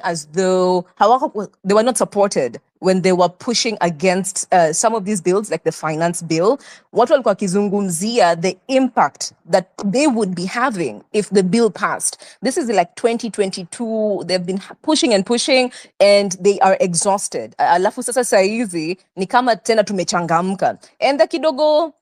as though they were not supported when they were pushing against some of these bills, like the finance bill. What walikuwa kizungumzia the impact that they would be having if the bill passed. This is like 2022. They've been pushing and pushing, and they are exhausted. Alafu sasa saizi ni kama tena tumechangamka, and the kidogo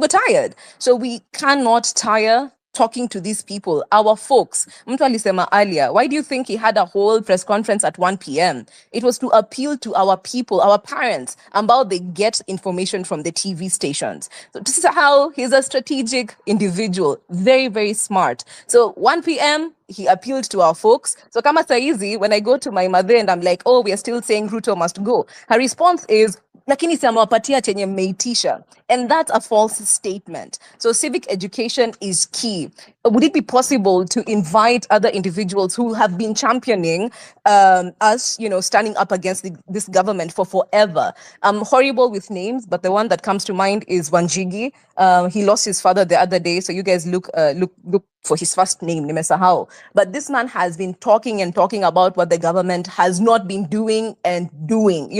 tired. So we cannot tire talking to these people, our folks. Mtu alisema earlier, why do you think he had a whole press conference at 1 p.m.? It was to appeal to our people, our parents, about they get information from the TV stations. So this is how he's a strategic individual, very, very smart. So 1 p.m., he appealed to our folks. So kama saizi, when I go to my mother and I'm like, oh, we are still saying Ruto must go, her response is, lakini si amewapatia chenye mmeitisha. And that's a false statement. So civic education is key. Would it be possible to invite other individuals who have been championing us, standing up against this government for forever? I'm horrible with names, but the one that comes to mind is Wanjigi. He lost his father the other day, so you guys look for his first name, Nimesahau. But this man has been talking and talking about what the government has not been doing and doing,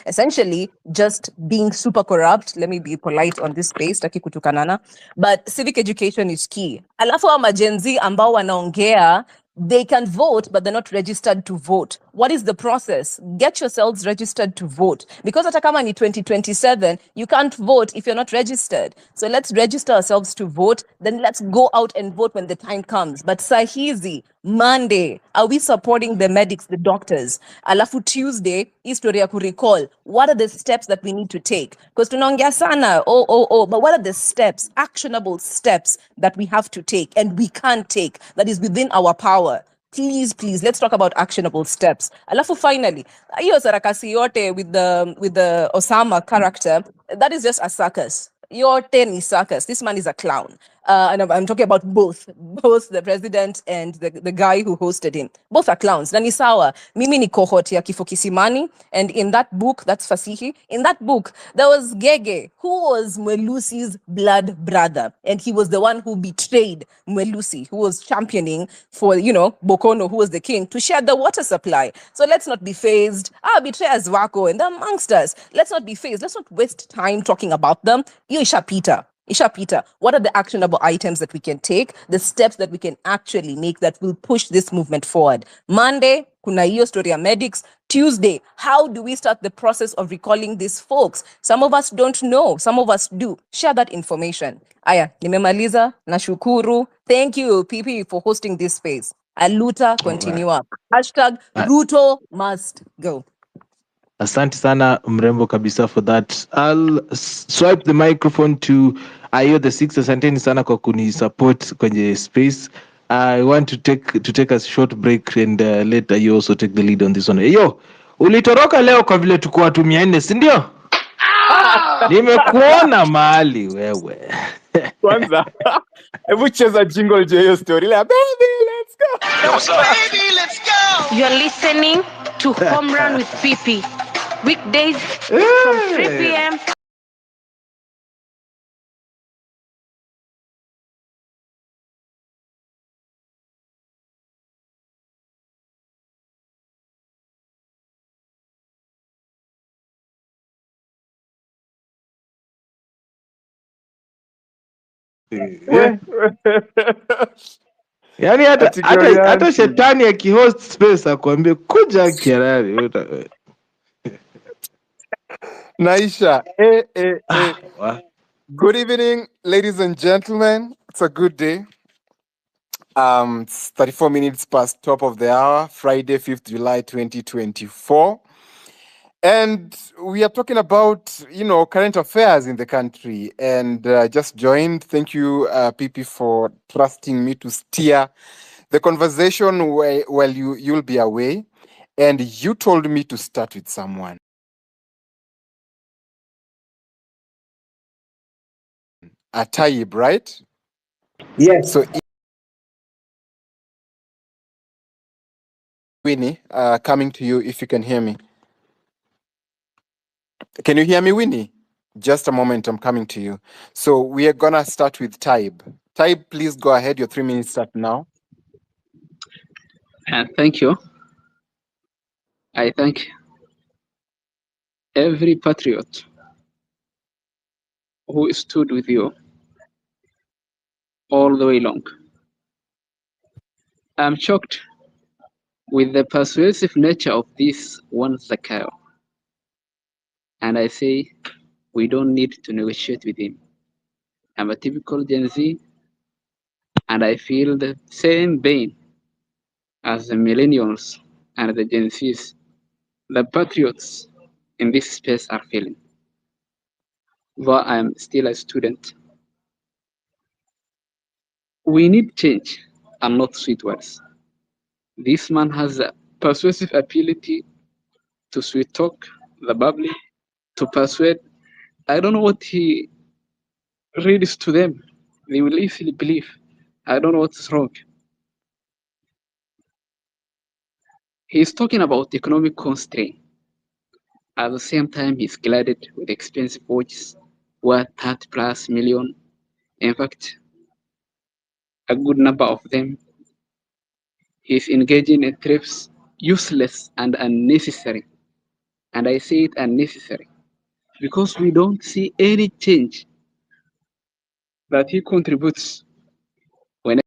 essentially just being super corrupt. Let me be polite on this space, taki kutukanana. But civic education is key. Alafu wa majenzi ambao wanaongea, they can vote, but they're not registered to vote. What is the process? Get yourselves registered to vote. Because hata kama ni 2027, you can't vote if you're not registered. So let's register ourselves to vote. Then let's go out and vote when the time comes. But sahizi, Monday, are we supporting the medics, the doctors? Alafu Tuesday, history ya recall. What are the steps that we need to take? Because tunaongea sana, but what are the steps, actionable steps that we have to take and we can't take that is within our power? Please, let's talk about actionable steps. Alafu finally, hiyo sarakasi yote with the Osama character, that is just a circus. Yote ni circus. This man is a clown. And I'm talking about both the president and the guy who hosted him. Both are clowns. Na ni sawa. Mimi ni cohort ya Kifo Kisimani. And in that book, that's Fasihi, in that book, there was Gege, who was Mwelusi's blood brother. And he was the one who betrayed Mwelusi, who was championing for, Bokono, who was the king, to share the water supply. So let's not be phased. Betrayers wako and they're amongst us. Let's not be phased. Let's not waste time talking about them. Isha Peter, what are the actionable items that we can take, the steps that we can actually make that will push this movement forward? Monday, kuna hiyo story ya medics. Tuesday, how do we start the process of recalling these folks? Some of us don't know, some of us do. Share that information. Aya, nimemaliza, nashukuru. Thank you, PP, for hosting this space. Aluta, continue up. Hashtag Ruto must go. Asante sana mrembo kabisa for that. I'll swipe the microphone to Ayo the Six. Asanteni sana kwa kuni support kwenye space. I want to take a short break and let Ayo also take the lead on this one. Ayo, ulitoroka leo kwa vile tuko watu 400, si ndio? Nimekuona mahali wewe. Kwanza, hebu cheza jingle je hiyo story la baby let's go. Baby let's go. You're listening to Home Run with PP. Weekdays from 3 p.m. Yaani hata shetani akihost space akwambie kuja kirari. Naisha. Good evening, ladies and gentlemen. It's a good day. It's 34 minutes past top of the hour, Friday, 5th July 2024. And we are talking about, current affairs in the country. And just joined. Thank you, PP, for trusting me to steer the conversation while you'll be away. And you told me to start with someone. Taib, right? Yes. So, Winnie, coming to you if you can hear me. Can you hear me, Winnie? Just a moment, I'm coming to you. So we are gonna start with Taib. Taib, please go ahead. Your 3 minutes start now. Thank you. I thank every patriot who stood with you all the way long. I'm shocked with the persuasive nature of this one Zakayo, and I say we don't need to negotiate with him. I'm a typical Gen Z, and I feel the same pain as the millennials and the Gen Zs, the patriots in this space are feeling. Though I'm still a student, we need change and not sweet words. This man has a persuasive ability to sweet talk the bubbly, to persuade. I don't know what he reads to them. They will easily believe. I don't know what's wrong. He's talking about economic constraint. At the same time, he's glided with expensive watches worth 30 plus million. In fact, a good number of them. He's engaging in trips useless and unnecessary. And I say it unnecessary because we don't see any change that he contributes whenever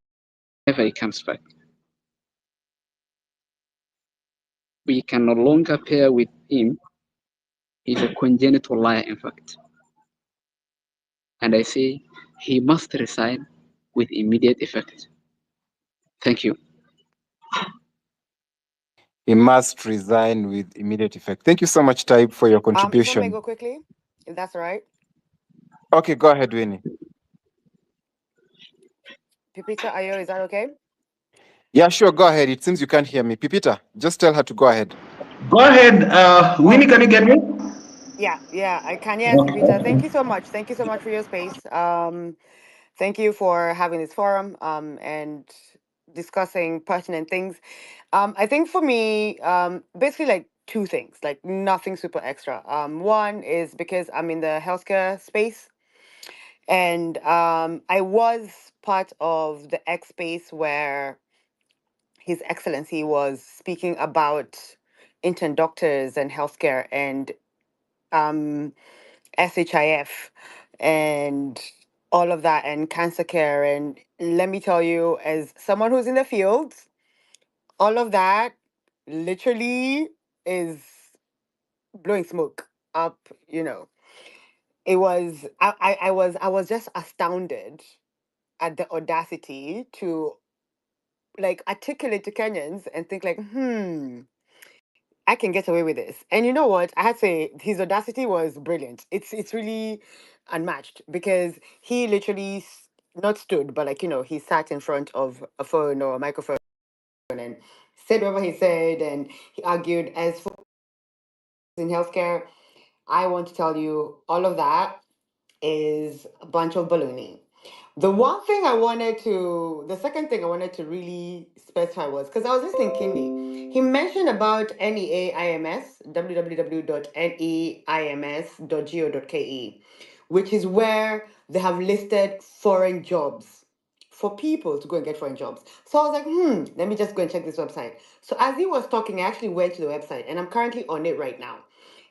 he comes back. We can no longer pair with him. He's a congenital liar, in fact. And I say he must resign with immediate effect. Thank you. He must resign with immediate effect. Thank you so much, Taib, for your If I may contribution. go quickly, if that's all right. Okay, go ahead, Winnie. Pipita Ayo, is that okay? Yeah, sure, go ahead. It seems you can't hear me. Pipita, just tell her to go ahead. Go ahead, Oh, Winnie. Can you get me? yeah, I can. Yes, Pipita. Thank you so much. Thank you so much for your space. Thank you for having this forum and discussing pertinent things. I think for me, basically like two things, like nothing super extra. One is because I'm in the healthcare space, and I was part of the X space where His Excellency was speaking about intern doctors and healthcare and um, SHIF and all of that and cancer care. And let me tell you, as someone who's in the field, all of that literally is blowing smoke up, It was I was just astounded at the audacity to like articulate to Kenyans and think like, I can get away with this. And you know what? I had to say his audacity was brilliant. It's really unmatched because he literally not stood, but like he sat in front of a phone or a microphone and said whatever he said, and he argued as for in healthcare. I want to tell you all of that is a bunch of baloney. The second thing I wanted to really specify was because I was listening keenly. He mentioned about NEAIMS, www.neaims.go.ke, which is where they have listed foreign jobs for people to go and get foreign jobs. So I was like, let me just go and check this website. So as he was talking, I actually went to the website and I'm currently on it right now.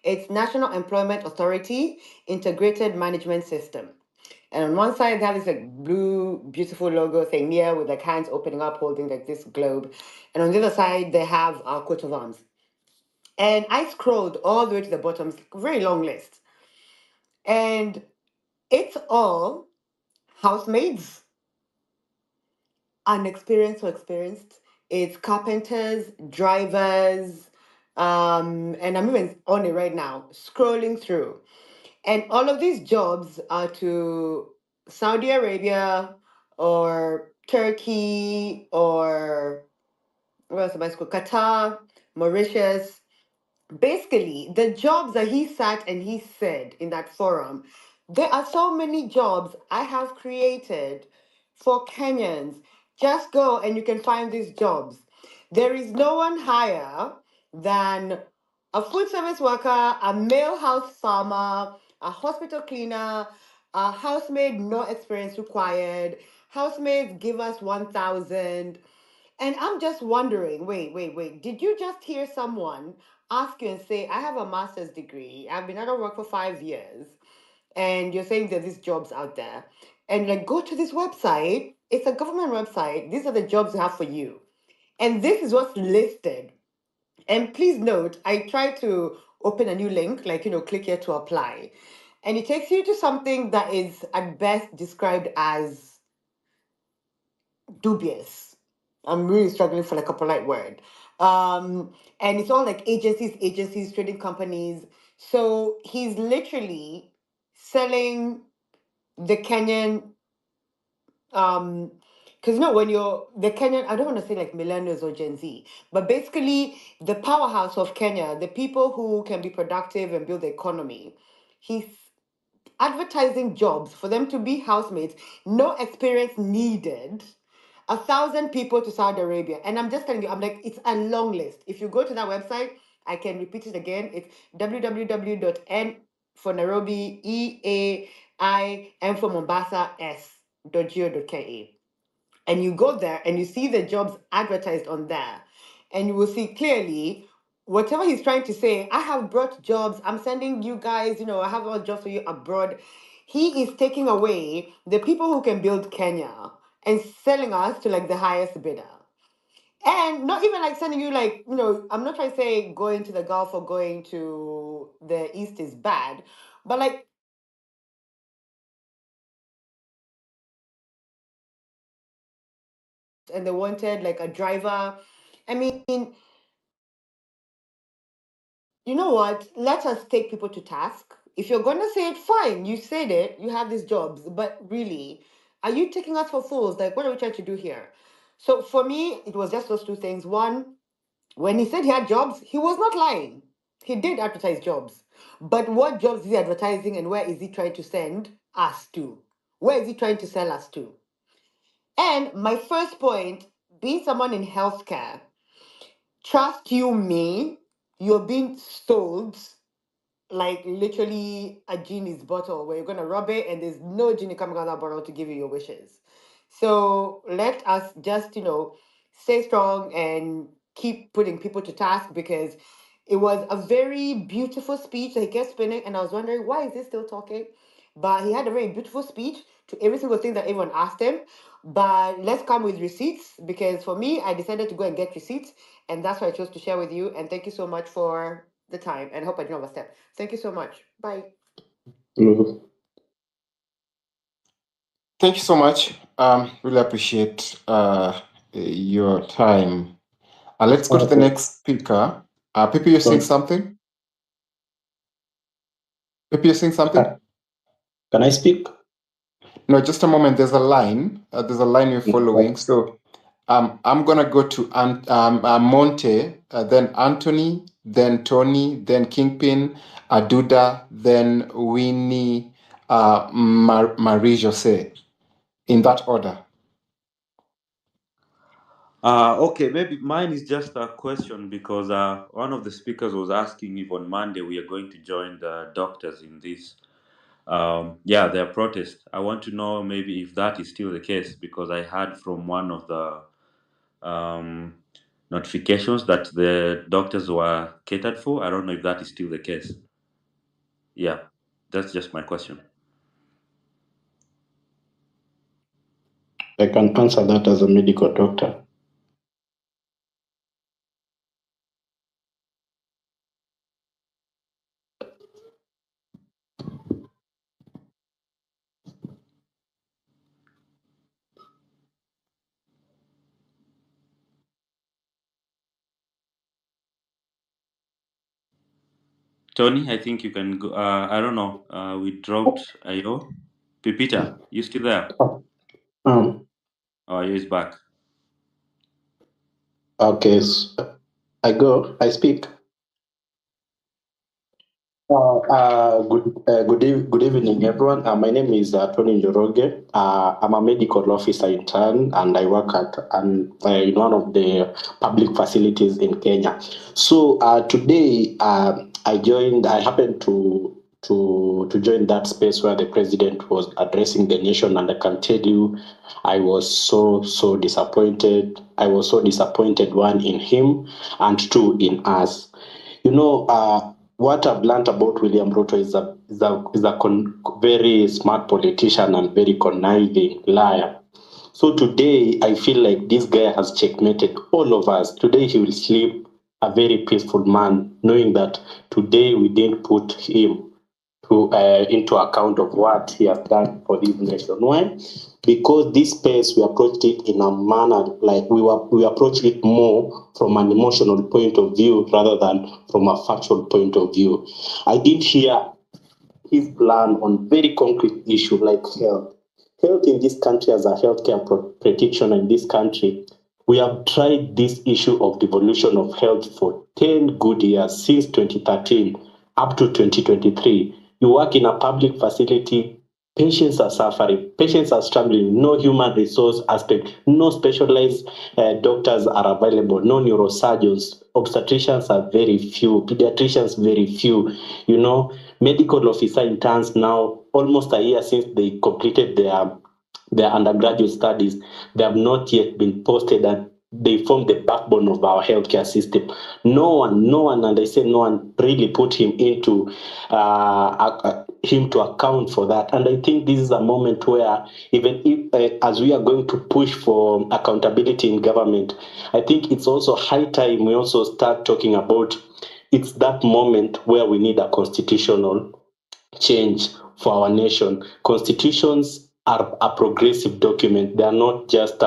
It's National Employment Authority Integrated Management System. And on one side, they have this like blue, beautiful logo saying near with like hands opening up, holding like this globe. And on the other side, they have our coat of arms. And I scrolled all the way to the bottom, it's a very long list. And it's all housemaids, unexperienced or experienced. It's carpenters, drivers, and I'm even on it right now, scrolling through. And all of these jobs are to Saudi Arabia or Turkey or what else am I school? Qatar, Mauritius. Basically, the jobs that he sat and he said in that forum, there are so many jobs I have created for Kenyans. Just go and you can find these jobs. There is no one higher than a food service worker, a male house farmer, a hospital cleaner, a housemaid, no experience required. Housemaid, give us 1,000. And I'm just wondering, wait. Did you just hear someone ask you and say, I have a master's degree, I've been out of work for 5 years, and you're saying that these jobs out there, and like go to this website, it's a government website, these are the jobs we have for you. And this is what's listed. And please note, I try to open a new link, like, click here to apply. And it takes you to something that is at best described as dubious. I'm really struggling for like a polite word. And it's all like agencies, trading companies. So he's literally selling the Kenyan, um because when you're the Kenyan, I don't want to say like millennials or Gen Z, but basically the powerhouse of Kenya, the people who can be productive and build the economy. He's advertising jobs for them to be housemates, no experience needed. 1,000 people to Saudi Arabia. And I'm just telling you, I'm like, it's a long list. If you go to that website, I can repeat it again. It's www.n for Nairobi, EAIM for Mombasa, S.go.ke. And you go there and you see the jobs advertised on there. And you will see clearly whatever he's trying to say. I have brought jobs. I'm sending you guys, I have all jobs for you abroad. He is taking away the people who can build Kenya and selling us to like the highest bidder. And not even like sending you like, I'm not trying to say going to the Gulf or going to the East is bad, but like and they wanted like a driver. I mean, you know what? Let us take people to task. If you're gonna say it, fine. You said it. You have these jobs, but really, are you taking us for fools? Like, what are we trying to do here? So for me, it was just those two things. One, when he said he had jobs, he was not lying. He did advertise jobs, but what jobs is he advertising, and where is he trying to send us to? Where is he trying to sell us to? And my first point, being someone in healthcare, trust you me, you're being sold like literally a genie's bottle where you're gonna rub it and there's no genie coming out of that bottle to give you your wishes. So let us just, stay strong and keep putting people to task, because it was a very beautiful speech that he kept spinning, and I was wondering why is he still talking? But he had a very beautiful speech to every single thing that everyone asked him. But let's come with receipts, because for me, I decided to go and get receipts, and that's what I chose to share with you. And thank you so much for the time, and I hope I didn't overstep. Thank you so much. Bye. Hello. Thank you so much. Really appreciate your time. Let's go to the Okay. next speaker. Pipi, you're saying So, something? Pipi, you're saying something? can I speak? No, just a moment. There's a line. There's a line you're following. So I'm going to go to Monte, then Anthony, then Tony, then Kingpin, Aduda, then Winnie, Marie Jose, in that order. Okay, maybe mine is just a question because one of the speakers was asking if on Monday we are going to join the doctors in this, their protest. I want to know maybe if that is still the case, because I heard from one of the notifications that the doctors were catered for. I don't know if that is still the case. Yeah, that's just my question. I can answer that as a medical doctor. Tony, I think you can go. I don't know. We dropped Ayo. Pipita, you still there? Um, Oh, Ayo is back. okay, I speak. Good evening, everyone. My name is Tony Njoroge. I'm a medical officer intern, and I work in one of the public facilities in Kenya. So today, I happened to to join that space where the president was addressing the nation, and I can tell you, I was so disappointed. I was so disappointed, one, in him, and two, in us. You know, what I've learned about William Ruto is a very smart politician and very conniving liar. So today, I feel like this guy has checkmated all of us. Today, he will sleep a very peaceful man, knowing that today we didn't put him into account of what he has done for this nation. Why? Because this space, we approached it in a manner like we approach it more from an emotional point of view rather than from a factual point of view. I did hear his plan on very concrete issue like health. Health in this country, as a healthcare practitioner in this country, we have tried this issue of devolution of health for 10 good years, since 2013 up to 2023. You work in a public facility, patients are suffering, patients are struggling, no human resource aspect, no specialized doctors are available, no neurosurgeons, obstetricians are very few, pediatricians very few, you know, medical officer interns now, almost a year since they completed their undergraduate studies, they have not yet been posted, and they form the backbone of our healthcare system. No one, and I say no one really put him into him to account for that. And I think this is a moment where even if, as we are going to push for accountability in government, I think it's also high time we also start talking about it's that moment where we need a constitutional change for our nation. Constitutions are a progressive document. They are not just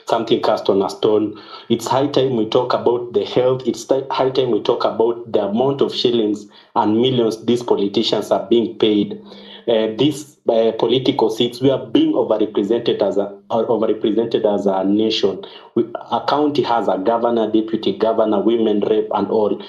something cast on a stone. It's high time we talk about the health. It's high time we talk about the amount of shillings and millions these politicians are being paid. These political seats, we are being overrepresented as a nation. A county has a governor, deputy governor, women rep, and all.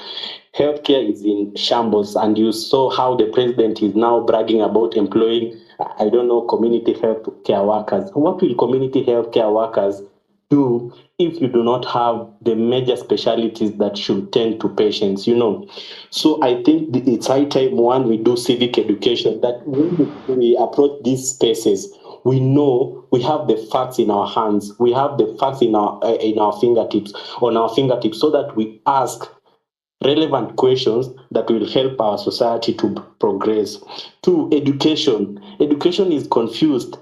Healthcare is in shambles, and you saw how the president is now bragging about employing, I don't know, community health care workers. What will community health care workers do if you do not have the major specialties that should tend to patients, you know? So I think it's high time, one, we do civic education, that when we approach these spaces, we know we have the facts in our hands, we have the facts in our fingertips, so that we ask relevant questions that will help our society to progress. Two, education. Education is confused.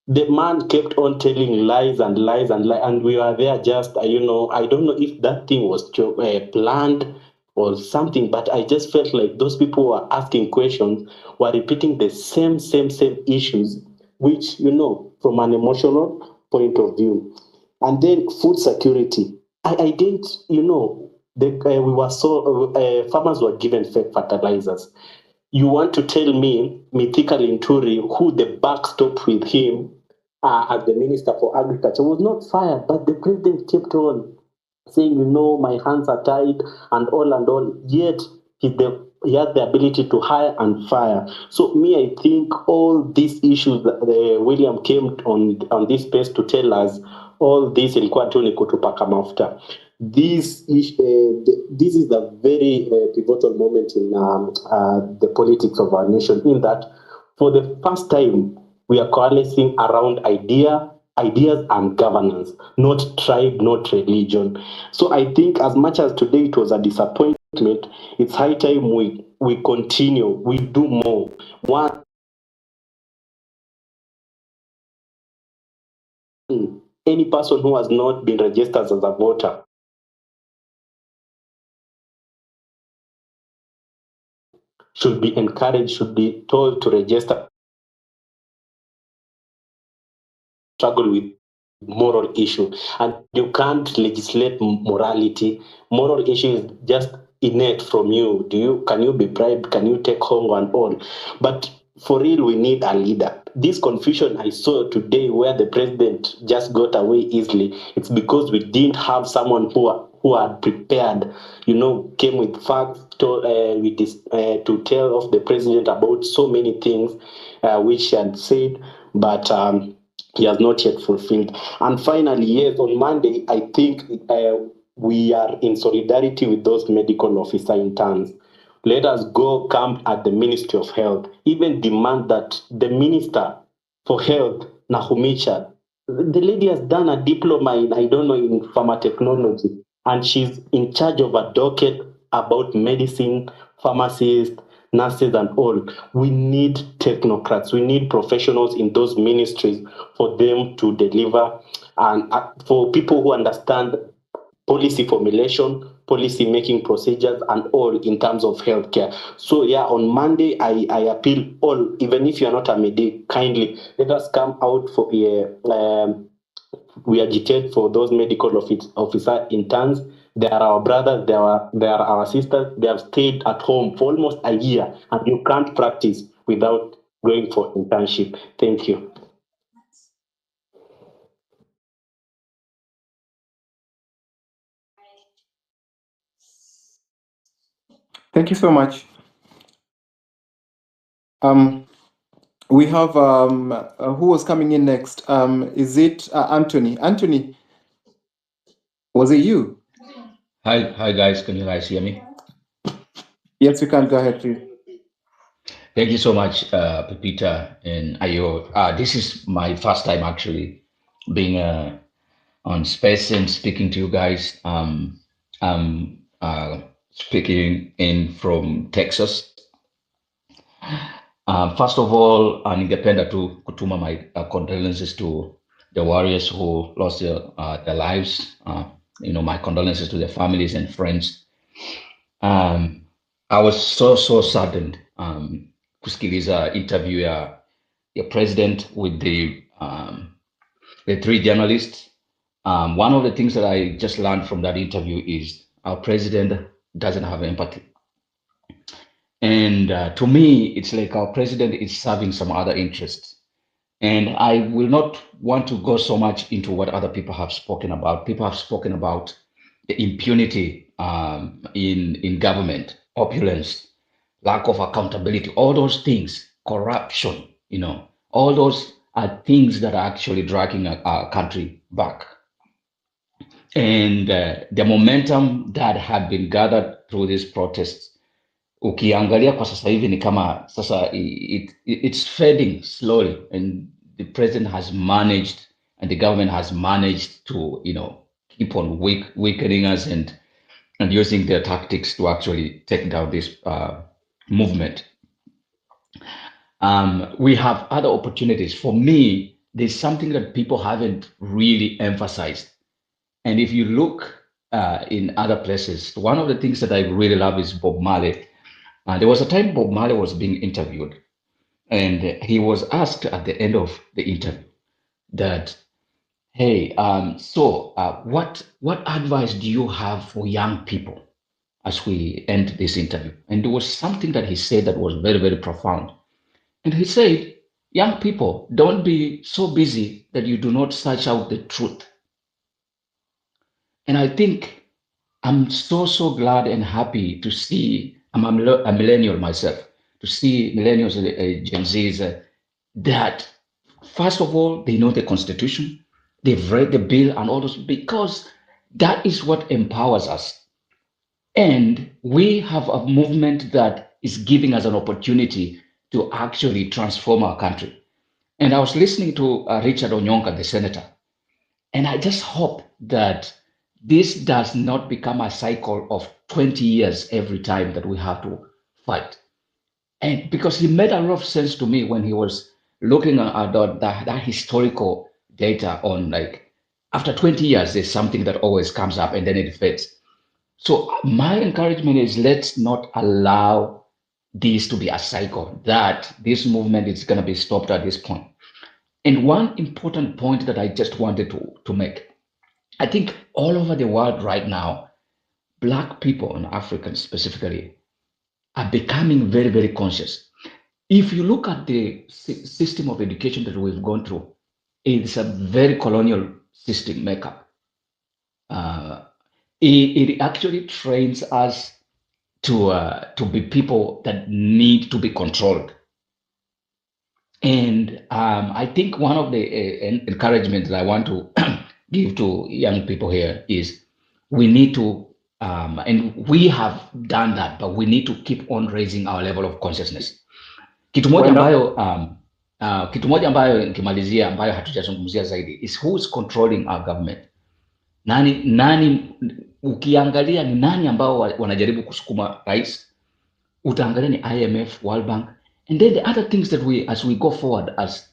The man kept on telling lies and lies and lies, and we were there just, I don't know if that thing was planned or something, but I just felt like those people who were asking questions were repeating the same issues, which, from an emotional point of view. And then food security. I didn't, we were farmers were given fake fertilizers. You want to tell me, Mithika Linturi, who the buck stopped with him as the Minister for Agriculture, was not fired, but the president kept on saying, my hands are tied and all, yet he has the ability to hire and fire. So me, I think all these issues that William came on this space to tell us, all this ilikuwa tu ni kutupaka mafuta. This is a very pivotal moment in the politics of our nation, in that for the first time we are coalescing around ideas and governance, not tribe, not religion. So I think as much as today it was a disappointment, it's high time we continue, we do more. One, any person who has not been registered as a voter should be encouraged, should be told to register. Struggle with moral issue, and you can't legislate morality. Moral issue is just innate from you. Can you be bribed? Can you take home and all? But for real, we need a leader. This confusion I saw today, where the president just got away easily, it's because we didn't have someone who had prepared, came with facts to tell of the president about so many things which he had said, but he has not yet fulfilled. And finally, yes, on Monday, I think we are in solidarity with those medical officer interns. Let us go camp at the Ministry of Health, even demand that the Minister for Health, Nahumicha, the lady has done a diploma in, I don't know, in pharmacotechnology, and she's in charge of a docket about medicine, pharmacists, nurses, and all. We need technocrats. We need professionals in those ministries for them to deliver, and for people who understand policy formulation, policy making procedures, and all in terms of healthcare. So yeah, on Monday, I appeal all, even if you are not a medic, kindly let us come out for we agitate for those medical officer interns. They are our brothers, they are our sisters. They have stayed at home for almost a year, and you can't practice without going for internship. Thank you. Thank you so much. We have who was coming in next? Is it Anthony? Anthony, was it you? Hi guys. Can you guys hear me? Yes, you can. Go ahead, please. Thank you so much, Pepita and Ayo. This is my first time actually being on space and speaking to you guys. I'm speaking in from Texas. First of all, ningependa tu kutuma my condolences to the warriors who lost their lives. My condolences to their families and friends. I was so saddened kusikiliza interview ya president with the three journalists. One of the things that I just learned from that interview is our president doesn't have empathy. And to me, it's like our president is serving some other interests. And I will not want to go so much into what other people have spoken about. People have spoken about the impunity in government, opulence, lack of accountability, all those things, corruption, all those are things that are actually dragging our country back. And the momentum that had been gathered through these protests, ukiangalia kwa sasa hivi ni kama sasa it's fading slowly, and the president has managed and the government has managed to keep on weakening us and using their tactics to actually take down this movement. We have other opportunities. For me, there's something that people haven't really emphasized. And if you look in other places, one of the things that I really love is Bob Marley. There was a time Bob Marley was being interviewed, and he was asked at the end of the interview that, "Hey, what advice do you have for young people as we end this interview?" And there was something that he said that was very, very profound. And he said, "Young people, don't be so busy that you do not search out the truth." And I think I'm so glad and happy to see, I'm a millennial myself, to see millennials and Gen Zs that, first of all, they know the Constitution, they've read the bill and all those, because that is what empowers us. And we have a movement that is giving us an opportunity to actually transform our country. And I was listening to Richard Onyonka, the senator, and I just hope that this does not become a cycle of 20 years every time that we have to fight. And because he made a lot of sense to me when he was looking at that historical data on, like, after 20 years, there's something that always comes up and then it fades. So my encouragement is, let's not allow this to be a cycle, that this movement is going to be stopped at this point. And one important point that I just wanted to make, I think all over the world right now, Black people and Africans specifically are becoming very, very conscious. If you look at the system of education that we've gone through, it's a very colonial system makeup. It actually trains us to be people that need to be controlled. And I think one of the encouragement that I want to give to young people here is we need to And we have done that, but we need to keep on raising our level of consciousness. Wenda. Kitu moja ambayo nikimalizia ambayo hatujazungumzia zaidi is who is controlling our government. Nani ukiangalia ni nani ambao wanajaribu kusukuma rais, utaangalia ni IMF, World Bank, and then the other things that as we go forward as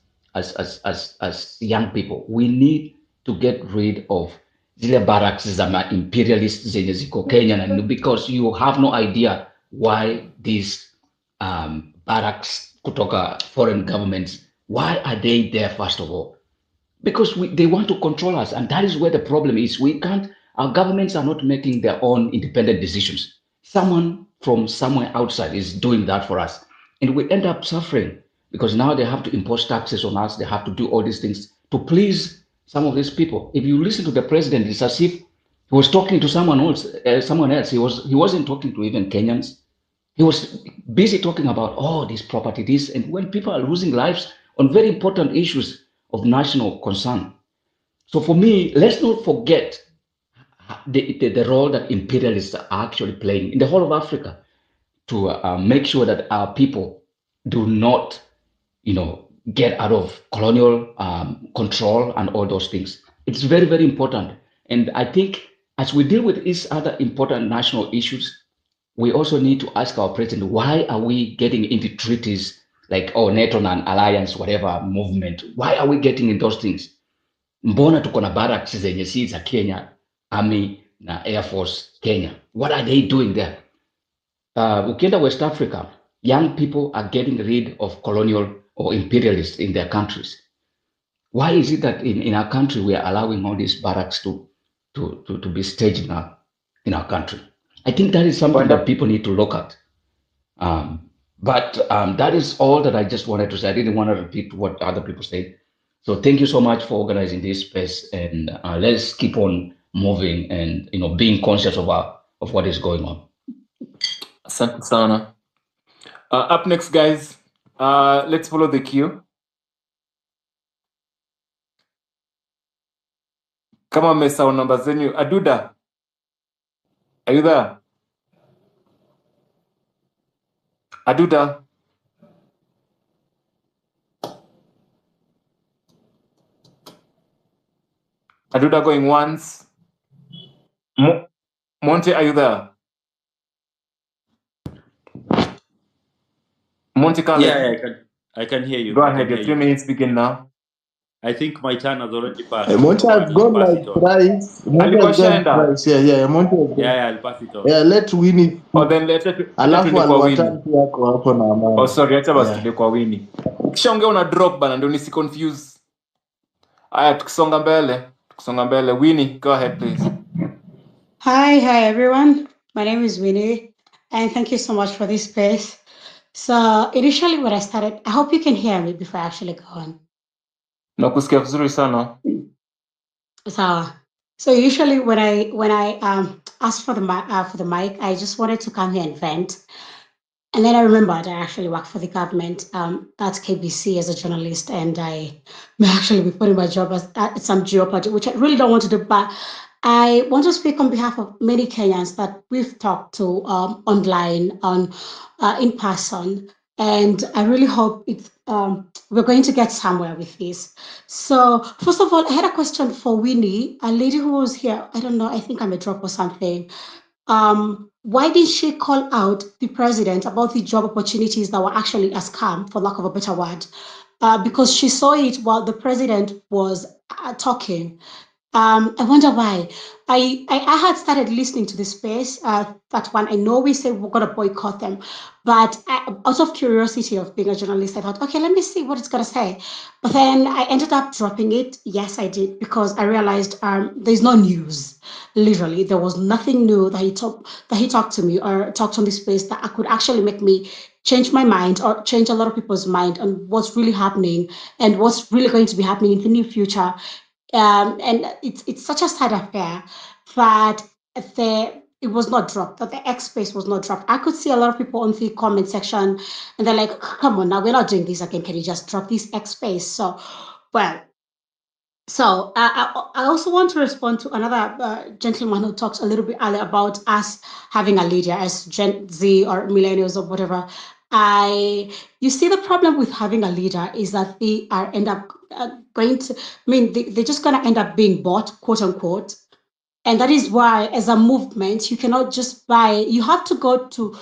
young people, we need to get rid of zile barracks za imperialists zenye ziko Kenya, because you have no idea why these barracks kutoka foreign governments, why are they there first of all? Because they want to control us, and that is where the problem is. Our governments are not making their own independent decisions. Someone from somewhere outside is doing that for us, and we end up suffering because now they have to impose taxes on us. They have to do all these things to please some of these people. If you listen to the president, it's as if he was talking to someone else. He wasn't talking to even Kenyans. He was busy talking about, oh, this property, this, and when people are losing lives on very important issues of national concern. So for me, let's not forget the role that imperialists are actually playing in the whole of Africa to make sure that our people do not, get out of colonial control and all those things. It's very, very important. And I think as we deal with these other important national issues, we also need to ask our president, why are we getting into treaties like, oh, NATO and alliance, whatever movement? Why are we getting in those things? Mbona tuko na barracks zenye si za Kenya, Army na Air Force Kenya? What are they doing there? Ukienda West Africa, young people are getting rid of colonial or imperialists in their countries. Why is it that in our country we are allowing all these barracks to be staged in our country? I think that is something that people need to look at. But that is all that I just wanted to say. I didn't want to repeat what other people said. So thank you so much for organizing this space, and let's keep on moving and being conscious of what is going on. Asante sana. Up next, guys, let's follow the queue. Kama mmesahau namba zenyu, Aduda, are you there? Aduda. Aduda going once. Monte, are you there? Monte Carlo. Yeah, I can hear you. Go ahead, your 3 minutes begin now. I think my turn has already passed. Monte So has I'll gone pass like it on. thrice. Monte Alikuwa has gone shaenda. thrice. Yeah, Monte has gone. Yeah, I'll pass it on. Yeah, let Winnie. Oh, then let Alafu tuende kwa Winnie. aliwatatu yako hapo na amani. Oh, sorry, acha basi tuende kwa Winnie. Ukishaongea una drop bana, ndio nisi confuse. Aya, tukisonga mbele. Winnie, go ahead please. Hi everyone. My name is Winnie, and thank you so much for this space. So initially when I started, I hope you can hear me before I actually go on. Nakusikia vizuri sana. So usually when I asked for the mic, I just wanted to come here and vent. And then I remembered I actually work for the government at KBC as a journalist, and I may actually be putting my job at some jeopardy, which I really don't want to do. But I want to speak on behalf of many Kenyans that we've talked to online, in person, and I really hope we're going to get somewhere with this. So first of all, I had a question for Winnie, a lady who was here. I don't know. I think I'm a drop or something. Why did she call out the president about the job opportunities that were actually a scam, for lack of a better word? Because she saw it while the president was talking. I wonder why. I had started listening to the space. That one, I know we say we're gonna boycott them, but out of curiosity of being a journalist, I thought, okay, let me see what it's gonna say. But then I ended up dropping it. Yes, I did, because I realized there's no news. Literally, there was nothing new that he talked to me or talked on this space that I could actually make me change my mind or change a lot of people's mind on what's really happening and what's really going to be happening in the near future. And it's such a sad affair that it was not dropped, that the X space was not dropped. I could see a lot of people on the comment section, and they're like, come on, now we're not doing this again. Can you just drop this X space? So, well, So I also want to respond to another gentleman who talked a little bit earlier about us having a leader as Gen Z or millennials or whatever. You see, the problem with having a leader is that they are end up going to, they're just going to end up being bought, quote unquote. And that is why, as a movement, you cannot just buy, you have to go to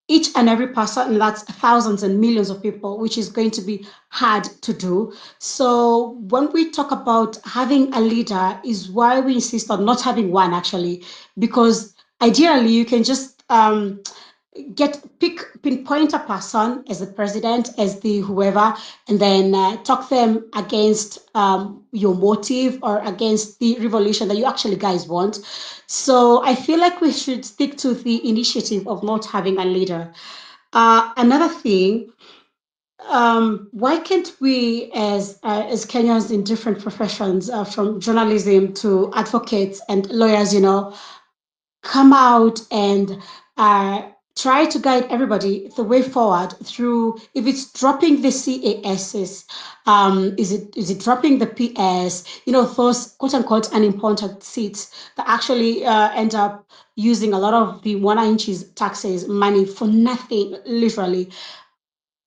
each and every person, and that's thousands and millions of people, which is going to be hard to do. So when we talk about having a leader, is why we insist on not having one actually, because ideally you can just pinpoint a person as the president, as the whoever, and then talk them against your motive or against the revolution that you actually guys want. So I feel like we should stick to the initiative of not having a leader. Another thing, why can't we, as Kenyans in different professions, from journalism to advocates and lawyers, come out and try to guide everybody the way forward through, if it's dropping the CASs, is it dropping the PS, those quote unquote unimportant seats that actually end up using a lot of the 1 inches taxes money for nothing, literally.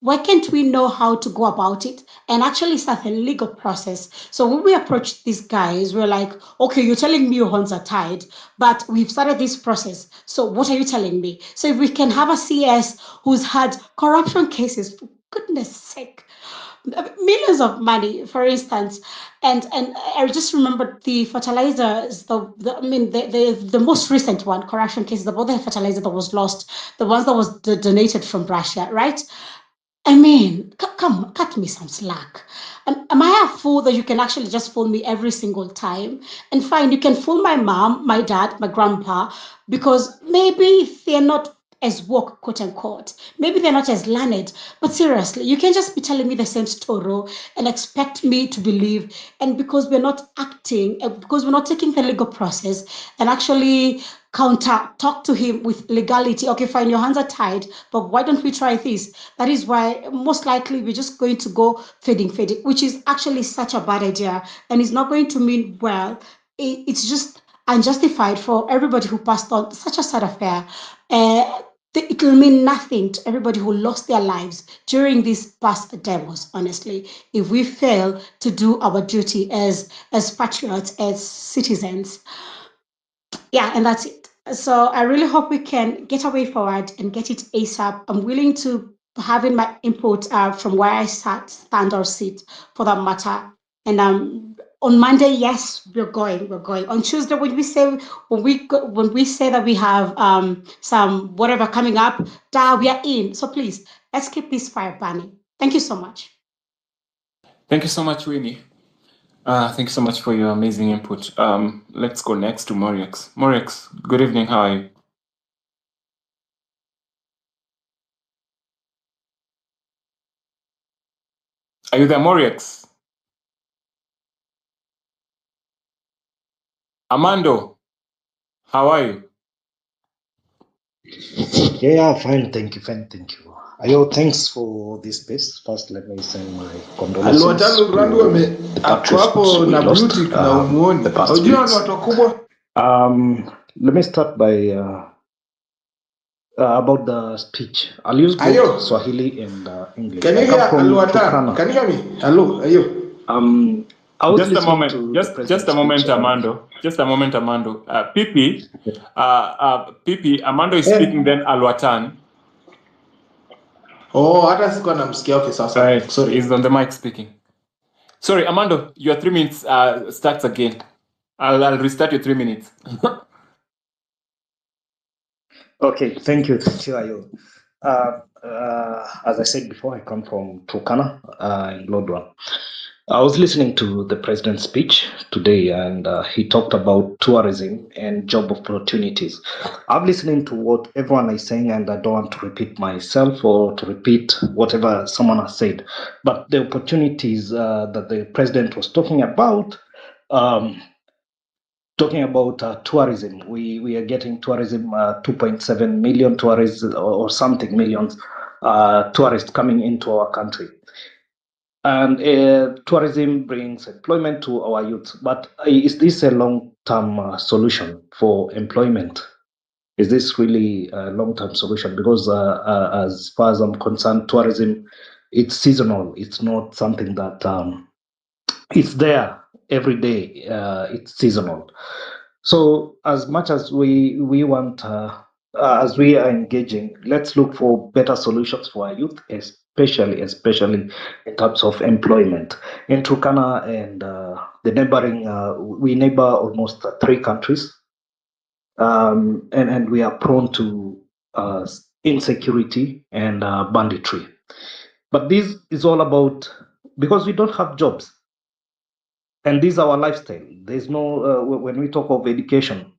Why can't we know how to go about it and actually start a legal process? So when we approach these guys, we're like, okay, you're telling me your hands are tied, but we've started this process. So what are you telling me? So if we can have a CS who's had corruption cases, for goodness sake, millions of money, for instance, and I just remembered the fertilizers, the most recent one, corruption cases, about the fertilizer that was lost, the ones that was donated from Russia, right? I mean, come, cut me some slack. Am I a fool that you can actually just phone me every single time? And fine, you can phone my mom, my dad, my grandpa, because maybe they're not as woke, quote unquote. Maybe they're not as learned. But seriously, you can just be telling me the same story and expect me to believe. And because we're not acting, because we're not taking the legal process and actually counter talk to him with legality. Okay, fine, your hands are tied, but why don't we try this? That is why most likely we're just going to go fading, which is actually such a bad idea and it's not going to mean well. It's just unjustified for everybody who passed on such a sad affair. It will mean nothing to everybody who lost their lives during these past demos, honestly, if we fail to do our duty as patriots, as citizens. Yeah, and that's it. So I really hope we can get a way forward and get it ASAP. I'm willing to have in my input from where I stand or sit for that matter. And on Monday, yes, we're going. We're going. On Tuesday, when we say that we have some whatever coming up, we are in. So please, let's keep this fire burning. Thank you so much. Thank you so much, Winnie. Thank you so much for your amazing input. Let's go next to Morix. Morix, good evening. How are you? Are you there, Morix? Amando, how are you? Yeah, fine. Thank you, fine. Thank you. Ayo, thanks for this space. First, let me send my condolences Alwatano Randu to the ako patriots hapo we na lost beauty na umuoni. the past few Unajua ni weeks. watu wakubwa. Let me start by about the speech. I'll use both Ayo, Swahili and English. can you I come hear from Alwatan? Turkana. Can you hear me? Hello, ayo. I was Just a listening moment. to the Just president's a moment, speech. Amando. Just a moment, Amando. Pipi, Pipi, Amando is Eh. speaking. Then Alwatan. Oh, hata sikuwa namsikia. Okay, sawa sawa. Right. Sorry. He's on the mic speaking. Sorry, Amando. Your 3 minutes starts again. I'll restart your 3 minutes. Okay, thank you, Ayo. As I said before, I come from Turkana in Lodwar. I was listening to the president's speech today, and he talked about tourism and job opportunities. I'm listening to what everyone is saying, and I don't want to repeat myself or to repeat whatever someone has said. But the opportunities that the president was talking about, tourism, we are getting tourism, 2.7 million tourists or something millions tourists coming into our country. And tourism brings employment to our youth. But is this a long-term solution for employment? Is this really a long-term solution? Because as far as I'm concerned, tourism, it's seasonal. It's not something that it's there every day. It's seasonal. So as much as we want, as we are engaging, let's look for better solutions for our youth, especially in terms of employment. In Turkana and the neighboring, we neighbor almost 3 countries, and we are prone to insecurity and banditry. But this is all about because we don't have jobs, and this is our lifestyle. There's no when we talk of education.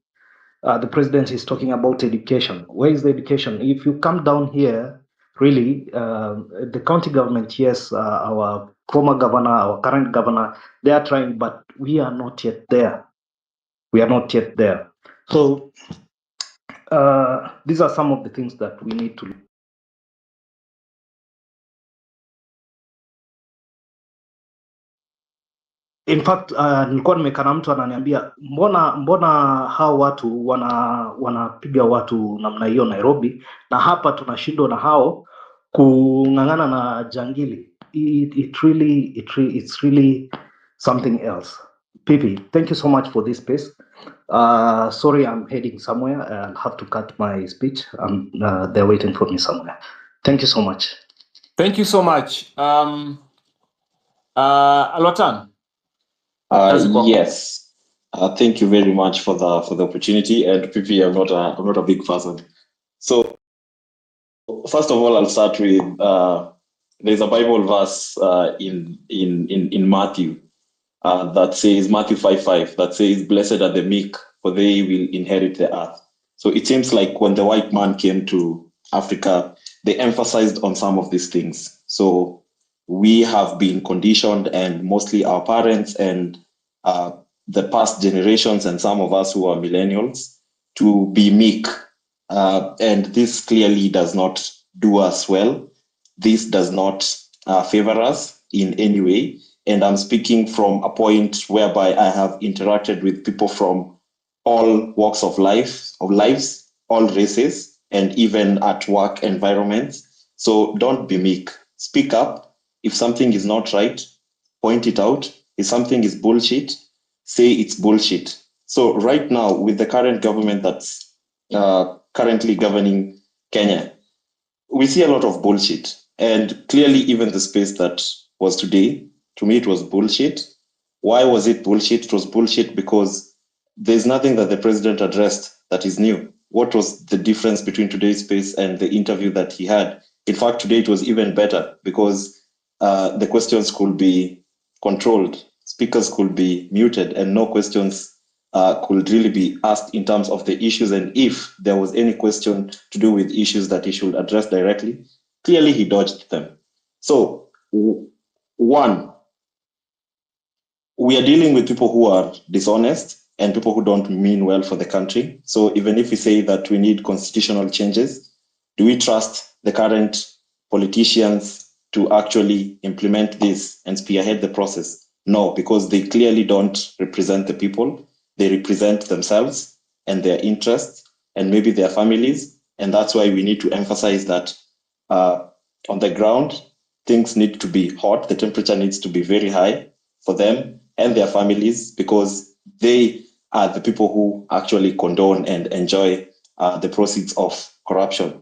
The president is talking about education. Where is the education? If you come down here, really, the county government, yes, our former governor, our current governor, they are trying, but we are not yet there. We are not yet there. So these are some of the things that we need to. In fact, nilikuwa nimekana mtu ananiambia mbona hao watu wanapiga watu namna hiyo Nairobi, na hapa tunashindwa na hao kung'ang'ana na jangili. It's really something else. Pipi, thank you so much for this space. Sorry, I'm heading somewhere. I'll have to cut my speech. They're waiting for me somewhere. Thank you so much. Thank you so much. Alwatan. Yes. Thank you very much for the opportunity. And PP, I'm not a big person. So first of all, I'll start with there's a Bible verse in Matthew that says, Matthew 5:5, that says, "Blessed are the meek, for they will inherit the earth." So it seems like when the white man came to Africa, they emphasized on some of these things. So we have been conditioned, and mostly our parents and the past generations and some of us who are millennials, to be meek. And this clearly does not do us well. This does not favor us in any way. And I'm speaking from a point whereby I have interacted with people from all walks of lives, all races, and even at work environments. So don't be meek. Speak up. If something is not right, point it out. If something is bullshit, say it's bullshit. So right now, with the current government that's currently governing Kenya, we see a lot of bullshit. And clearly, even the space that was today, to me, it was bullshit. Why was it bullshit? It was bullshit because there's nothing that the president addressed that is new. What was the difference between today's space and the interview that he had? In fact, today it was even better because the questions could be controlled, speakers could be muted, and no questions could really be asked in terms of the issues. And if there was any question to do with issues that he should address directly, clearly he dodged them. So, one, we are dealing with people who are dishonest and people who don't mean well for the country. So even if we say that we need constitutional changes, do we trust the current politicians to actually implement this and spearhead the process? No, because they clearly don't represent the people. They represent themselves and their interests and maybe their families. And that's why we need to emphasize that on the ground, things need to be hot. The temperature needs to be very high for them and their families, because they are the people who actually condone and enjoy the proceeds of corruption.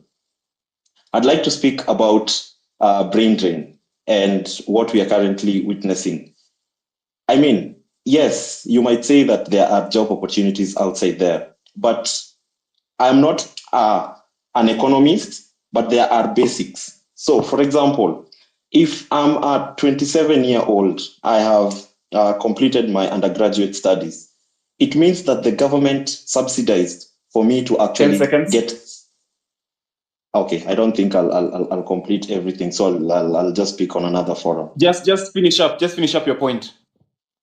I'd like to speak about brain drain and what we are currently witnessing. I mean, yes, you might say that there are job opportunities outside there, but I'm not an economist, but there are basics. So, for example, if I'm a 27-year-old, I have completed my undergraduate studies. It means that the government subsidized for me to actually 10 seconds. get. Okay, I don't think I'll complete everything, so I'll just speak on another forum. Just finish up. Just finish up your point.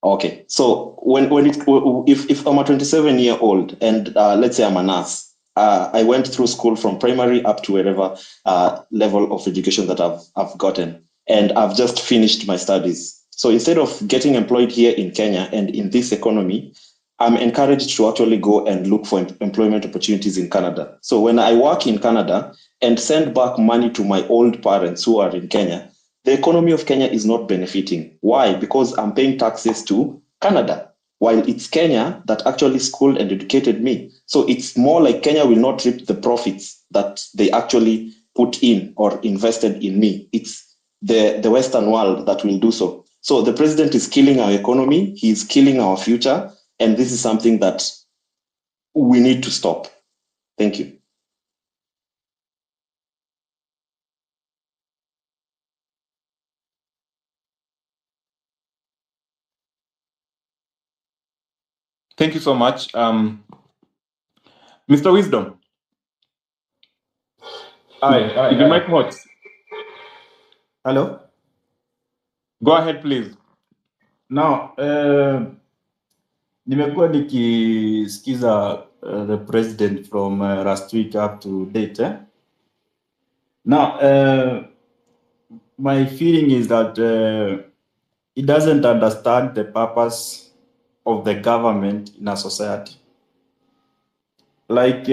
Okay, so if I'm a 27-year-old and let's say I'm a nurse, I went through school from primary up to wherever level of education that I've gotten. and I've just finished my studies. So instead of getting employed here in Kenya and in this economy, I'm encouraged to actually go and look for employment opportunities in Canada. So when I work in Canada and send back money to my old parents who are in Kenya, the economy of Kenya is not benefiting. Why? Because I'm paying taxes to Canada, while it's Kenya that actually schooled and educated me. So it's more like Kenya will not reap the profits that they actually put in or invested in me. It's the Western world that will do so. So the president is killing our economy, he's killing our future, and this is something that we need to stop. Thank you. Thank you so much. Mr. Wisdom. Hi. Is the mic hot? Hello? Go ahead, please. Now, nimekuwa nikisikiza the president from last week up to date. Now, my feeling is that he doesn't understand the purpose of the government in a society. Like,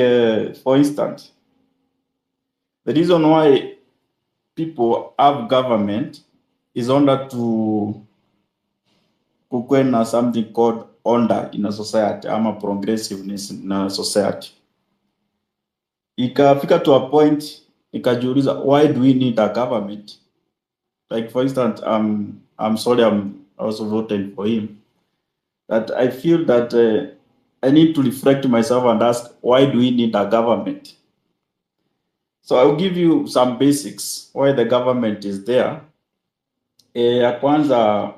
for instance, the reason why people have government is order to kukwena something called order in a society, ama progressiveness in a society. Ikafika to a point, ikajiuliza, why do we need a government? Like, for instance, I'm sorry, I'm also voting for him. That I feel that I need to reflect myself and ask, why do we need a government? So I'll give you some basics why the government is there. Ya kwanza,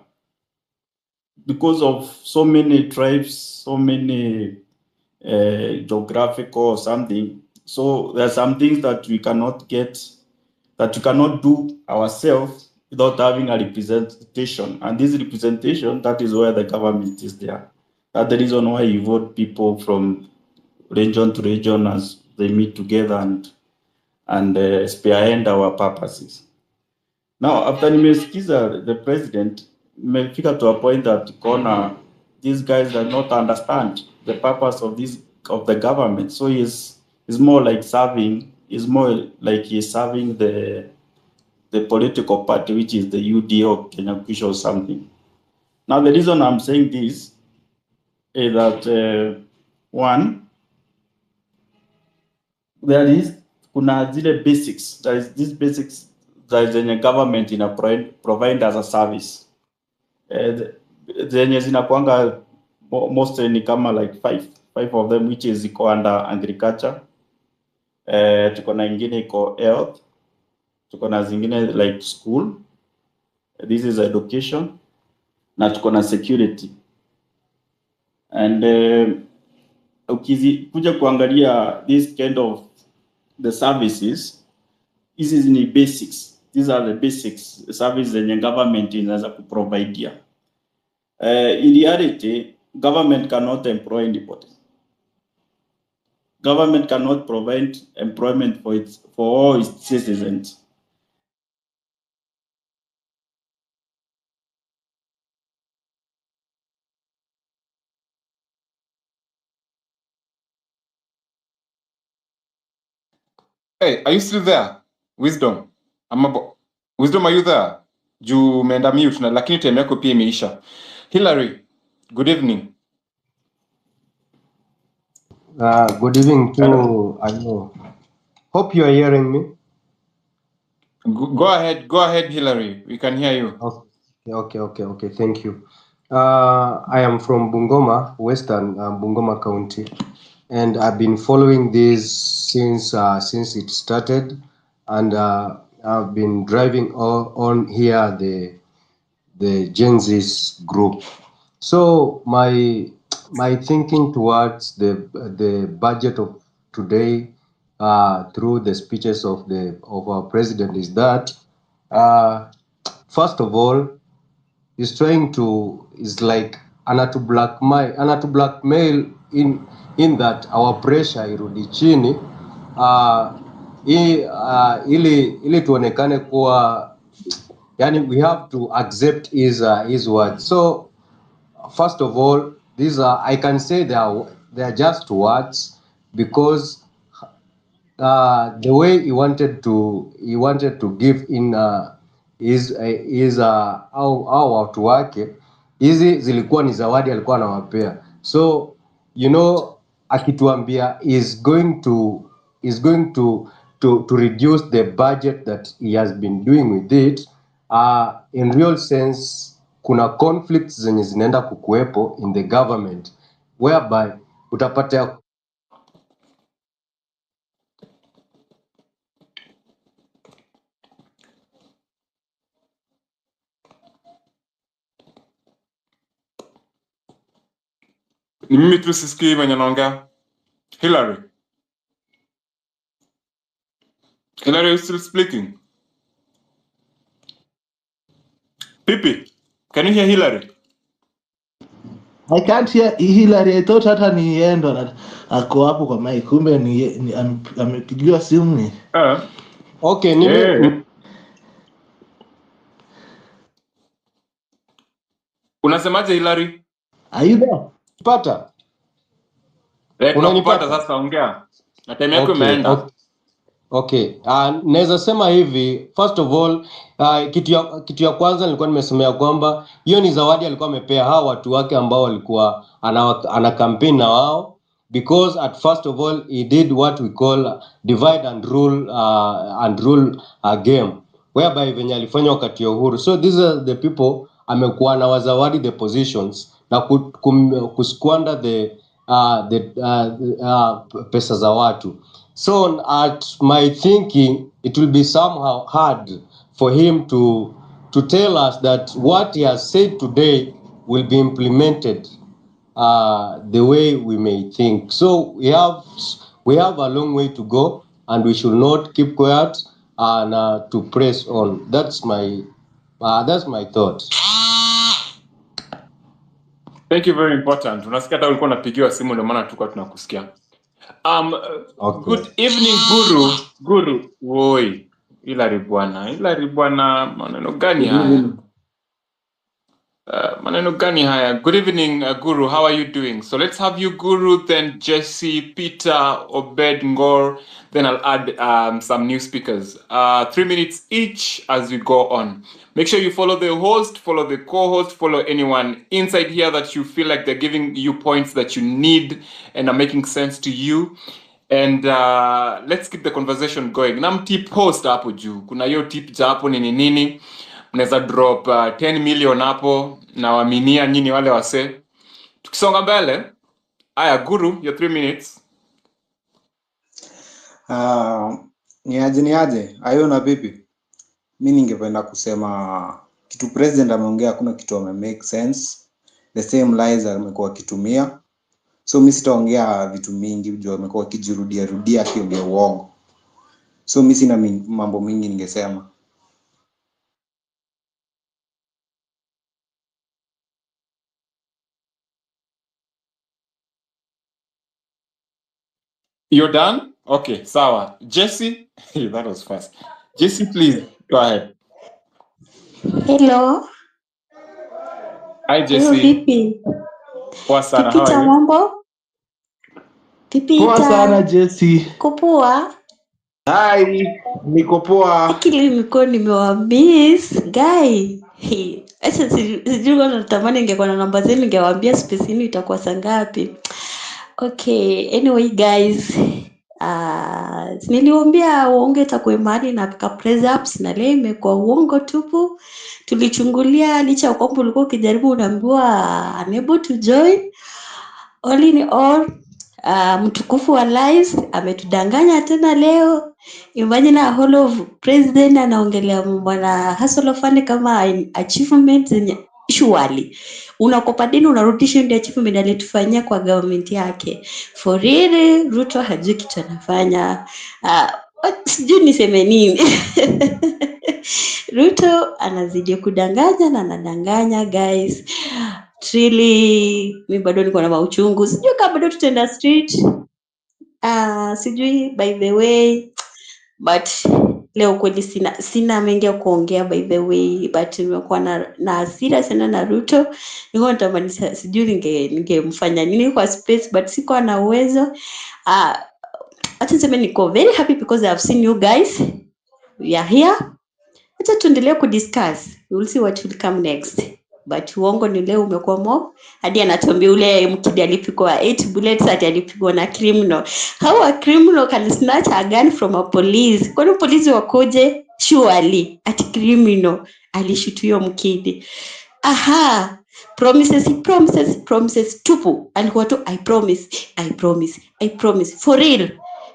because of so many tribes, so many geographical or something. So there are some things that we cannot get, that we cannot do ourselves without having a representation. And this representation, that is where the government is there. That's the reason why you vote people from region to region as they meet together and spearhead our purposes. Now, after nimesikiza the president, nimefika to a point that these guys do not understand the purpose of the government. So he's more like serving the political party, which is the UD or Kenya Kwisha or something. Now, the reason I'm saying this is that one, there is kuna zile basics. There is these basics that the government provide as a service. Zenye zinakuanga mostly ni kama like five of them, which is iko under agriculture. Tuko na ingine iko health. Tuko na zingine like school. This is education. Na tuko na security. And kuja kuangalia this kind of the services, this is the basics. These are the basics services zenye government inaweza kuprovide. In reality, government cannot employ anybody. Government cannot provide employment for all its citizens. Hey, are you still there? Wisdom. Wisdom, are you there? Juu umeenda mute na lakini time yako pia imeisha. Hillary, good evening. Good evening to Anu. Hope you are hearing me. Go ahead, Hillary. We can hear you. Okay. Thank you. I am from Bungoma, Western Bungoma County, and I've been following this since it started, and I've been driving on here the Gen Z group. So my thinking towards the budget of today through the speeches of our president is that first of all is like anatu blackmail in that our pressure irudi chini ili tuonekane kuwa Yani we have to accept his words. So first of all, these are, I can say they are just words, because the way he wanted to give in au watu wake, hizi zilikuwa ni zawadi alikuwa anawapea. So akituambia is going to reduce the budget that he has been doing with it, in real sense kuna conflicts zenye zinaenda kukuwepo in the government, whereby utapata Ni mimi tu sisikii venye naongea. Hillary, are you still speaking? Pipi, can you hear Hillary? I can't hear Hillary. I thought hata ni yeye ndo ako hapo kwa mic, kumbe ni amepigiwa simu ni. Okay, Unasemaje Hillary? Are you there? Pata? Tunakupata sasa, ongea. Na time yako imeenda. Okay. Naweza sema hivi, first of all, kitu ya kwanza nilikuwa nimesemea kwamba hiyo ni zawadi alikuwa amepea hao watu wake ambao walikuwa ana campaign na wao, because at first of all he did what we call divide and rule game, whereby venye alifanya wakati ya uhuru. So these are the people amekuwa na wazawadi the positions na kusquander the pesa za watu. So at my thinking, it will be somehow hard for him to tell us that what he has said today will be implemented the way we may think. So we have a long way to go, and we should not keep quiet and to press on. That's my thought. Thank you, very important. Unasikia hata ulikuwa unapigiwa simu, ndio maana tulikuwa tunakusikia. Okay. Good evening Guru. Woi. Hillary bwana, maneno gani haya? Maneno gani haya? Good evening, Guru. How are you doing? So let's have you, Guru, then Jesse, Peter, Obed, Ngor. Then I'll add some new speakers. 3 minutes each as we go on. Make sure you follow the host, follow the co-host, follow anyone inside here that you feel like they're giving you points that you need and are making sense to you. And let's keep the conversation going. Nam tip host hapo juu. Kuna hiyo tip za hapo nini. Mnaweza drop 10 million hapo na waminia nyini wale wase. Tukisonga mbele. Aya, Guru, your 3 minutes. Niaje ayona vipi? Mi ningependa kusema kitu president ameongea, hakuna kitu make sense. The same lies amekuwa akitumia, so mi sitaongea vitu mingi juu amekuwa akijirudia akiongea uongo, so mi sina mambo mingi ningesema. You're done? Okay, sawa. Jesse, that was fast. Jesse, please go ahead. Hello. Hi Jesse. Hello, vipi? Poa sana, how Pipita, are you? mambo? Pipita. Poa sana Jesse. Kupoa? Hi, niko poa. Akili nilikuwa nimewamiss guy. Acha sijui natamani ningekuwa na namba zenu ningewaambia space yenu itakuwa saa ngapi. Okay, anyway guys, niliwaambia uongo itakuwa mahali na kaka press ups, na leo imekuwa uongo tupu. Tulichungulia licha kwamba ulikuwa ukijaribu unaambiwa unable to join. All in all, mtukufu wa lies ametudanganya tena leo. Imagine a whole of president anaongelea bwana hustle fund kama achievement zenye surely unakopa deni unarudisha ndio achievement alitufanyia kwa government yake. For real, Ruto hajui kitu anafanya. Sijui niseme nini. Ruto anazidi kudanganya na anadanganya guys. Really, mi bado niko na mauchungu. Sijui kama bado tutaenda street. Sijui by the way, but leo kweli sina mengi ya kuongea by the way, but nimekuwa na hasira sana na Ruto. Nilikuwa natamani sijui ningemfanya nini kwa space, but sikuwa na uwezo. Acha niseme niko very happy because I have seen you guys. We are here. Acha tuendelee kudiscuss. We will see what will come next. But uongo ni leo umekuwa mob. Hadi anatuambia ule mkidi alipigwa 8 bullets ati alipigwa na criminal. How a criminal can snatch a gun from a police? Kwani polisi wakoje? Surely ati criminal alishoot huyo mkidi. Aha, promises tupu. Alikuwa tu I promise for real.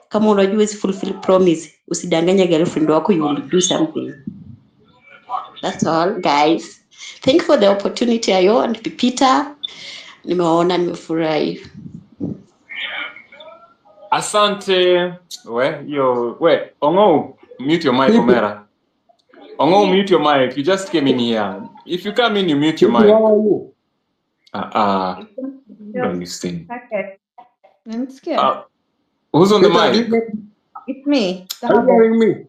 Kama unajua is fulfill promise, usidanganya girlfriend wako you will do something. That's all guys. Thank you for the opportunity Ayo and Peter. Nimeona nimefurahi. Asante. Ongo, mute your mic, Omera. Ongo, mute your mic. You just came in here. If you come in, you mute your mic. How are you? Don't listen. Okay. I'm scared. Who's on the Peter, mic? It's me. Are you hearing me?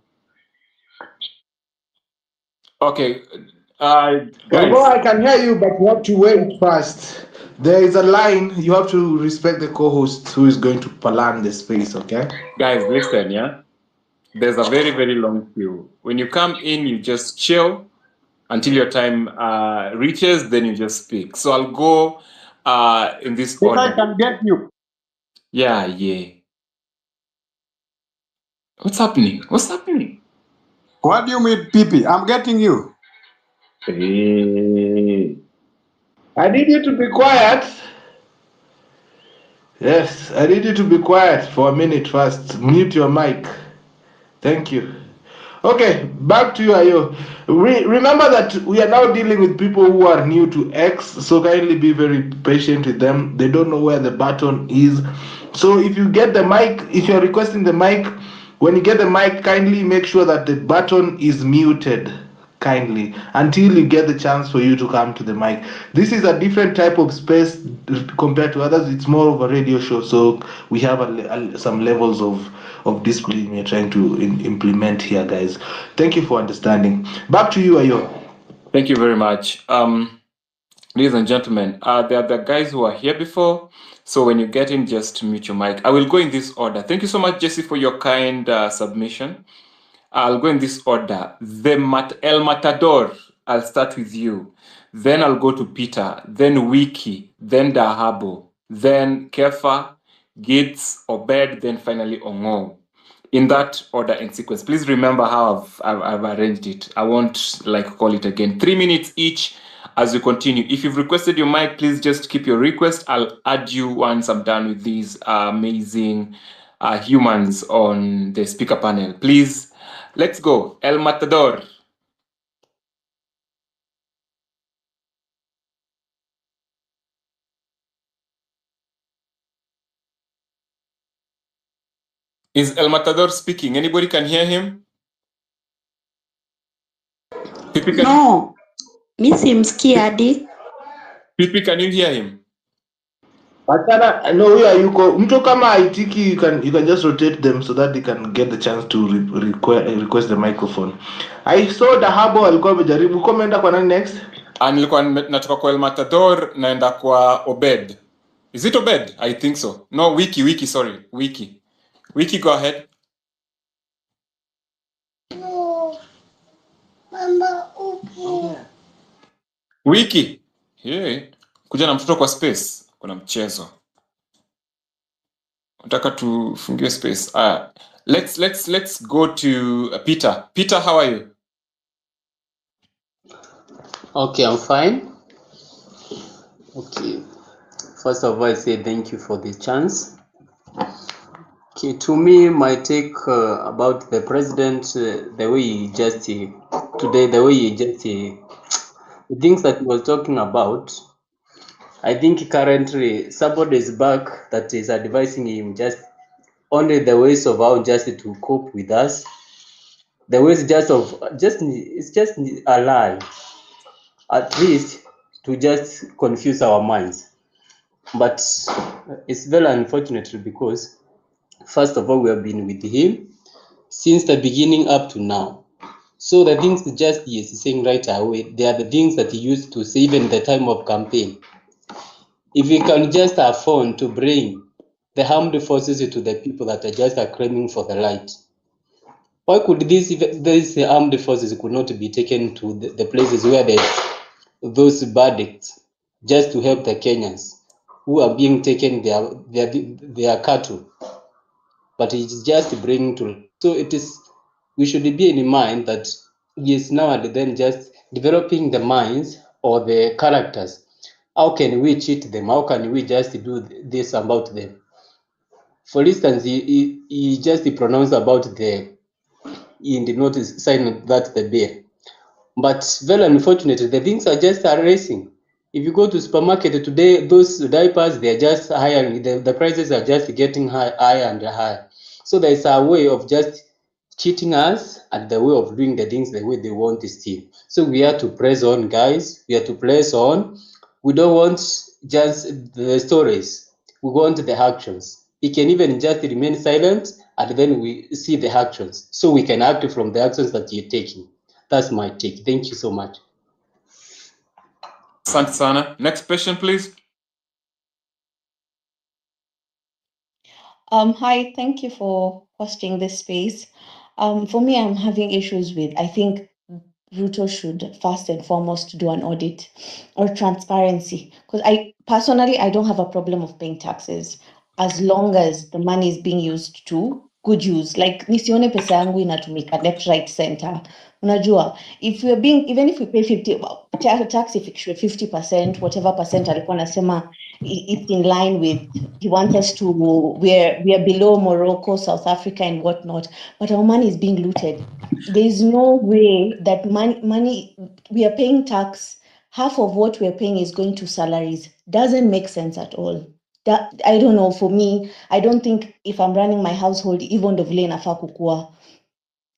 Okay. Although Guys. I can hear you, but you have to wait first. There is a line. You have to respect the co-host who is going to plan the space, okay? Guys, listen, yeah? There's a very, very long queue. When you come in, you just chill until your time reaches, then you just speak. So I'll go in this Peter, order. I can get you. Yeah. What's happening? What do you mean, Pipi? I'm getting you. Hey. I need you to be quiet. Yes, I need you to be quiet for a minute first. Mute your mic. Thank you. Okay, back to you, Ayo. Remember that we are now dealing with people who are new to X, so kindly be very patient with them. They don't know where the button is. So if you get the mic, if you're requesting the mic, when you get the mic, kindly make sure that the button is muted. Kindly until you get the chance for you to come to the mic. This is a different type of space compared to others. It's more of a radio show, so we have some levels of discipline we're trying to implement here, guys. Thank you for understanding. Back to you, Ayo. Thank you very much. Ladies and gentlemen, there are the guys who are here before, so when you get in, just mute your mic. I will go in this order. Thank you so much, Jesse, for your kind submission. I'll go in this order. El Matador, I'll start with you. Then I'll go to Peter, then Wiki, then Dahabo, then Kefa, Gates, Obed, then finally Ongo. In that order and sequence. Please remember how I've arranged it. I won't call it again. 3 minutes each as we continue. If you've requested your mic, please just keep your request. I'll add you once I'm done with these amazing humans on the speaker panel. Please, let's go. El Matador. Is El Matador speaking? Anybody can hear him? Pipi, No. Mi simsikii hadi. Pipi, can you hear him? Achana, no, where you go? Mtu kama haitiki, you can just rotate them so that they can get the chance to request the microphone. I saw Dahabo alikuwa amejaribu. Uko umeenda kwa nani next? Nilikuwa natoka kwa El Matador naenda kwa Obed. Is it Obed? I think so. No, Wiki, sorry. Wiki, go ahead. No. Mama, okay. Wiki. Yeah. Kuja na mtoto kwa space. Kuna mchezo. Nataka tufungie space. Let's go to Peter. Peter, how are you? Okay, I'm fine. Okay. First of all, I say thank you for the chance. Okay, to me, my take about the president, the way he just today, the way he just the things that he was talking about, I think currently somebody is back that is advising him just only the ways of how just to cope with us. The ways it's just a lie, at least to just confuse our minds. But it's very unfortunate because first of all, we have been with him since the beginning up to now. So the things just he is saying right away, they are the things that he used to say even the time of campaign. If he can just afford to bring the armed forces to the people that are just claiming for the light, why could these armed forces could not be taken to the places where there's those verdicts just to help the Kenyans who are being taken their cattle, but it's just bringing to. So it is, we should be in mind that yes, now and then just developing the minds or the characters. How can we cheat them? How can we just do this about them? For instance, he just pronounced about in the notice sign that the bill. But very unfortunately, the things are just racing. If you go to supermarket today, those diapers, they're just higher. The prices are just getting higher and higher. So there's a way of just cheating us and the way of doing the things the way they want to still. So we have to press on, guys. We have to press on. We don't want just the stories. We want the actions. We can even just remain silent and then we see the actions. So we can act from the actions that you're taking. That's my take. Thank you so much. Asante sana. Next question, please. Hi, thank you for hosting this space. For me, I'm having issues with, I think Ruto should first and foremost do an audit or transparency. Because I personally, I don't have a problem of paying taxes as long as the money is being used to good use. Like nisione pesa yangu inatumika left, right, center. Unajua, if we're being, even if we pay 50, tax if it's 50%, whatever percent alikuwa anasema, it's in line with, he wants us to, we are below Morocco, South Africa and whatnot, but our money is being looted. There is no way that money, we are paying tax, half of what we are paying is going to salaries. Doesn't make sense at all. That, I don't know, for me, I don't think if I'm running my household, even ndo vile inafaa kukua,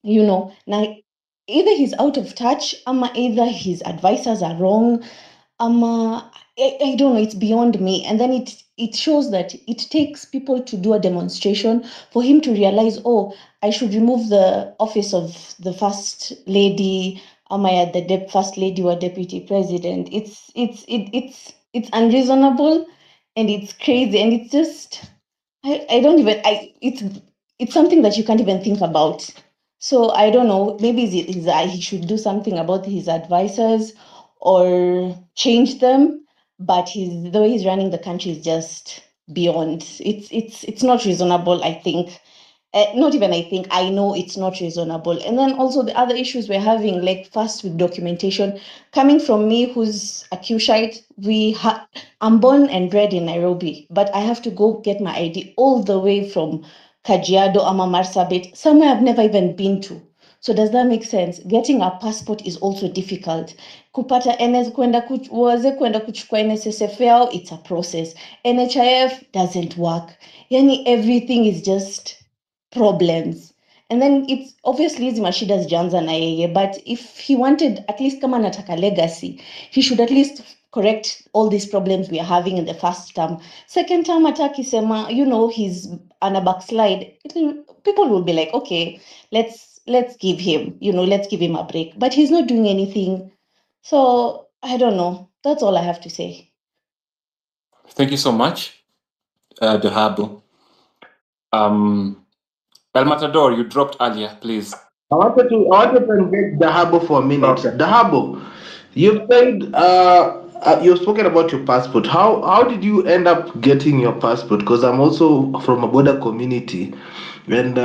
you know. Now, either he's out of touch, ama either his advisors are wrong, I don't know, it's beyond me. And then it shows that it takes people to do a demonstration for him to realize, oh, I should remove the office of the first lady, the first lady or deputy president. It's unreasonable and it's crazy and it's just, I don't even, it's something that you can't even think about. So I don't know, maybe he should do something about his advisors or change them, but the way he's running the country is just beyond. It's not reasonable, I think. Not even I think, I know it's not reasonable. And then also the other issues we're having, like first with documentation, coming from me who's a Cushite, I'm born and bred in Nairobi, but I have to go get my ID all the way from Kajiado ama Marsabit, somewhere I've never even been to. So does that make sense? Getting a passport is also difficult. Kupata kwenda kuchukua NSSF yao, it's a process. NHIF doesn't work. Yani everything is just problems. And then it's obviously hizi mashida zijaanza na yeye, but if he wanted, at least kama anataka legacy, he should at least correct all these problems we are having in the first term. Second term atakisema, you know, he's on a backslide, people will be like, okay, let's give him, you know, let's give him a break. But he's not doing anything. So I don't know. That's all I have to say. Thank you so much, Dehabo. El Matador, you dropped earlier, please. I wanted to engage Dahabo for a minute. Okay. Dahabo, you've said you've spoken about your passport. How did you end up getting your passport? Because I'm also from a border community, and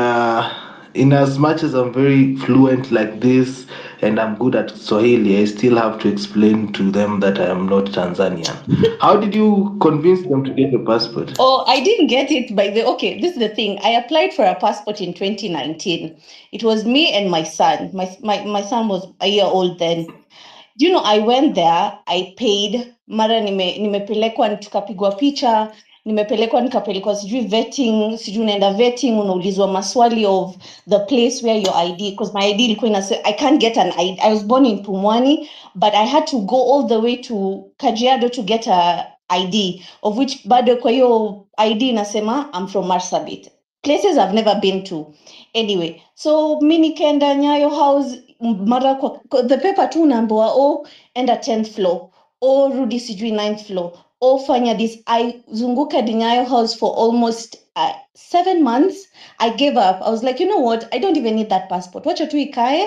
in as much as I'm very fluent like this and I'm good at Swahili, I still have to explain to them that I am not Tanzanian. How did you convince them to get your passport? Oh, I didn't get it by the, okay, this is the thing. I applied for a passport in 2019. It was me and my son. My son was a year old then. You know, I went there, I paid, mara nimepelekwa tukapigwa picha, nimepelekwa nikapelekwa sijui vetting, sijui unaenda vetting, unaulizwa maswali of the place where your ID, because my ID ilikuwa inasema, I can't get an ID. I was born in Pumwani, but I had to go all the way to Kajiado to get a ID, of which bado kwa hiyo ID inasema I'm from Marsabit. places I've never been to. Anyway, so mini kenda Nyayo House mara the paper tu unaambiwa enda 10th floor rudi sijui 9th floor fanya this. I zunguka Nyayo House for almost 7 months. I gave up. I was like, you know what? I don't even need that passport. Wacha tu ikae.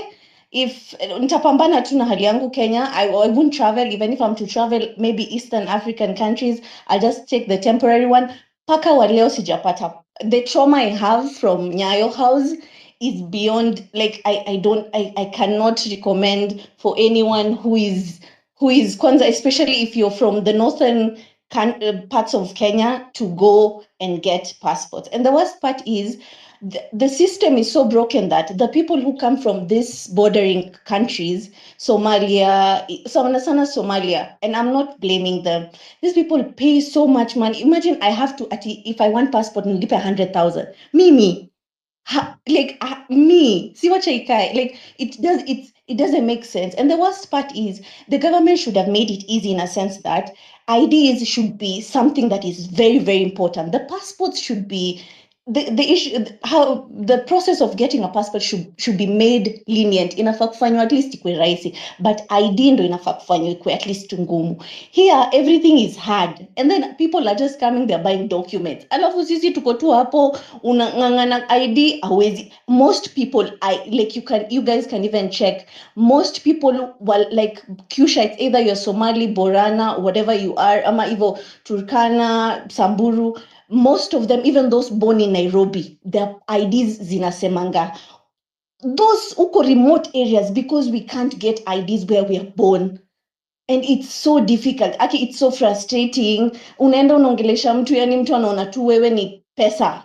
If nitapambana tu na hali yangu Kenya, I won't travel. Even if I'm to travel maybe Eastern African countries, I'll just take the temporary one. Paka wa leo sijapata. The trauma I have from Nyayo House is beyond, like, I cannot recommend for anyone who is Kwanza, especially if you're from the northern parts of Kenya, to go and get passports. And the worst part is the system is so broken that the people who come from these bordering countries, Somalia, Somalia, and I'm not blaming them, these people pay so much money. Imagine I have to, if I want passport, nilipe 100,000. Me. Me, see what I like, it doesn't make sense. And the worst part is the government should have made it easy in a sense that IDs should be something that is very, very important. The passports should be the issue, how the process of getting a passport should be made lenient. Inafaa kufanywa at least ikwe rahisi, but ID ndo inafaa kufanywa ikwe at least ngumu. Here everything is hard, and then people are just coming, they're buying documents, alafu sisi tuko tu hapo unang'ang'ana ID hawezi. Most people, you guys can even check, most people were like Cushites, either you're Somali, Borana, whatever you are, ama hivyo Turkana, Samburu, most of them, even those born in Nairobi, their IDs zinasemanga. Those uko remote areas, because we can't get IDs where we are born. And it's so difficult. Actually, it's so frustrating. Unaenda unaongelesha mtu, yani mtu anaona tu wewe ni pesa.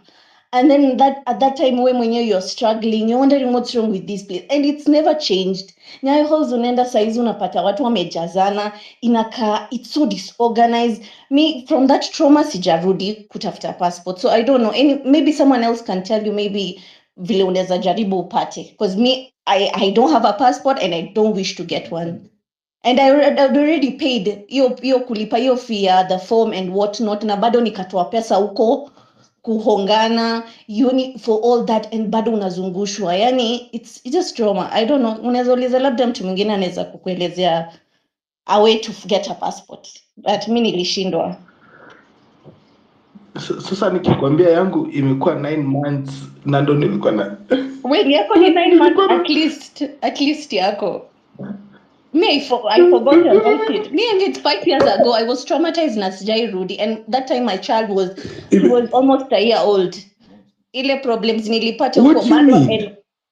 And then at that time when you're struggling, you're wondering what's wrong with this place. And it's never changed. Nyayo House unaenda saizi unapata watu wamejazana, inakaa, it's so disorganized. Me, from that trauma sijarudi kutafuta passport. So I don't know. Maybe someone else can tell you, maybe vile unaweza jaribu upate. Because me, I don't have a passport and I don't wish to get one. And I'd already paid hiyo kulipa hiyo fee, the form and what not, na bado nikatoa pesa huko kuhongana for all that, and bado unazungushwa. Yani it's just trauma. I don't know, unaweza uliza labda mtu mwingine anaweza kukuelezea a way to get a passport, but mi nilishindwa. Sasa nikikwambia yangu imekuwa 9 months na ndo nilikuwa na Wait, yako ni 9 months at least yako. Me, I forgot about it. Me, and it's 5 years ago. I was traumatized na sijai rudi, and that time my child was almost a year old. Ile problems nilipata huko bado.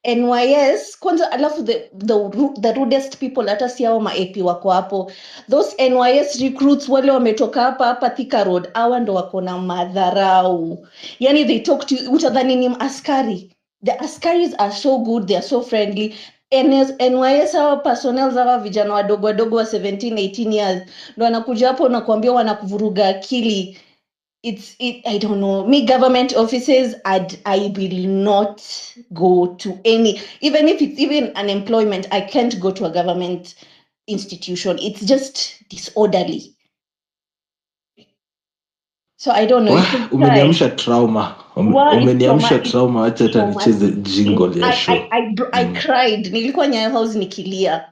NYS kwanza, alafu the rudest people hata si hao ma-AP wako hapo. Those NYS recruits wale wametoka hapa Thika Road, hawa ndo wako na madharau. Yani they talk to you, utadhani ni askari. The askaris are so good, they are so friendly. NYS hawa personnel hawa vijana wadogo wa 17, 18 years ndo wanakuja hapo na kuambia wanakuvuruga akili. I don't know. Me, government offices, I will not go to any, even if it's even unemployment, I can't go to a government institution. It's just disorderly. So I don't know. Umeniamsha trauma. Umeniamsha trauma, acha hata nicheze jingle ya show. I cried. Nilikuwa Nyayo House nikilia.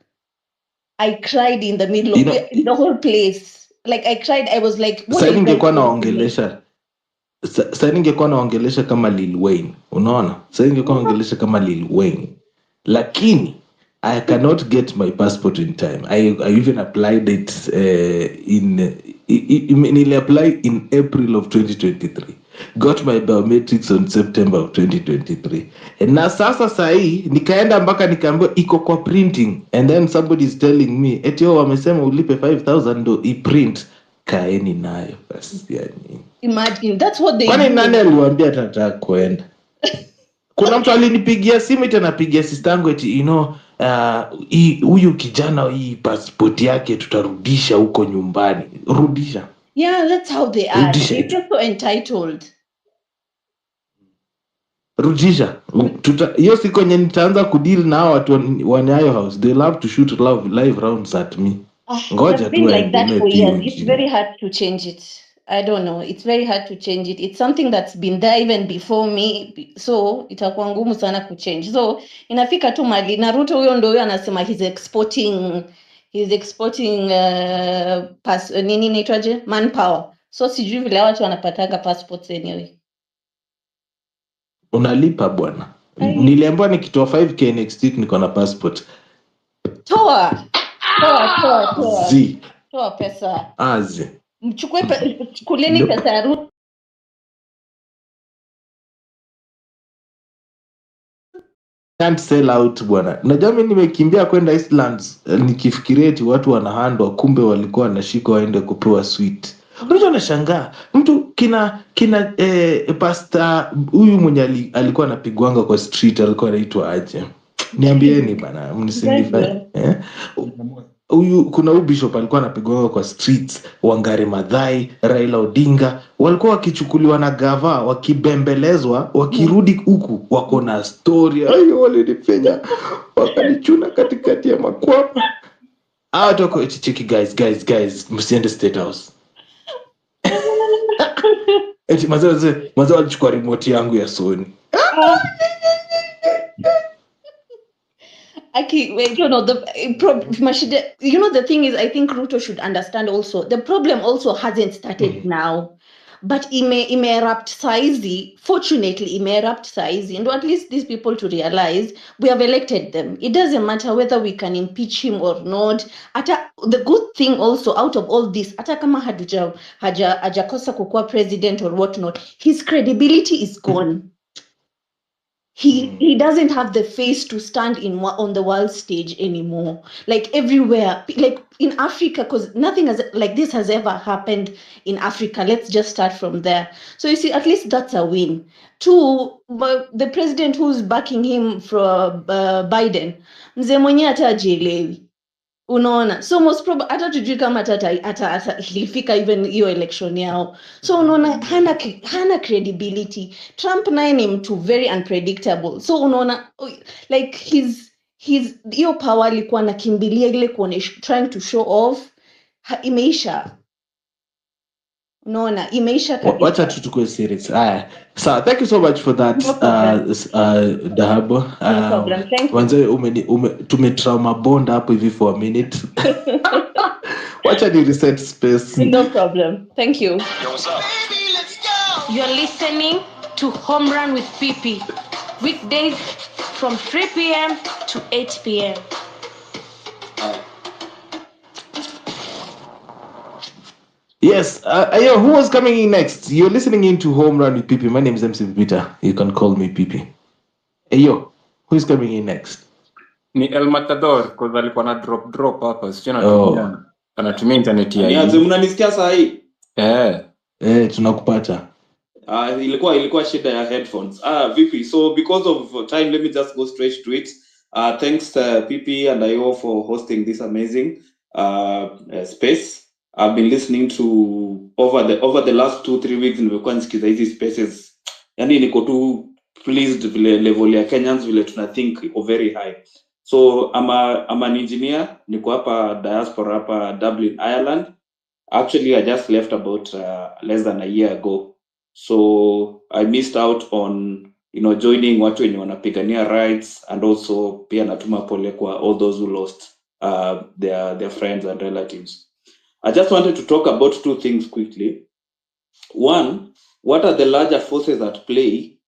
I cried in the middle of the whole place. Like I cried, I was like, what are you guys doing? Sasa ningekuwa naongelesha kama Lil Wayne, unaona? Sasa ningekuwa naongelesha kama Lil Wayne. Lakini I cannot get my passport in time. I even applied it nili apply in April of 2023. Got my biometrics on September of 2023. Na sasa sahi nikaenda mpaka nikaambiwa iko kwa printing, and then somebody is telling me eti wamesema ulipe 5,000 ndo i-print. Kaeni nayo basi yani. Imagine, that's what they do. Nani aliwaambia tataka kwenda? Kuna mtu alinipigia simu eti anapigia sistangu eti huyu kijana hii passport yake tutarudisha huko nyumbani. Rudisha. Yeah, that's how they are. They feel so entitled. Rudisha. Hiyo siku yenye nitaanza kudeal na hao watu wa Nyayo House, they love to shoot live rounds at me. Ngoja tu like that for years. It's very hard to change it. I don't know. It's very hard to change it. It's something that's been there even before me. So itakuwa ngumu sana kuchange. So inafika tu mali na Ruto huyo ndio huyo anasema he's exporting nini inaitwaje? Manpower. So sijui vile watu wanapataga passports anyway. Unalipa bwana. Niliambiwa nikitoa 5k next week niko na passport. Toa pesa. Azi. Chukueni pesa ya Ruto. Can't sell out bwana. Najua mimi nimekimbia kwenda Iceland nikifikiria eti watu wanahandwa, kumbe walikuwa wanashikwa waende kupewa sweet. Unajua nashangaa mtu kina pasta huyu mwenye alikuwa anapigwanga kwa street alikuwa anaitwa aje? Niambieni bana, mnisindify. Huyu kuna huyu bishop alikuwa anapigwanga kwa streets, Wangari Maathai, Raila Odinga walikuwa wakichukuliwa na gava, wakibembelezwa, wakirudi huku wako na story. Ayo walinipenya wakanichuna katikati ya makwapa. Toko eti cheki guys msiende State House. Eti mazao walichukua remote yangu ya Sony. Wait, the thing is, I think Ruto should understand also, the problem also hasn't started now, but it may erupt saizi. Fortunately, it may erupt saizi, and at least these people to realize we have elected them. It doesn't matter whether we can impeach him or not. The good thing also out of all this, ata kama hajakosa kukuwa president or whatnot, his credibility is gone. He doesn't have the face to stand on the world stage anymore. Like everywhere, like in Africa, because nothing like this has ever happened in Africa. Let's just start from there. So you see, at least that's a win. Two, the president who's backing him from Biden, mzee mwenye hata hajielewi. Unaona, so most probably hata tujui kama hata ilifika even hiyo election yao. So unaona hana credibility. Trump naye ni mtu very unpredictable. So unaona like his hiyo power alikuwa nakimbilia ile kuonesha, trying to show off, imeisha. Unaona, imeisha kabisa. Wacha tutukue serious. So thank you so much for that. No problem. Dahabo. No problem. Thank you. Wanze tumetrauma bond hapo hivi for a minute. Wacha ni reset space. No problem. Thank you. Yo, what's up? Baby, let's go. You're listening to Home Run with PP. Weekdays from 3 p.m. to 8 p.m. Yes, who was coming in next? You're listening into Home Run with PP. My name is MC Peter. You can call me PP. Who's coming in next? Ni El Matador, because alikuwa na drop hapa. Sio anatumia internet ya. Nianze mnanisikia saa hii? Tunakupata. Ilikuwa shida ya headphones. Vipi? So because of time, let me just go straight to it. Thanks PP and IO for hosting this amazing space. I've been listening to over the last 2-3 weeks nimekuwa nisikiza hizi spaces. Yani niko tu pleased vile level ya Kenyans vile tuna think iko very high. So I'm an engineer, niko hapa diaspora hapa Dublin, Ireland. Actually I just left about less than a year ago. So I missed out on joining watu wenye wanapigania rights, and also pia natuma pole kwa all those who lost their friends and relatives. I just wanted to talk about two things quickly. One, what are the larger forces at play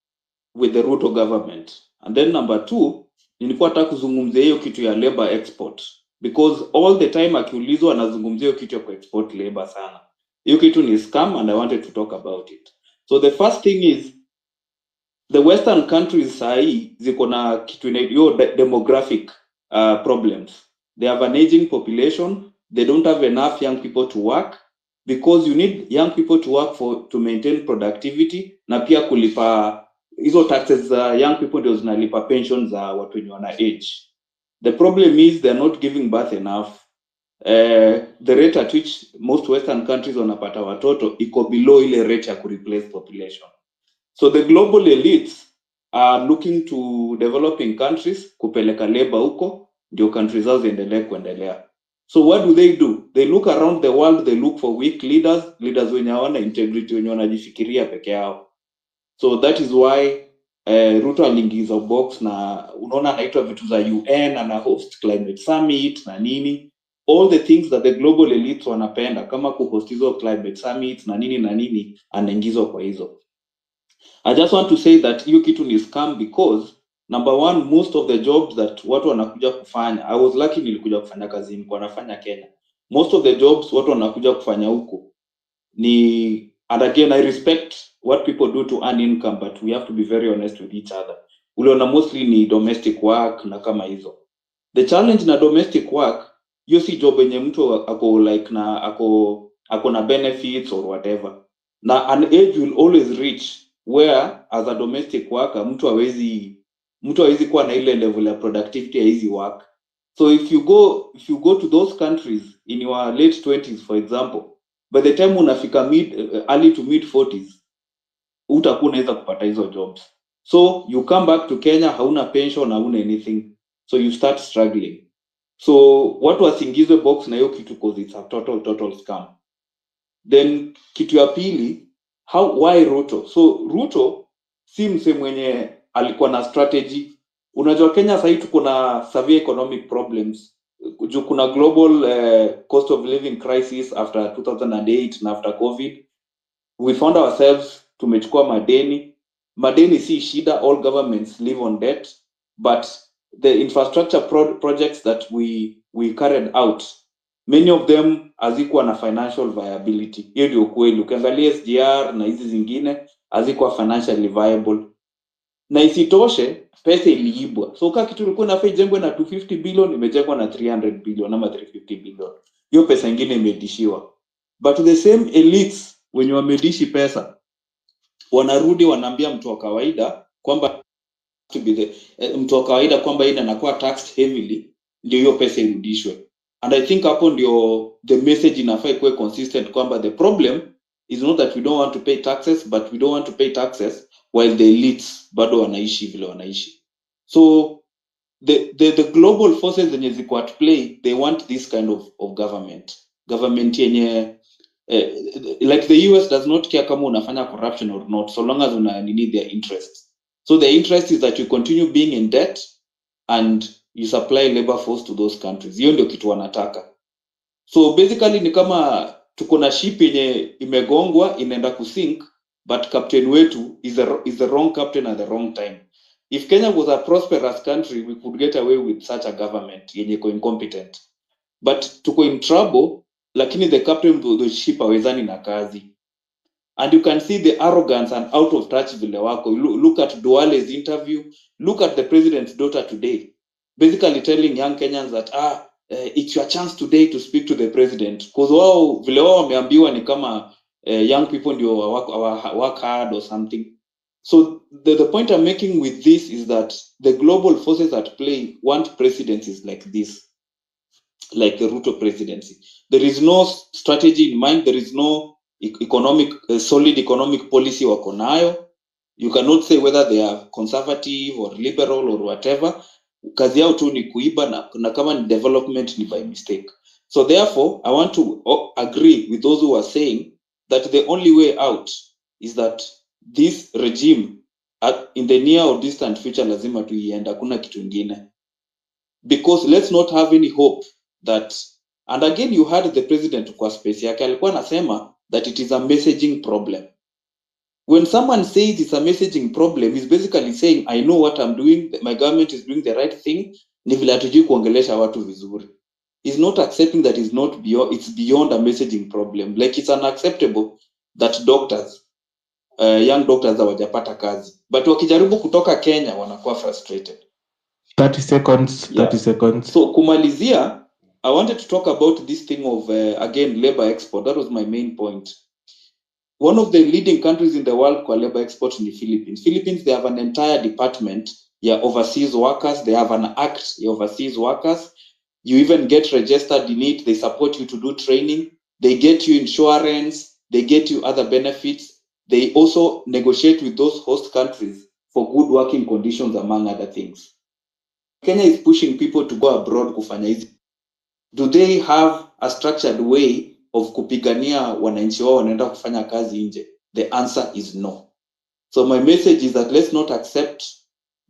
with the Ruto government? And then number two, nilikuwa nataka kuzungumzia hiyo kitu ya labor export, because all the time akiulizwa anazungumzia hiyo kitu ya export labor sana. Hiyo kitu ni scam, and I wanted to talk about it. So the first thing is, the western countries sahi ziko na kitu inaitwa demographic problems. They have an aging population. They don't have enough young people to work, because you need young people to work to maintain productivity, na pia kulipa hizo taxes za young people ndio zinalipa pensions za watu wenye wana age. The problem is they're not giving birth enough. The rate at which most western countries wanapata watoto iko below ile rate ya kureplace population. So the global elites are looking to developing countries kupeleka labor huko ndio countries zao ziendelee kuendelea. So what do? They look around the world, they look for weak leaders wenye hawana integrity, wenye wanajifikiria peke yao. So that is why Ruto aliingiza box, na unaona anaitwa vitu za UN, ana host climate summit na nini, all the things that the global elites wanapenda kama kuhost hizo climate summits na nini anaingizwa kwa hizo. I just want to say that hiyo kitu ni scam, because number one, most of the jobs that watu wanakuja kufanya, I was lucky nilikuja kufanya kazi nilikuwa nafanya Kenya. Most of the jobs watu wanakuja kufanya huko ni, and again I respect what people do to earn income, but we have to be very honest with each other. Uliona mostly ni domestic work na kama hizo. The challenge na domestic work, hiyo si job yenye mtu ako like na ako na benefits or whatever. Na an age will always reach where as a domestic worker mtu hawezi kuwa na ile level ya productivity ya hizi work. So if you go to those countries in your late 20s for example, by the time unafika early to mid 40s, utakuwa unaweza kupata hizo jobs. So you come back to Kenya, hauna pension, hauna anything, so you start struggling. So watu wasingizwe box na hiyo kitu, because it's a total scam. Then kitu ya pili, why Ruto? So Ruto si mse mwenye alikuwa na strategy. Unajua Kenya sasa tuko na severe economic problems. Kuna global cost of living crisis after 2008 na after COVID. We found ourselves tumechukua madeni si shida, all governments live on debt, but the infrastructure projects that we carried out, many of them hazikuwa na financial viability. Hiyo ndio kweli. Ukiangalia SGR na hizi zingine hazikuwa financially viable, na isitoshe pesa iliibwa. So kama kitu ilikuwa inafaa ijengwe na 250 billion imejengwa na 300 billion ama 350 billion, hiyo pesa nyingine imedishiwa. But the same elites wenye wamedishi pesa wanarudi wanaambia mtu wa kawaida kwamba mtu wa kawaida kwamba yeye anakuwa taxed heavily ndio hiyo pesa irudishwe. And I think hapo ndio the message inafaa kuwe consistent kwamba the problem is not that we don't want to pay taxes, but we don't want to pay taxes while the elites bado wanaishi vile wanaishi. So the global forces zenye ziko at play, they want this kind of government yenye like the US does not care kama unafanya corruption or not, so long as need their interests. So the interest is that you continue being in debt and you supply labor force to those countries. Hiyo ndio kitu wanataka. So basically ni kama tuko na ship yenye imegongwa inaenda kusink, but captain wetu is the wrong captain at the wrong time. If Kenya was a prosperous country, we could get away with such a government yenye iko incompetent. But tuko in trouble, lakini the captain of the ship hawezani na kazi. And you can see the arrogance and out of touch vile wako. Look at Duale's interview. Look at the president's daughter today. Basically telling young Kenyans that it's your chance today to speak to the president. Because vile wao wameambiwa ni kama young people ndio work hard or something. So the point I'm making with this is that the global forces at play want presidencies like this, like the Ruto presidency. There is no strategy in mind. There is no solid economic policy wako nayo. You cannot say whether they are conservative or liberal or whatever. Kazi yao tu ni kuiba na kama ni development ni by mistake. So therefore, I want to agree with those who are saying that the only way out is that this regime in the near or distant future lazima tuienda, kuna kitu ingine. Because let's not have any hope that, and again you heard the president kwa space yake alikuwa anasema that it is a messaging problem. When someone says it's a messaging problem, he's basically saying I know what I'm doing, my government is doing the right thing, ni vile hatujui kuongelesha watu vizuri. He's not accepting that it's beyond a messaging problem. Like it's unacceptable that young doctors hawajapata kazi, but wakijaribu kutoka Kenya wanakuwa frustrated. 30 seconds. Yeah. 30 seconds. So kumalizia, I wanted to talk about this thing of again labor export. That was my main point. One of the leading countries in the world kwa labor export in the Philippines. Philippines, they have an entire department overseas workers. They have an act overseas workers. You even get registered in it. They support you to do training. They get you insurance. They get you other benefits. They also negotiate with those host countries for good working conditions, among other things. Kenya is pushing people to go abroad kufanya hizi Do they have a structured way of kupigania wananchi wao wanaenda kufanya kazi nje? The answer is no. So my message is that let's not accept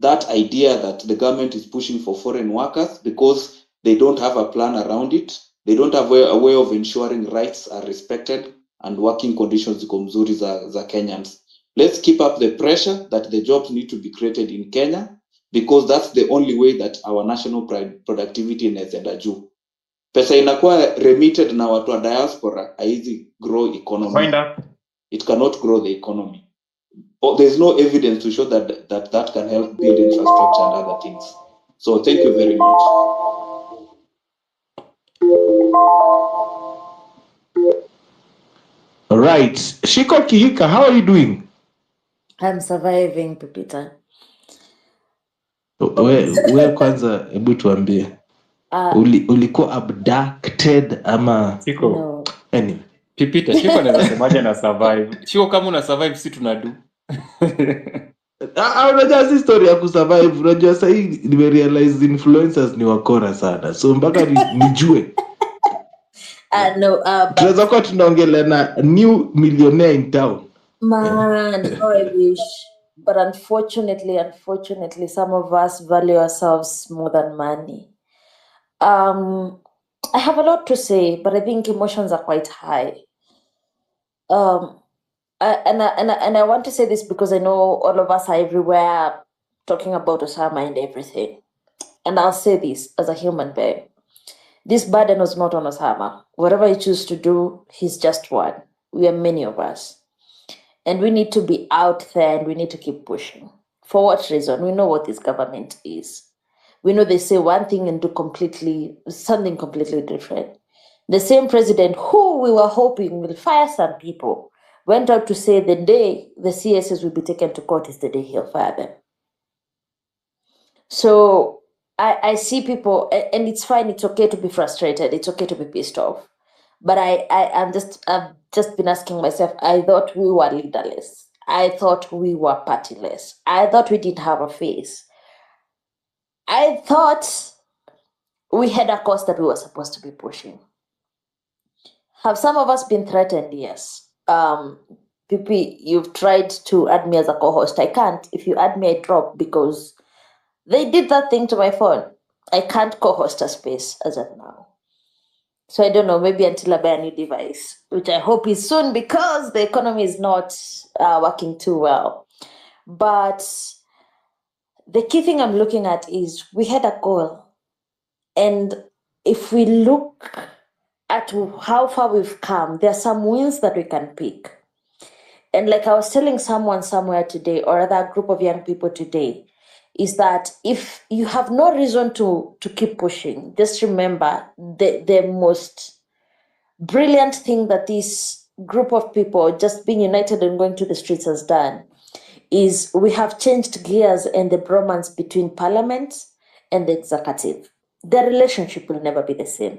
that idea that the government is pushing for foreign workers because they don't have a plan around it. They don't have a way of ensuring rights are respected and working conditions ziko mzuri za Kenyans. Let's keep up the pressure that the jobs need to be created in Kenya because that's the only way that our national productivity inaenda juu. Pesa inakuwa remitted na watu wa diaspora haizi grow economy. It cannot grow the economy. There's no evidence to show that can help build infrastructure and other things. So thank you very much. All right. Shiko Kihika, how are you doing? I'm surviving, Pepita. We kwanza hebu tuambie. Ulikuwa abducted ama Shiko. No. Anyway. Pipita, Shiko anaweza semaje na survive. Shiko kama una survive si tunadu. Unajua si story ya kusurvive. Unajua sahii nimerealize influencers ni wakora sana. So mpaka nijue. No, tunaweza kuwa tunaongelea na new millionaire in town. Man, how I wish. But unfortunately, some of us value ourselves more than money. I have a lot to say, but I think emotions are quite high. I want to say this because I know all of us are everywhere talking about Osama and everything. And I'll say this as a human being. This burden was not on Osama. Whatever he chooses to do, he's just one. We are many of us. And we need to be out there and we need to keep pushing. For what reason? We know what this government is. We know they say one thing and do something completely different. The same president who we were hoping will fire some people went out to say the day the CSs will be taken to court is the day he'll fire them. So I see people, and it's fine, it's okay to be frustrated, it's okay to be pissed off. But I've just been asking myself, I thought we were leaderless. I thought we were partyless. I thought we didn't have a face. I thought we had a cause that we were supposed to be pushing. Have some of us been threatened? Yes. PP, you've tried to add me as a co-host. I can't. If you add me, I drop because they did that thing to my phone. I can't co-host a space as of now. So I don't know, maybe until I buy a new device, which I hope is soon because the economy is not working too well. But the key thing I'm looking at is we had a goal. And if we look at how far we've come, there are some wins that we can pick. And like I was telling someone somewhere today, or rather a group of young people today, is that if you have no reason to keep pushing, just remember the most brilliant thing that this group of people just being united and going to the streets has done is we have changed gears and the bromance between parliament and the executive. Their relationship will never be the same.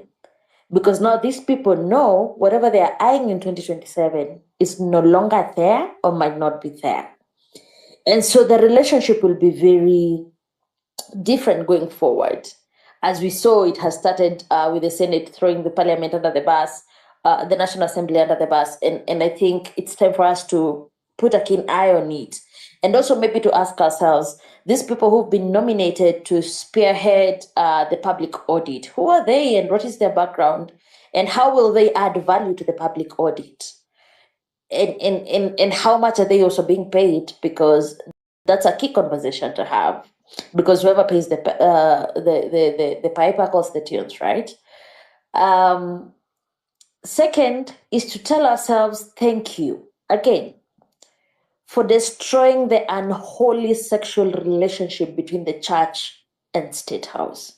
Because now these people know whatever they are eyeing in 2027 is no longer there or might not be there. And so the relationship will be very different going forward. As we saw, it has started with the Senate throwing the parliament under the bus, the National Assembly under the bus. And I think it's time for us to put a keen eye on it. And also maybe to ask ourselves, these people who've been nominated to spearhead the public audit, who are they and what is their background? And how will they add value to the public audit? And how much are they also being paid? Because that's a key conversation to have. Because whoever pays the piper calls the tunes, right? Second is to tell ourselves thank you again for destroying the unholy sexual relationship between the church and State House.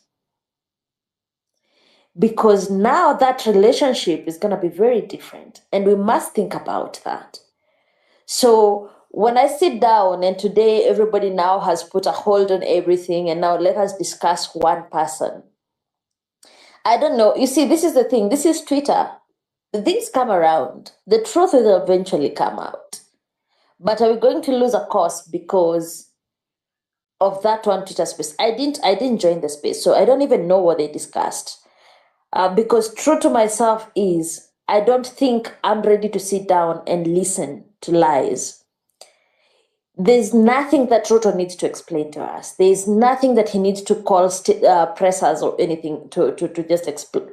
Because now that relationship is going to be very different, and we must think about that. So when I sit down, and today everybody now has put a hold on everything, and now let us discuss one person. I don't know. You see, this is the thing. This is Twitter. The things come around. The truth will eventually come out. But are we going to lose a cause because of that one Twitter space? I didn't join the space, so I don't even know what they discussed. Because true to myself is, I don't think I'm ready to sit down and listen to lies. There's nothing that Ruto needs to explain to us. There's nothing that he needs to call pressers or anything to just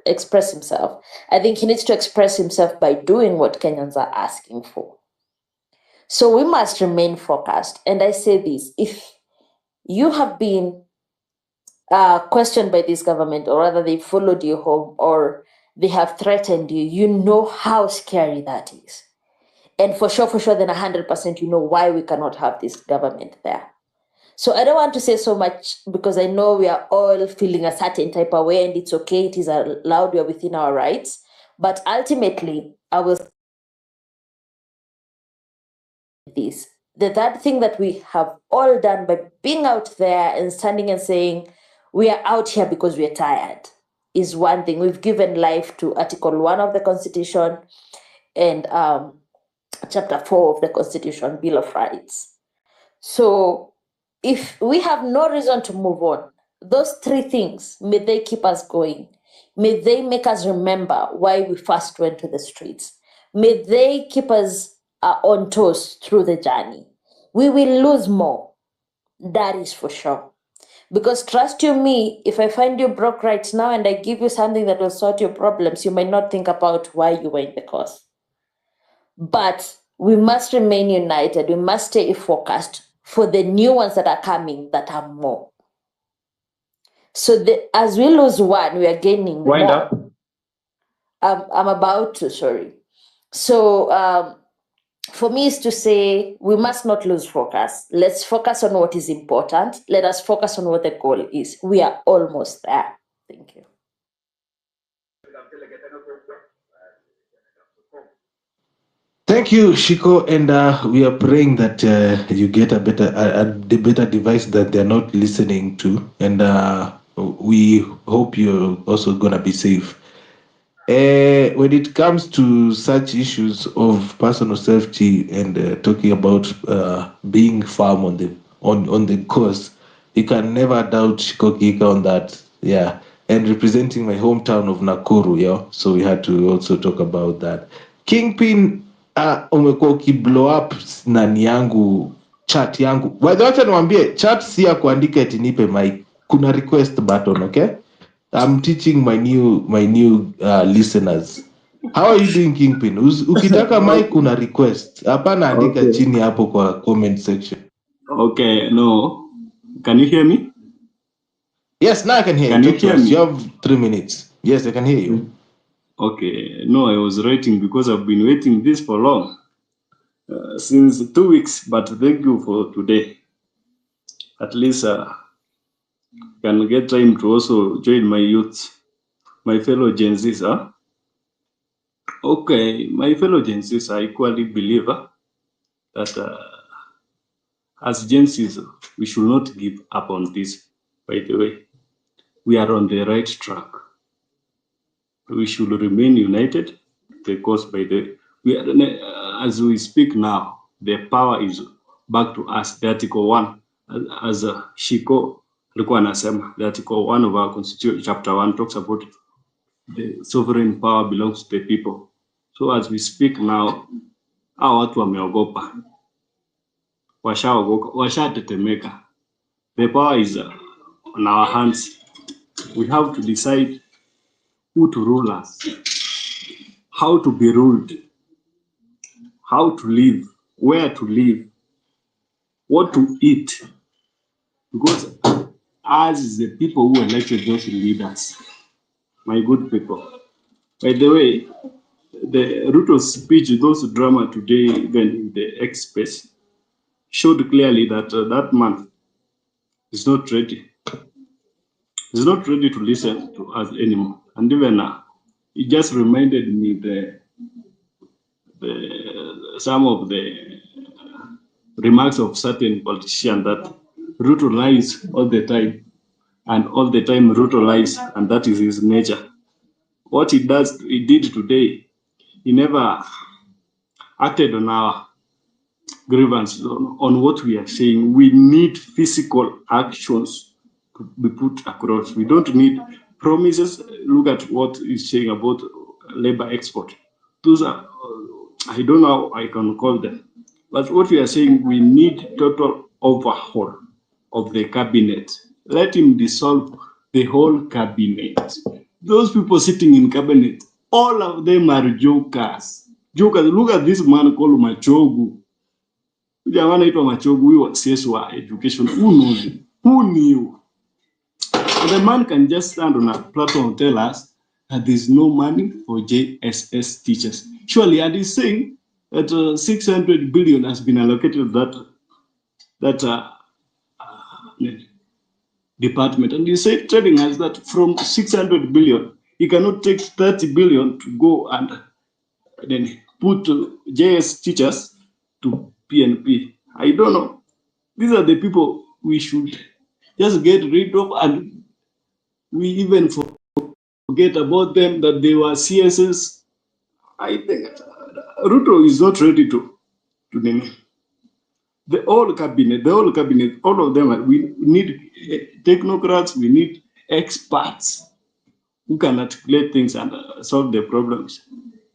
express himself. I think he needs to express himself by doing what Kenyans are asking for. So we must remain focused. And I say this, if you have been questioned by this government, or rather they followed you home, or they have threatened you, you know how scary that is. And for sure, then 100% you know why we cannot have this government there. So I don't want to say so much because I know we are all feeling a certain type of way, and it's okay, it is allowed, we are within our rights. But ultimately, I will say this. The third thing that we have all done by being out there and standing and saying, we are out here because we are tired, is one thing. We've given life to Article 1 of the Constitution and Chapter 4 of the Constitution, Bill of Rights. So if we have no reason to move on, those three things, may they keep us going. May they make us remember why we first went to the streets. May they keep us on toes through the journey. We will lose more, that is for sure. Because trust you me, if I find you broke right now and I give you something that will sort your problems, you might not think about why you were in the course. But we must remain united. We must stay focused for the new ones that are coming that are more. So as we lose one, we are gaining Wind more. up. I'm about to, sorry. So for me is to say we must not lose focus. Let's focus on what is important. Let us focus on what the goal is. We are almost there. Thank you. Thank you, Shiko, and we are praying that you get a better device that they're not listening to, and we hope you're also gonna be safe. When it comes to such issues of personal safety and talking about being firm on the course, you can never doubt Shiko Kika on that. Yeah, and representing my hometown of Nakuru, yeah. So we had to also talk about that. Kingpin, umekuwa ukiblow up nani yangu chat yangu. By the way, acha niwaambie chat si ya kuandika eti nipe mic. Kuna request button, okay? I'm teaching my new listeners. How are you doing, Kingpin? Ukitaka mic kuna request. Hapana andika Okay. chini hapo kwa comment section. Okay, no. Can you hear me? Yes, now I can hear you. Can you Talk to hear us. me? You have 3 minutes. Yes, I can hear you. Okay, no, I was writing because I've been waiting this for long, since 2 weeks, but thank you for today. At least can get time to also join my youth, my fellow Gen Zs. Huh? Okay, my fellow Gen Zs, I equally believe that as Gen Zs, we should not give up on this. By the way, we are on the right track. We should remain united because as we speak now, the power is back to us. The Article 1, as Shiko alikuwa anasema, the Article 1 of our Constitution, Chapter 1, talks about the sovereign power belongs to the people. So as we speak now, hao watu wameogopa, washatetemeka. The power is on our hands. We have to decide who to rule us, how to be ruled, how to live, where to live, what to eat. Because as the people who elected those leaders, my good people. By the way, the Ruto's speech, those drama today, even in the X space, showed clearly that that man is not ready. He's not ready to listen to us anymore. And even it just reminded me some of the remarks of certain politicians that Ruto lies all the time, and all the time Ruto lies, and that is his nature. What he did today, he never acted on our grievance, on what we are saying. We need physical actions to be put across. We don't need promises. Look at what he's saying about labor export. Those are, I don't know how I can call them. But what we are saying, we need total overhaul of the cabinet. Let him dissolve the whole cabinet. Those people sitting in cabinet, all of them are jokers. Jokers. Look at this man called Machogu. Jamaa anaitwa Machogu, huyu wa CS wa education. Who knows him? Who knew? The man can just stand on a platform and tell us that there's no money for JSS teachers. Surely, and he's saying that 600 billion has been allocated to that department. And he said, telling us that from 600 billion, he cannot take 30 billion to go and then put JS teachers to PNP. I don't know. These are the people we should just get rid of, and we even forget about them, that they were CSS. I think Ruto is not ready to the whole cabinet, all of them. We need technocrats, we need experts who can articulate things and solve the problems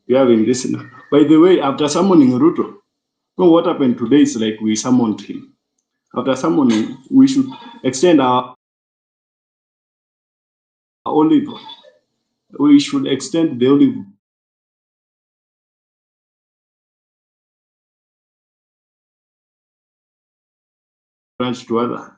we have in this. By the way, after summoning Ruto, what happened today is like we summoned him. After summoning, we should extend our olive. We should extend the olive branch to other.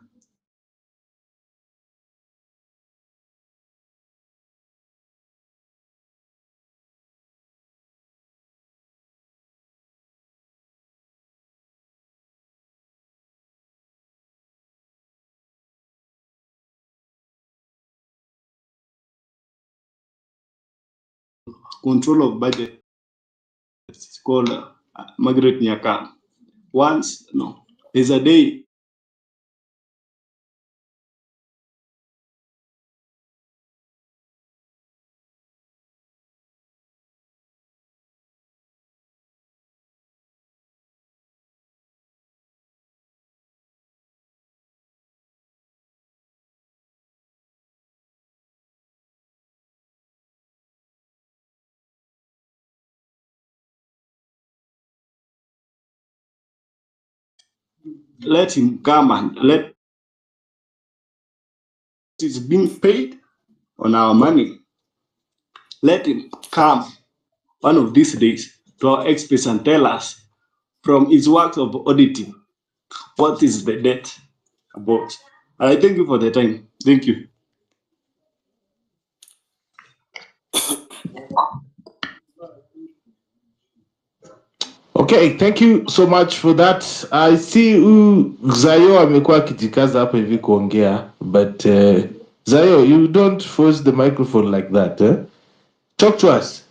Control of budget. It's called Margaret Nyakam. Once, no, there's a day. Let him come and let it's being paid on our money. Let him come one of these days to our experts and tell us from his works of auditing what is the debt about. And I thank you for the time. Thank you. Okay, thank you so much for that. I see Zayo amekuwa akijikaza hapo hivi kuongea, but Zayo, you don't force the microphone like that. Talk to us.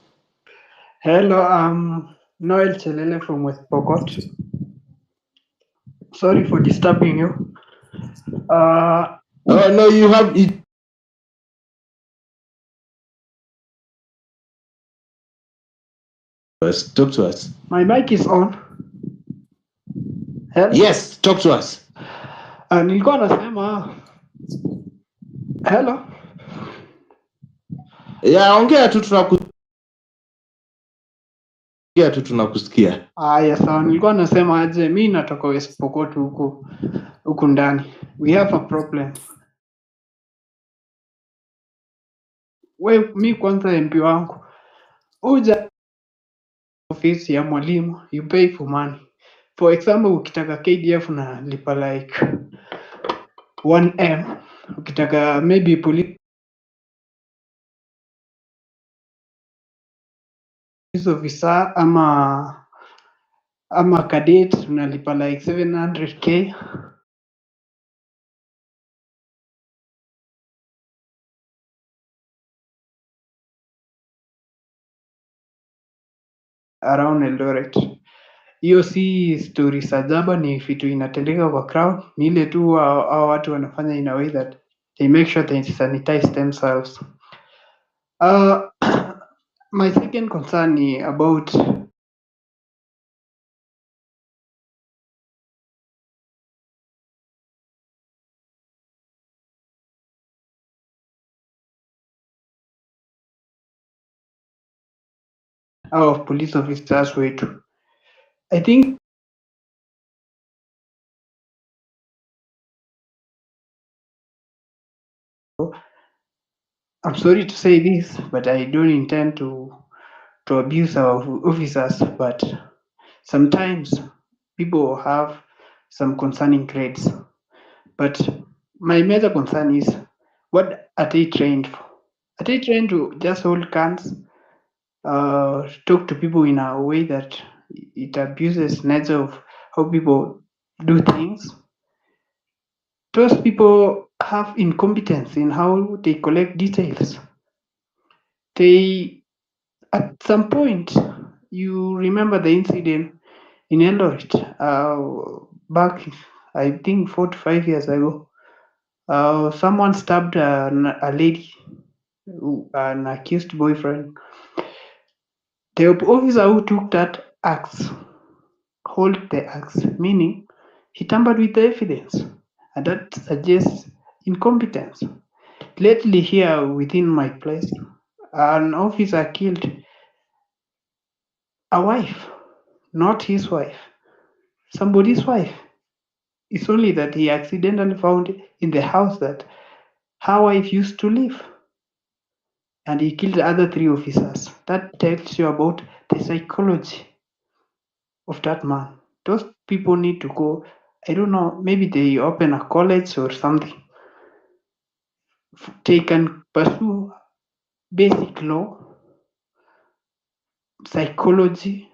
Hello, I'm Noel Chelele from West Pokot. Sorry for disturbing you. Oh no, you have it. Talk to us. My mic is on. Hello? Yes, talk to us. Nilikuwa nasema hello. Yeah, ongea tu tunakusikia. Yes, nilikuwa nasema aje, mi natoka West Pokot huku ndani. We have a problem. Mi kwanza MP wangu uja ofisi ya mwalimu, you pay for money. For example, ukitaka KDF unalipa like 1M. Ukitaka maybe police officer ama cadet unalipa like 700k. Around Eldoret. Hiyo si story sajaba, ni vitu inatendeka kwa crowd. Ni ile tu hao watu wanafanya in a way that they make sure they sanitize themselves. My second concern ni about our police officers wetu. I think I'm sorry to say this, but I don't intend to abuse our officers, but sometimes people have some concerning traits. But my major concern is, what are they trained for? Are they trained to just hold guns, talk to people in a way that it abuses nature of how people do things? Those people have incompetence in how they collect details. They, at some point, you remember the incident in Eldoret, back, I think 4 to 5 years ago. Someone stabbed a lady, an accused boyfriend. The officer who took that axe, hold the axe, meaning he tampered with the evidence, and that suggests incompetence. Lately, here within my place, an officer killed a wife, not his wife, somebody's wife. It's only that he accidentally found in the house that her wife used to live, and he killed the other 3 officers. That tells you about the psychology of that man. Those people need to go, I don't know, maybe they open a college or something. They can pursue basic law, psychology,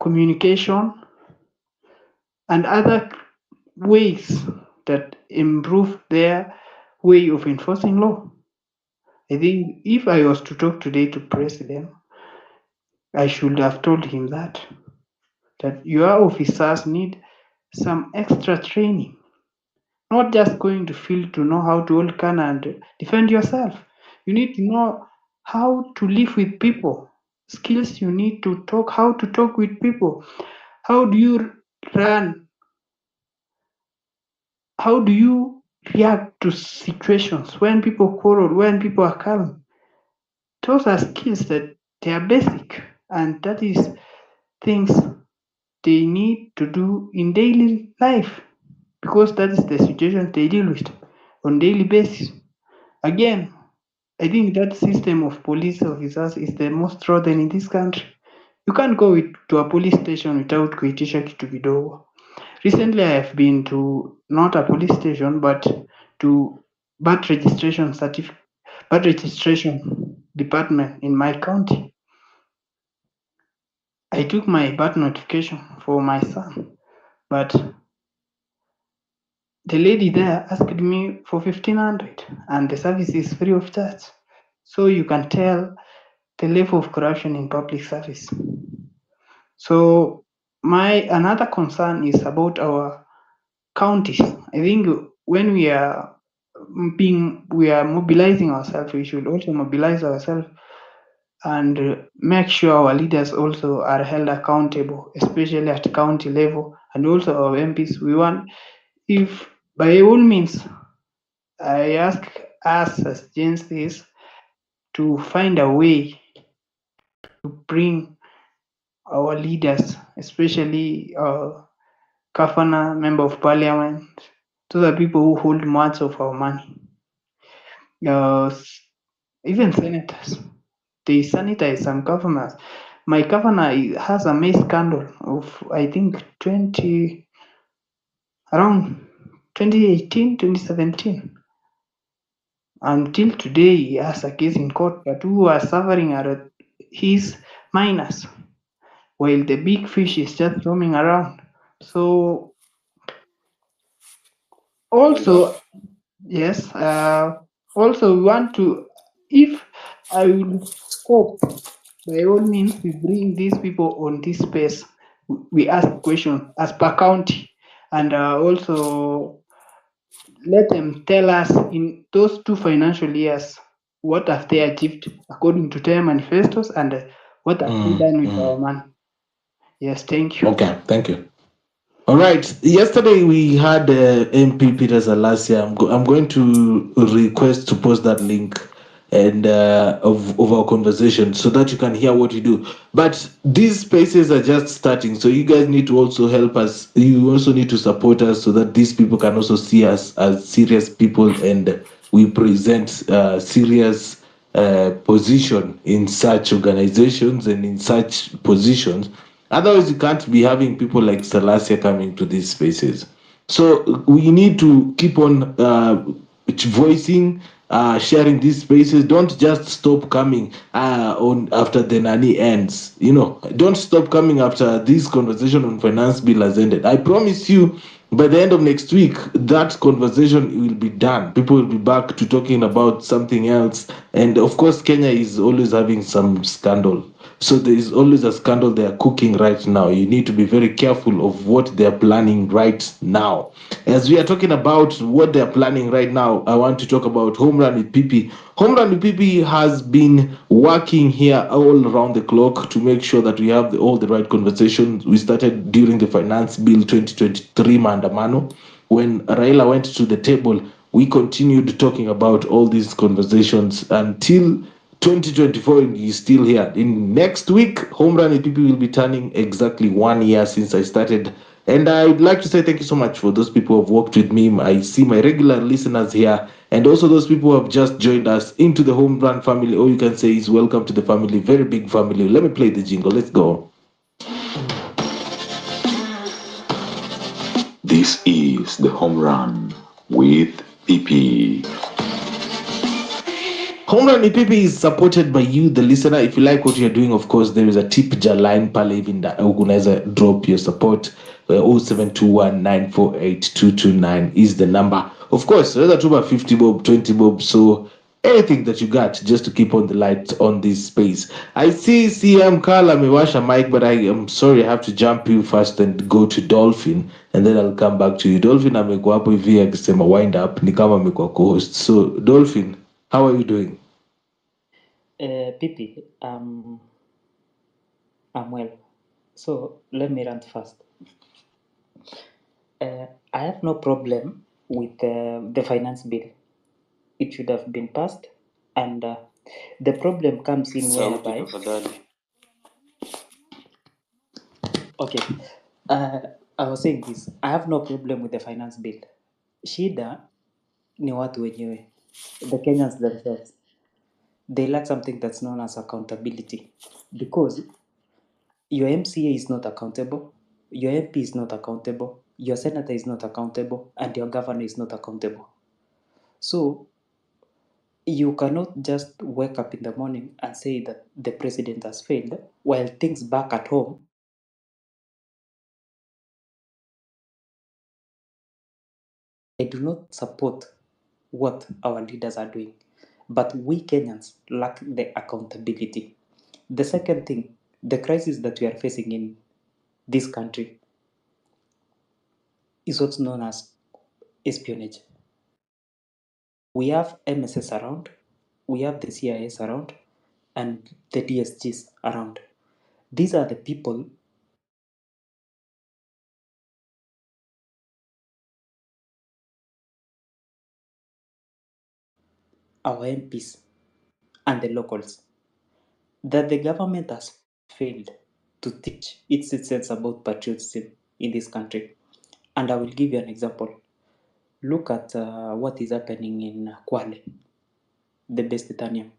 communication, and other ways that improve their way of enforcing law. I think if I was to talk today to President, I should have told him that your officers need some extra training, not just going to field to know how to hold gun and defend yourself. You need to know how to live with people, skills you need to talk, how to talk with people. How do you run? How do you react to situations when people quarrel, when people are calm? Those are skills that they are basic, and that is things they need to do in daily life, because that is the situation they deal with on daily basis. Again, I think that system of police officers is the most rotten in this country. You can't go to a police station without kuitisha kitu kidogo. Recently, I have been to not a police station, but to birth registration department in my county. I took my birth notification for my son, but the lady there asked me for 1,500, and the service is free of charge. So you can tell the level of corruption in public service. So another concern is about our counties. I think when we are mobilizing ourselves, we should also mobilize ourselves and make sure our leaders also are held accountable, especially at county level, and also our MPs. We want, if by all means, I ask us as Gen Zs to find a way to bring our leaders, especially governor, member of parliament, to the people who hold much of our money. Even senators, they sanitize some governors. My governor has a maize scandal of, I think, around 2018, 2017. Until today, he has a case in court, but who are suffering are his minors, while the big fish is just roaming around. So, also, yes, also we want to, if I will hope, by all means, we bring these people on this space. We ask questions as per county, and also let them tell us in those 2 financial years what have they achieved according to their manifestos, and what have they done with our money. Yes, thank you. Okay, thank you. All right. Yesterday we had MP Peter Salasia. I'm going to request to post that link and of our conversation so that you can hear what we do. But these spaces are just starting, so you guys need to also help us. You also need to support us so that these people can also see us as serious people, and we present serious position in such organizations and in such positions. Otherwise, you can't be having people like Salasia coming to these spaces. So we need to keep on voicing, sharing these spaces. Don't just stop coming on after the nani ends. Don't stop coming after this conversation on finance bill has ended. I promise you, by the end of next week, that conversation will be done. People will be back to talking about something else. And of course, Kenya is always having some scandal. So there is always a scandal they are cooking right now. You need to be very careful of what they are planning right now. As we are talking about what they are planning right now, I want to talk about Home Run with PP. Home Run with PP has been working here all around the clock to make sure that we have all the right conversations. We started during the Finance Bill 2023 Maandamano. When Raila went to the table, we continued talking about all these conversations until 2024 is still here. In next week, Home Run with people will be turning exactly 1 year since I started. And I'd like to say thank you so much for those people who have worked with me. I see my regular listeners here, and also those people who have just joined us into the Home Run family. All you can say is welcome to the family, very big family. Let me play the jingle. Let's go. This is the Home Run with PP. Home Run EPP is supported by you, the listener. If you like what you're doing, of course, there is a tip jar line pale even the organizer drop your support. 0721 is the number. Of course, whether to 50 bob, 20 bob, so anything that you got just to keep on the light on this space. I see CM Carl amewasha mic, but I am sorry, I have to jump you first and go to Dolphin, and then I'll come back to you. Dolphin amekuwa hapo hivi akisema wind up ni kama amekuwa co-host. So Dolphin, how are you doing? Pipi, I'm well. So let me rant first. I have no problem with the finance bill. It should have been passed, and the problem comes in Sauti whereby. tafadhali. Okay, I was saying this. I have no problem with the finance bill. Shida ni watu wenyewe, the Kenyans themselves. They lack something that's known as accountability, because your MCA is not accountable, your MP is not accountable, your senator is not accountable, and your governor is not accountable. So you cannot just wake up in the morning and say that the president has failed while things back at home. I do not support what our leaders are doing, but we Kenyans lack the accountability. The second thing, the crisis that we are facing in this country is what's known as espionage. We have MSS around, we have the CIS around, and the DSGs around. These are the people our MPs and the locals that the government has failed to teach its citizens about patriotism in this country. And I will give you an example. Look at what is happening in Kwale, the best titanium.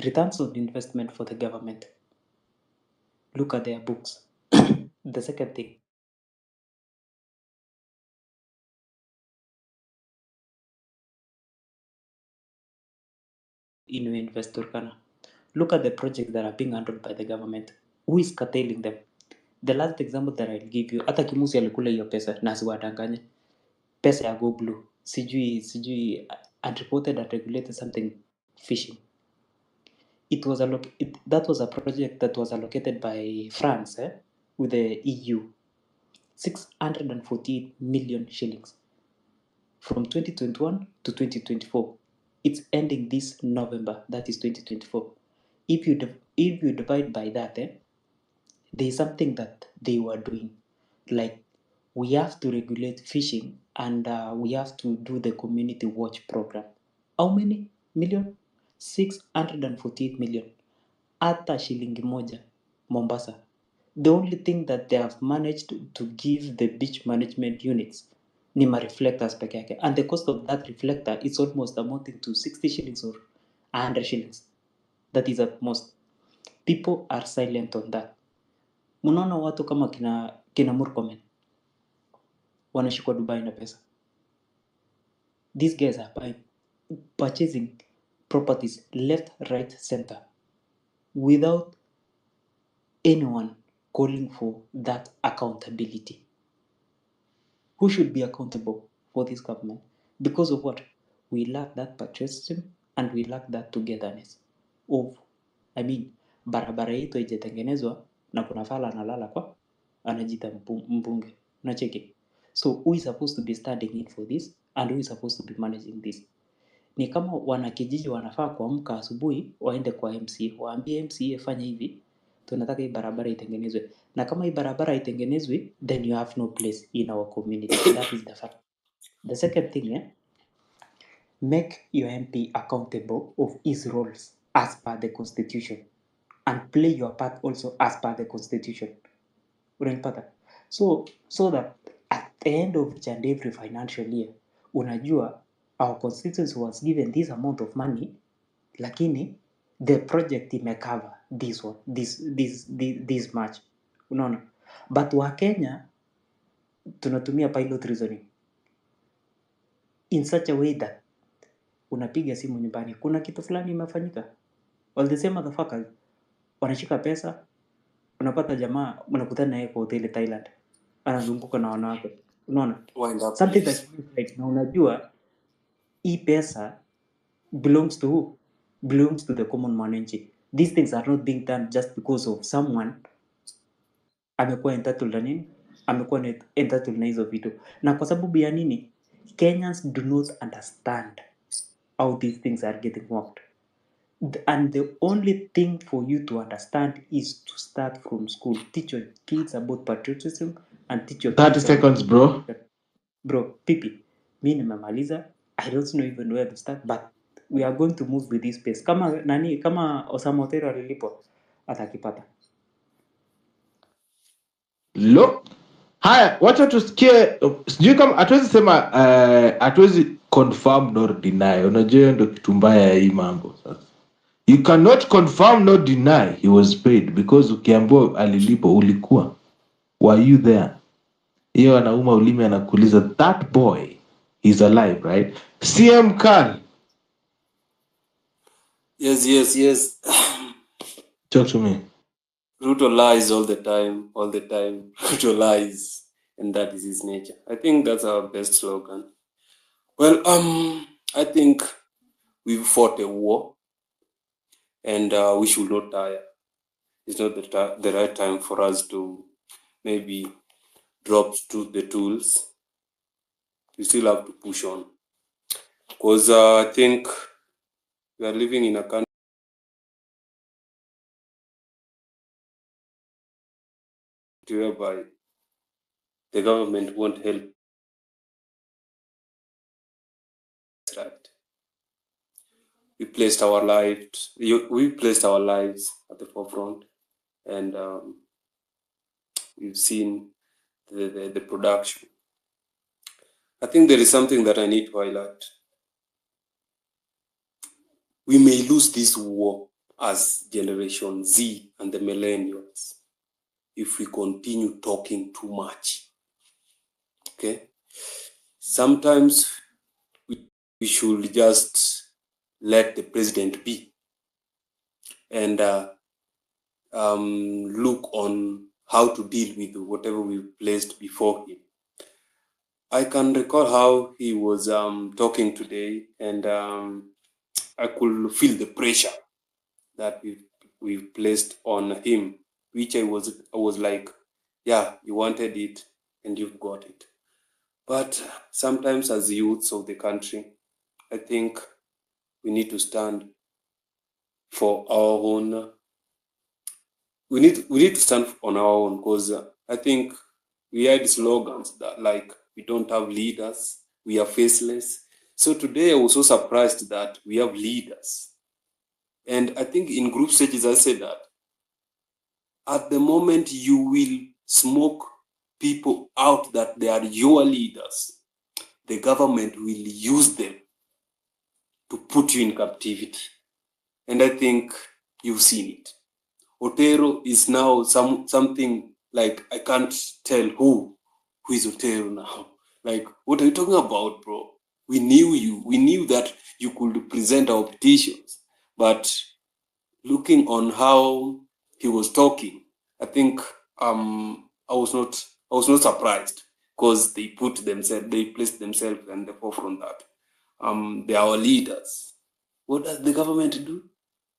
Returns on investment for the government. Look at their books. The second thing, in Invest Turkana. Look at the projects that are being handled by the government. Who is curtailing them? The last example that I'll give you, hata Kimusi alikula hiyo pesa na asiwadanganye. Pesa ya Go Blue. Sijui unreported and regulated something fishing. That was a project that was allocated by France with the EU. 648 million shillings from 2021 to 2024. It's ending this November, that is 2024. If you divide by that, there is something that they were doing, like we have to regulate fishing and we have to do the community watch program. How many? million, 648 million. Hata shilingi moja Mombasa. The only thing that they have managed to give the beach management units ni ma reflectors peke yake, and the cost of that reflector is almost amounting to 60 shillings or 100 shillings. That is at most. People are silent on that. Mnaona watu kama kina Murkomen wanashikwa Dubai na pesa. These guys are purchasing properties left, right, center without anyone calling for that accountability. Who should be accountable for this government? Because of what? We lack that patriotism and we lack that togetherness. Barabara yetu haijatengenezwa na kuna fala analala kwa anajiita mbunge. Unacheki? So who is supposed to be standing in for this and who is supposed to be managing this? Ni kama wanakijiji wanafaa kuamka asubuhi waende kwa MCA, waambie MCA fanya hivi, tunataka hii barabara itengenezwe. Na kama hii barabara itengenezwe, then you have no place in our community. That is the fact. The second thing, make your MP accountable of his roles as per the constitution and play your part also as per the constitution. Unanipata? So that at the end of each and every financial year, unajua our constituency was given this amount of money, lakini the project imecover this one, this much. Unaona? But Wakenya tunatumia pilot reasoning in such a way that unapiga simu nyumbani, kuna kitu fulani imefanyika. All the same motherfuckers wanashika pesa, unapata jamaa mnakutana naye kwa hoteli Thailand, anazunguka na wanawake. Unaona? Something that like, na unajua hii pesa belongs to who? Belongs to the common mwananchi. These things are not being done just because of someone amekuwa entitled na nini? Amekuwa entitled na hizo vitu. Na kwa sababu ya nini? Kenyans do not understand how these things are getting worked. And the only thing for you to understand is to start from school. Teach your kids about patriotism and teach your 30 kids seconds, bro. Bro, Pipi, mi nimemaliza. I don't know even where to start, but we are going to move with this pace. Kama Osama Otero alilipwa, atakipata. Lo. Haya, wacha tusikie, sijui kama hatuwezi sema hatuwezi confirm nor deny. Unajua hiyo ndio kitu mbaya ya hii mambo sasa. You cannot confirm nor deny he was paid because ukiambiwa alilipwa ulikuwa. Were you there? Hiyo anauma ulimi anakuuliza that boy is alive, right? CM Khan. Yes. Talk to me. Ruto lies all the time. Ruto lies, and that is his nature. I think that's our best slogan. Well, I think we've fought a war, and we should not tire. It's not the right time for us to maybe drop to the tools. We still have to push on, because I think we are living in a country whereby the government won't help. Right. We placed our lives at the forefront, and we've seen the production. I think there is something that I need to highlight. We may lose this war as Generation Z and the millennials if we continue talking too much. Okay? Sometimes we should just let the president be and look on how to deal with whatever we've placed before him. I can recall how he was talking today, and I could feel the pressure that we've placed on him, which I was like, yeah, you wanted it and you've got it. But sometimes as youths of the country, I think we need to stand for our own. We need to stand on our own, because I think we had slogans that like we don't have leaders, we are faceless. So today I was so surprised that we have leaders. And I think in group stages I said that at the moment you will smoke people out that they are your leaders, the government will use them to put you in captivity. And I think you've seen it. Otero is now something like, I can't tell who is Otero now. Like, what are you talking about, bro? We knew you. We knew that you could present our petitions. But looking on how he was talking, I think I was not surprised, because they placed themselves in the forefront that they are our leaders. What does the government do?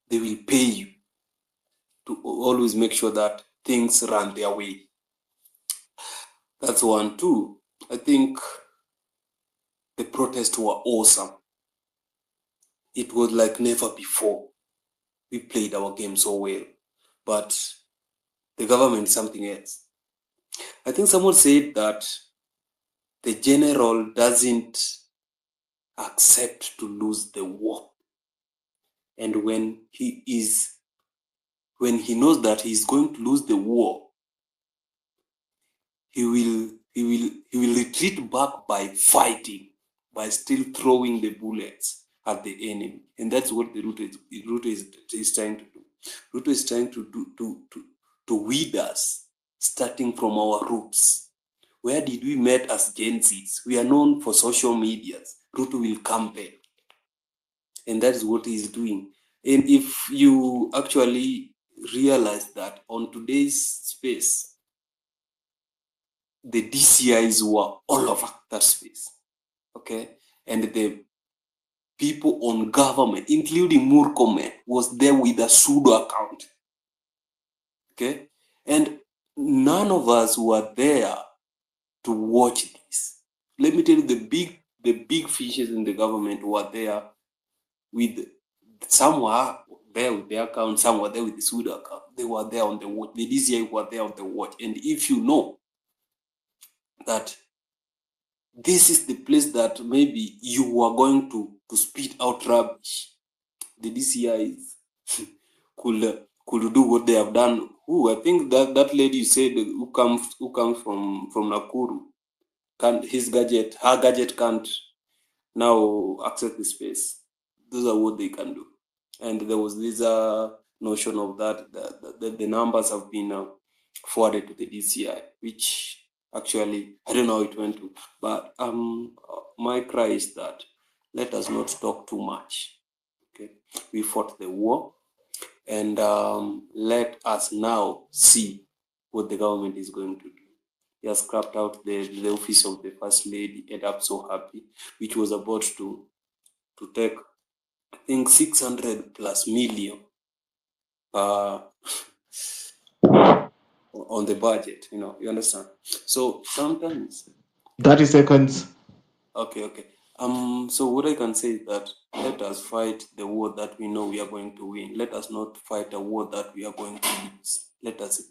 They will pay you to always make sure that things run their way. That's one. Two, I think the protests were awesome. It was like never before. We played our game so well. But the government is something else. I think someone said that the general doesn't accept to lose the war. And when he knows that he's going to lose the war, he will retreat back by fighting, by still throwing the bullets at the enemy. And that's what the Ruto is trying to do. Ruto is trying to weed us, starting from our roots. Where did we meet as Gen Zs? We are known for social medias. Ruto will come there. And that is what he's doing. And if you actually realize that on today's space, the DCIs were all over that space, okay? And the people on government, including Murkomen, was there with a pseudo account, okay? And none of us were there to watch this. Let me tell you, the big fishes in the government were there with, some were there with the account, some were there with the pseudo account. They were there on the watch. The DCI were there on the watch. And if you know that this is the place that maybe you are going to spit out rubbish, the DCIs could do what they have done. I think that lady you said who comes from Nakuru, her gadget can't now access the space. Those are what they can do. And there was this notion of that the numbers have been forwarded to the DCI, which actually I don't know how it went to. But my cry is that let us not talk too much. Okay, we fought the war, and let us now see what the government is going to do. He has scrapped out the office of the First Lady, and I'm so happy, which was about to take, I think, 600 plus million on the budget. You understand? So sometimes 30 seconds. Okay. So what I can say is that let us fight the war that we know we are going to win. Let us not fight a war that we are going to lose. Let us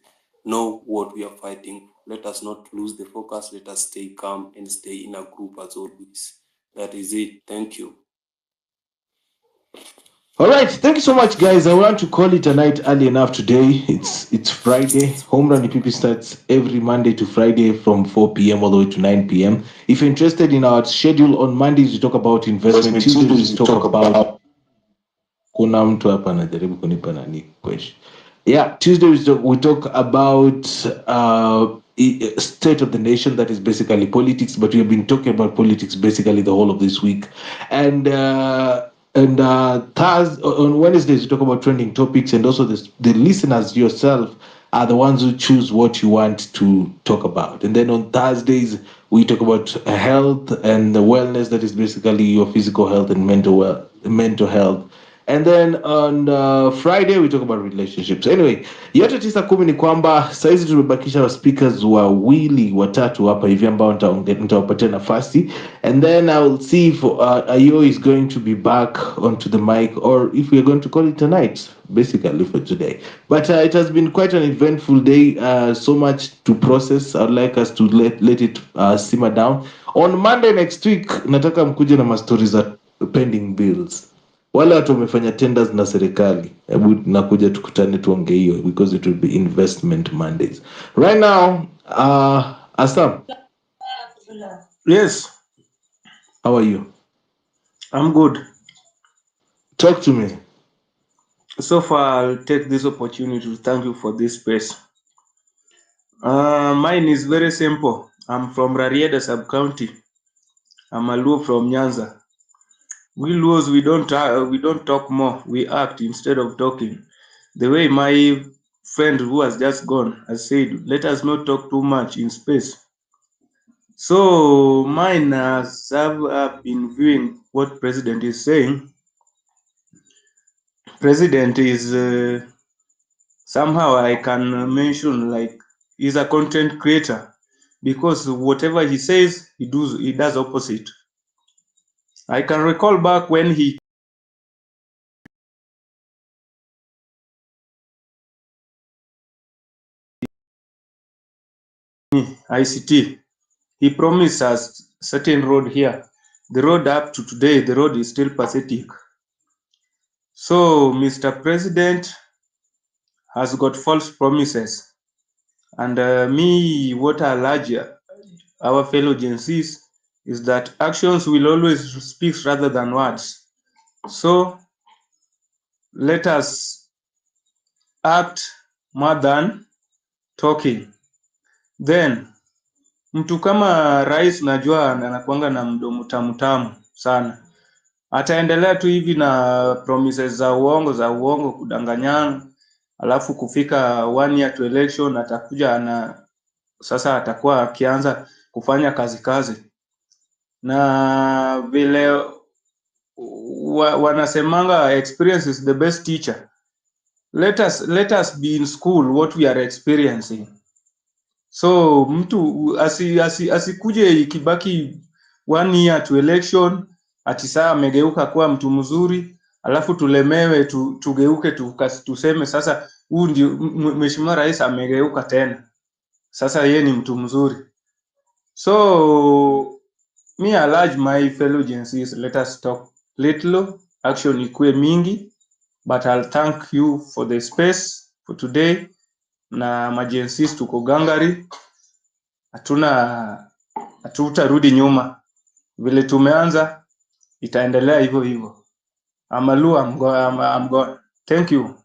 know what we are fighting. Let us not lose the focus. Let us stay calm and stay in a group as always. That is it. Thank you. All right, thank you so much, guys. I want to call it a night early enough today. It's Friday. Home Run PP starts every Monday to Friday from 4 p.m. all the way to 9 p.m. If you're interested in our schedule, on Mondays we talk about investment. Tuesdays we talk about kuna mtu hapa anajaribu kunipa nani question. Yeah, Tuesdays we talk about state of the nation, that is basically politics, but we have been talking about politics basically the whole of this week. And Thursday, on Wednesdays we talk about trending topics, and also the listeners yourself are the ones who choose what you want to talk about. And then on Thursdays we talk about health and the wellness, that is basically your physical health and mental health. and then on Friday we talk about relationships. Anyway, yote 9:10 ni kwamba saizi tumebakisha speakers wawili watatu hapa hivi ambao nitawapatia nafasi, and then I will see if Ayo is going to be back onto the mic, or if we are going to call it tonight, basically for today. But it has been quite an eventful day, so much to process. I'd like us to let it simmer down. On Monday next week nataka mkuje na mastori za pending bills. Wale watu wamefanya tenders na serikali, hebu nakuja tukutane tuongee hiyo, because it will be investment Mondays. Right now, Asam. Yes. How are you? I'm good. Talk to me. So far, I'll take this opportunity to thank you for this space. Mine is very simple. I'm from Rarieda sub-county. I'm a Luo from Nyanza. We Luos, we don't talk more. We act instead of talking. The way my friend who has just gone has said, let us not talk too much in space. So mine has I've been viewing what President is saying. President is somehow I can mention like he's a content creator, because whatever he says, he does opposite. I can recall back when he ICT, he promised us certain road here. The road up to today, the road is still pathetic. So Mr. President has got false promises. And what I urge our fellow Gen Zs is that actions will always speak rather than words. So let us act more than talking. Then mtu kama rais, najua anakuanga na mdomo tamu sana, ataendelea tu hivi na promises za uongo kudanganyana, alafu kufika 1 year to election atakuja sasa atakuwa akianza kufanya kazi na vile wanasemanga experience is the best teacher. Let us be in school what we are experiencing. So mtu asikuje ikibaki 1 year to election ati saa amegeuka kuwa mtu mzuri, alafu tulemewe tugeuke tuseme sasa huu ndio mheshimiwa rais amegeuka tena, sasa yeye ni mtu mzuri. So me I urge my fellow Gen Zs, let us talk little, action ikue mingi, but I'll thank you for the space for today. Na Gen Zs tuko gangari, hatutarudi nyuma, vile tumeanza itaendelea hivyo hivyo. Amalu, I'm gone. Thank you.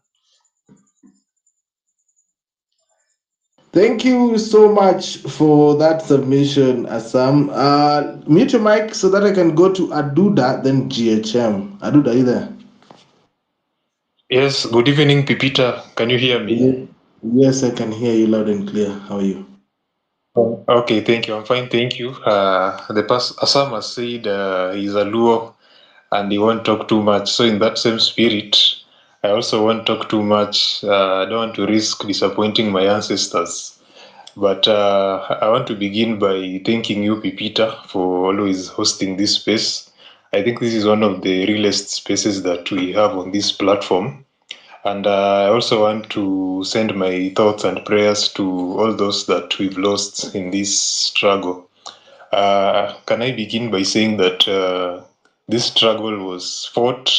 Thank you so much for that submission, Assam. Mute your mic so that I can go to Aduda, then GHM. Aduda, are you there? Yes, good evening, Pipita. Can you hear me? Yes, I can hear you loud and clear. How are you? Okay, thank you. I'm fine, thank you. Assam has said he's a Luo and he won't talk too much. So in that same spirit, I also won't talk too much. I don't want to risk disappointing my ancestors. But I want to begin by thanking you, Pipita, for always hosting this space. I think this is one of the realest spaces that we have on this platform. And I also want to send my thoughts and prayers to all those that we've lost in this struggle. Can I begin by saying that this struggle was fought?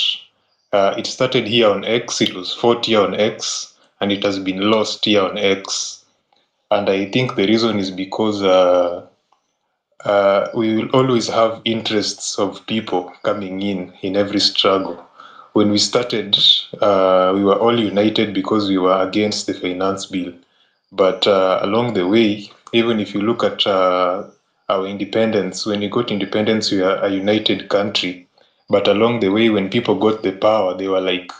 It started here on X, it was fought here on X, and it has been lost here on X. And I think the reason is because we will always have interests of people coming in every struggle. When we started, we were all united because we were against the finance bill. But along the way, even if you look at our independence, when we got independence, we are a united country. But along the way, when people got the power, they were like,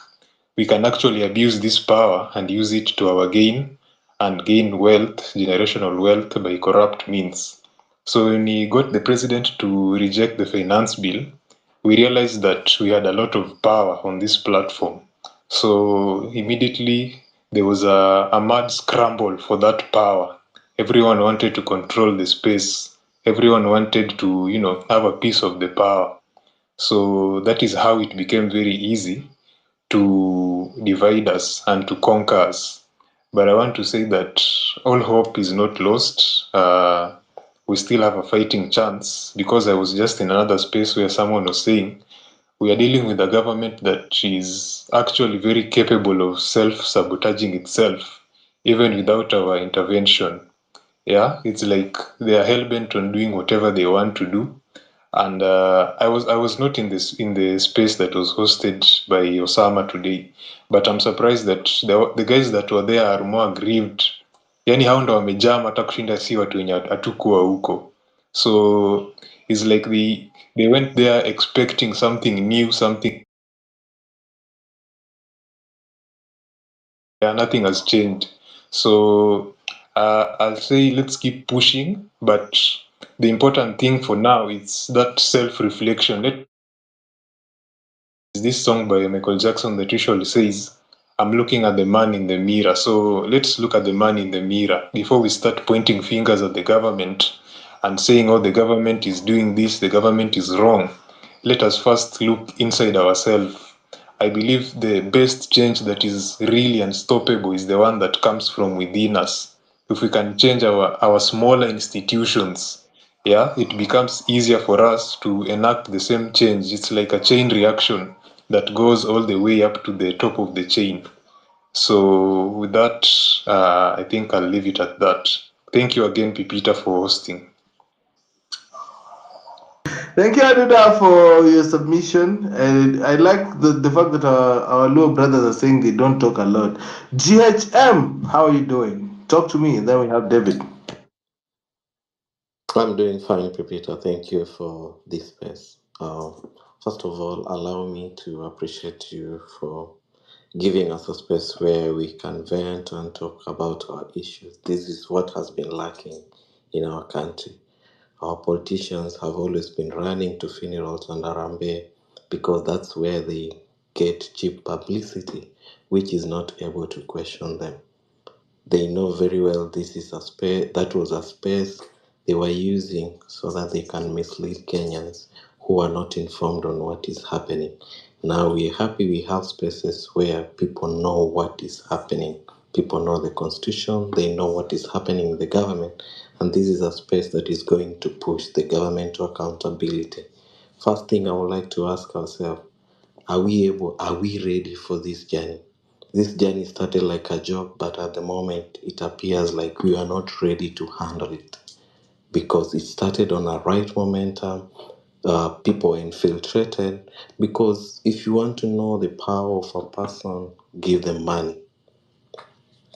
we can actually abuse this power and use it to our gain and gain wealth, generational wealth, by corrupt means. So when we got the president to reject the finance bill, we realized that we had a lot of power on this platform. So immediately there was a mad scramble for that power. Everyone wanted to control the space. Everyone wanted to, have a piece of the power. So that is how it became very easy to divide us and to conquer us. But I want to say that all hope is not lost. We still have a fighting chance, because I was just in another space where someone was saying we are dealing with a government that is actually very capable of self-sabotaging itself, even without our intervention. Yeah, it's like they are hell-bent on doing whatever they want to do. And I was not in the space that was hosted by Osama today, but I'm surprised that the guys that were there are more aggrieved. Yani hao ndo wamejam hata kushinda si watu wenye hatukuwa huko. So it's like they went there expecting something new, something. Yeah, nothing has changed. So I'll say let's keep pushing, but the important thing for now is that self-reflection. This song by Michael Jackson that usually says, I'm looking at the man in the mirror. So let's look at the man in the mirror before we start pointing fingers at the government and saying, oh, the government is doing this, the government is wrong. Let us first look inside ourselves. I believe the best change that is really unstoppable is the one that comes from within us. If we can change our smaller institutions, yeah, it becomes easier for us to enact the same change. It's like a chain reaction that goes all the way up to the top of the chain. So with that, I think I'll leave it at that. Thank you again, Pipita, for hosting. Thank you, Aduda, for your submission. And I like the fact that our little brothers are saying they don't talk a lot. GHM, how are you doing? Talk to me. Then we have David. I'm doing fine, Pepita. Thank you for this space. First of all, allow me to appreciate you for giving us a space where we can vent and talk about our issues. This is what has been lacking in our country. Our politicians have always been running to funerals and Arambe because that's where they get cheap publicity, which is not able to question them. They know very well this is a space that was a space they were using so that they can mislead Kenyans who are not informed on what is happening. Now we're happy we have spaces where people know what is happening. People know the constitution, they know what is happening in the government, and this is a space that is going to push the government to accountability. First thing I would like to ask ourselves, are we ready for this journey? This journey started like a job, but at the moment it appears like we are not ready to handle it because it started on a right momentum. People infiltrated because if you want to know the power of a person, give them money.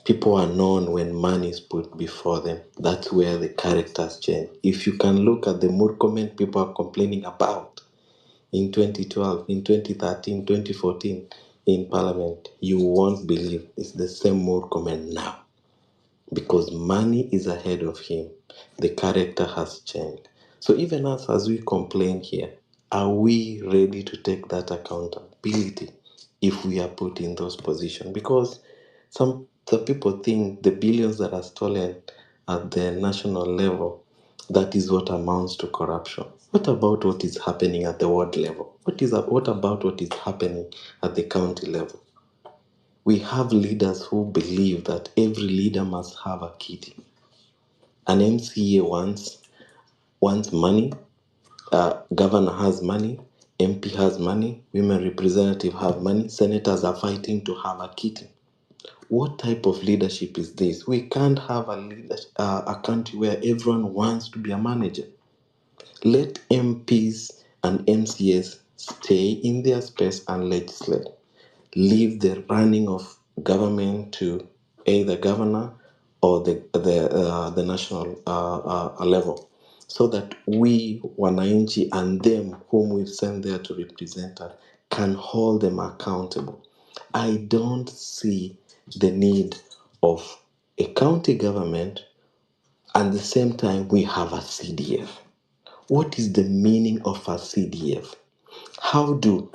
People are known when money is put before them. That's where the characters change. If you can look at the Murkomen people are complaining about, in 2012, in 2013, 2014 in parliament, you won't believe it's the same Murkomen now because money is ahead of him. The character has changed. So even us, as we complain here, are we ready to take that accountability if we are put in those positions? Because some people think the billions that are stolen at the national level, that is what amounts to corruption. What about what is happening at the ward level? What about what is happening at the county level? We have leaders who believe that every leader must have a kitty. An MCA wants money, governor has money, MP has money, women representative have money, senators are fighting to have a kitty. What type of leadership is this? We can't have a country where everyone wants to be a manager. Let MPs and MCAs stay in their space and legislate. Leave the running of government to either governor or the national level, so that we wananchi and them whom we've sent there to represent us can hold them accountable. I don't see the need of a county government and at the same time we have a CDF. What is the meaning of a CDF? How do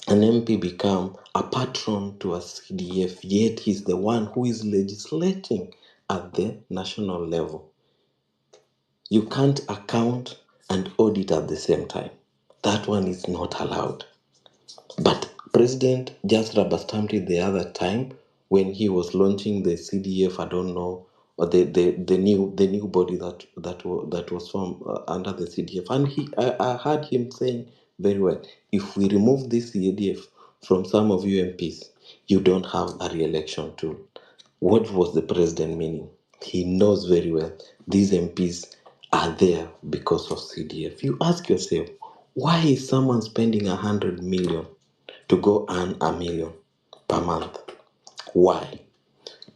an MP become a patron to a CDF, yet he's the one who is legislating at the national level? You can't account and audit at the same time. That one is not allowed. But President just rubber stamped it the other time when he was launching the CDF. I don't know, or the new body that was formed under the CDF, and I heard him saying very well, if we remove this CDF from some of you MPs, you don't have a re-election tool. What was the president meaning? He knows very well these MPs are there because of CDF. You ask yourself, why is someone spending 100 million to go earn a million per month? Why?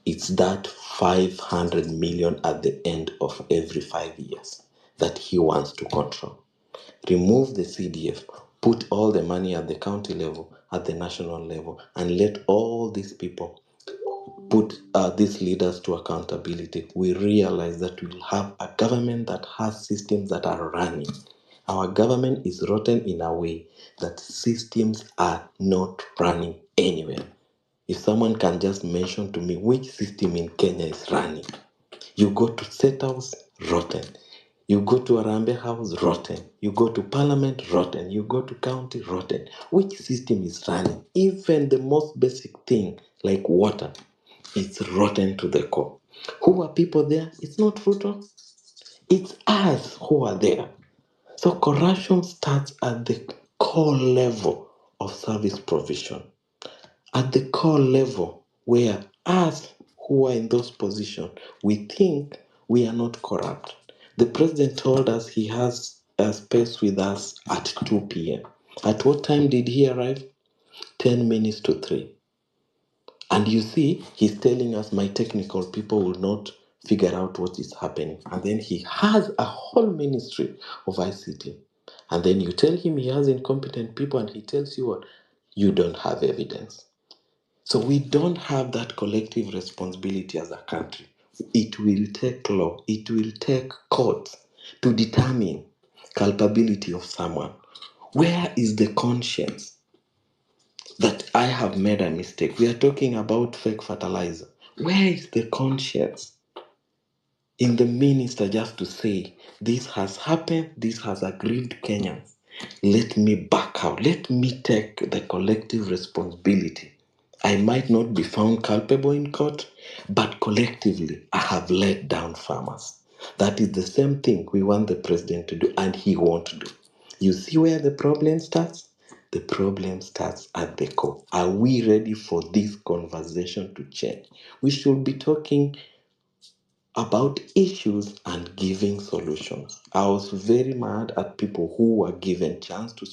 It's that 500 million at the end of every 5 years that he wants to control. Remove the CDF, put all the money at the county level, at the national level, and let all these people put these leaders to accountability. We realize that we'll have a government that has systems that are running. Our government is rotten in a way that systems are not running anywhere. If someone can just mention to me which system in Kenya is running, you go to State House, rotten. You go to Arambe House, rotten. You go to Parliament, rotten. You go to county, rotten. Which system is running? Even the most basic thing like water, it's rotten to the core. Who are people there? It's not Ruto. It's us who are there. So corruption starts at the core level of service provision. At the core level where us who are in those positions, we think we are not corrupt. The president told us he has a space with us at 2 p.m. At what time did he arrive? 10 minutes to 3. And you see, he's telling us my technical people will not figure out what is happening. And then he has a whole ministry of ICT. And then you tell him he has incompetent people and he tells you what? You don't have evidence. So we don't have that collective responsibility as a country. It will take law, it will take courts to determine culpability of someone. Where is the conscience that I have made a mistake? We are talking about fake fertilizer. Where is the conscience in the minister just to say, this has happened, this has aggrieved Kenyans. Let me back out. Let me take the collective responsibility. I might not be found culpable in court, but collectively, I have let down farmers. That is the same thing we want the president to do, and he won't do. You see where the problem starts? The problem starts at the core. Are we ready for this conversation to change? We should be talking about issues and giving solutions. I was very mad at people who were given chance to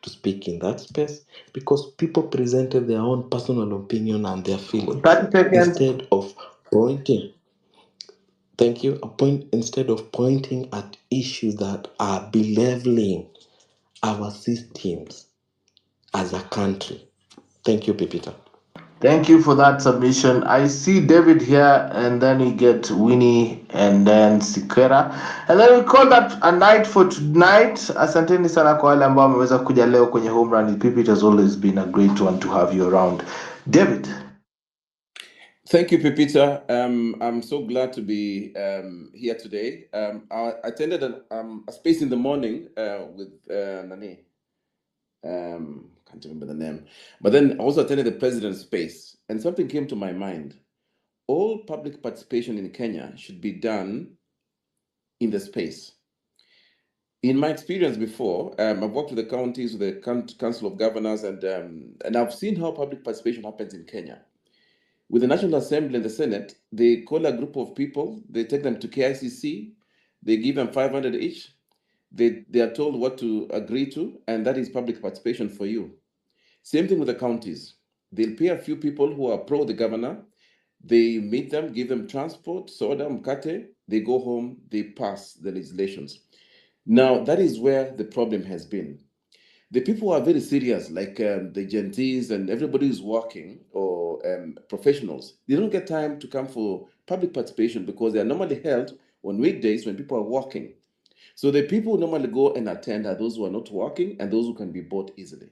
speak in that space because people presented their own personal opinion and their feelings 30 seconds. instead of pointing. Thank you. Instead of pointing at issues that are beleveling our systems as a country. Thank you, Pipita. Thank you for that submission. I see David here, and then we get Winnie, and then Sikera, and then we call that a night for tonight. Asanteni sana kwa wale ambao wameweza kuja leo kwenye home run with people. It has always been a great one to have you around. David. Thank you, Pepita. I'm so glad to be here today. I attended a space in the morning with Nani. Can't remember the name. But then I also attended the president's space, and something came to my mind. All public participation in Kenya should be done in the space. In my experience before, I've worked with the counties, with the Council of Governors, and I've seen how public participation happens in Kenya. With the National Assembly and the Senate, they call a group of people, they take them to KICC, they give them 500 each, they are told what to agree to, and that is public participation for you. Same thing with the counties. They'll pay a few people who are pro the governor, they meet them, give them transport, soda, mkate, they go home, they pass the legislations. Now, that is where the problem has been. The people who are very serious, like the Gen Zs and everybody who's working or professionals, they don't get time to come for public participation because they are normally held on weekdays when people are working. So the people who normally go and attend are those who are not working and those who can be bought easily.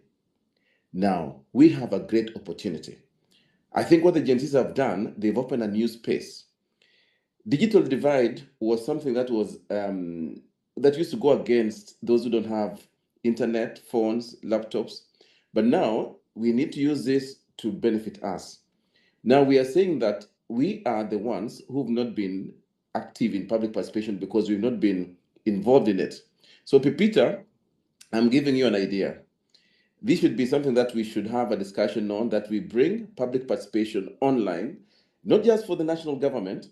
Now, we have a great opportunity. I think what the Gen Zs have done, they've opened a new space. Digital divide was something that was that used to go against those who don't have internet, phones, laptops. But now we need to use this to benefit us. Now we are saying that we are the ones who've not been active in public participation because we've not been involved in it. So Pepita, I'm giving you an idea. This should be something that we should have a discussion on, that we bring public participation online, not just for the national government.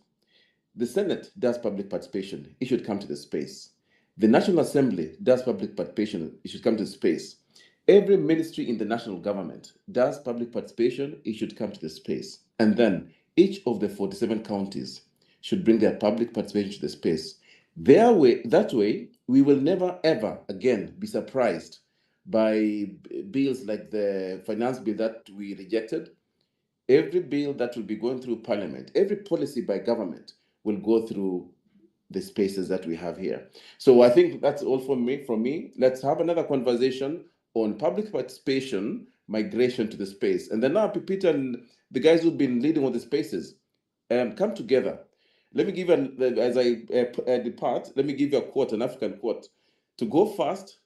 The Senate does public participation. It should come to the space. The National Assembly does public participation. It should come to the space. Every ministry in the national government does public participation. It should come to the space. And then each of the 47 counties should bring their public participation to the space. That way, we will never ever again be surprised by bills like the finance bill that we rejected. Every bill that will be going through parliament, every policy by government will go through the spaces that we have here. So I think that's all from me. Let's have another conversation on public participation, migration to the space. And then now Peter and the guys who've been leading on the spaces, come together. Let me give as I depart, let me give you a quote, an African quote. To go fast,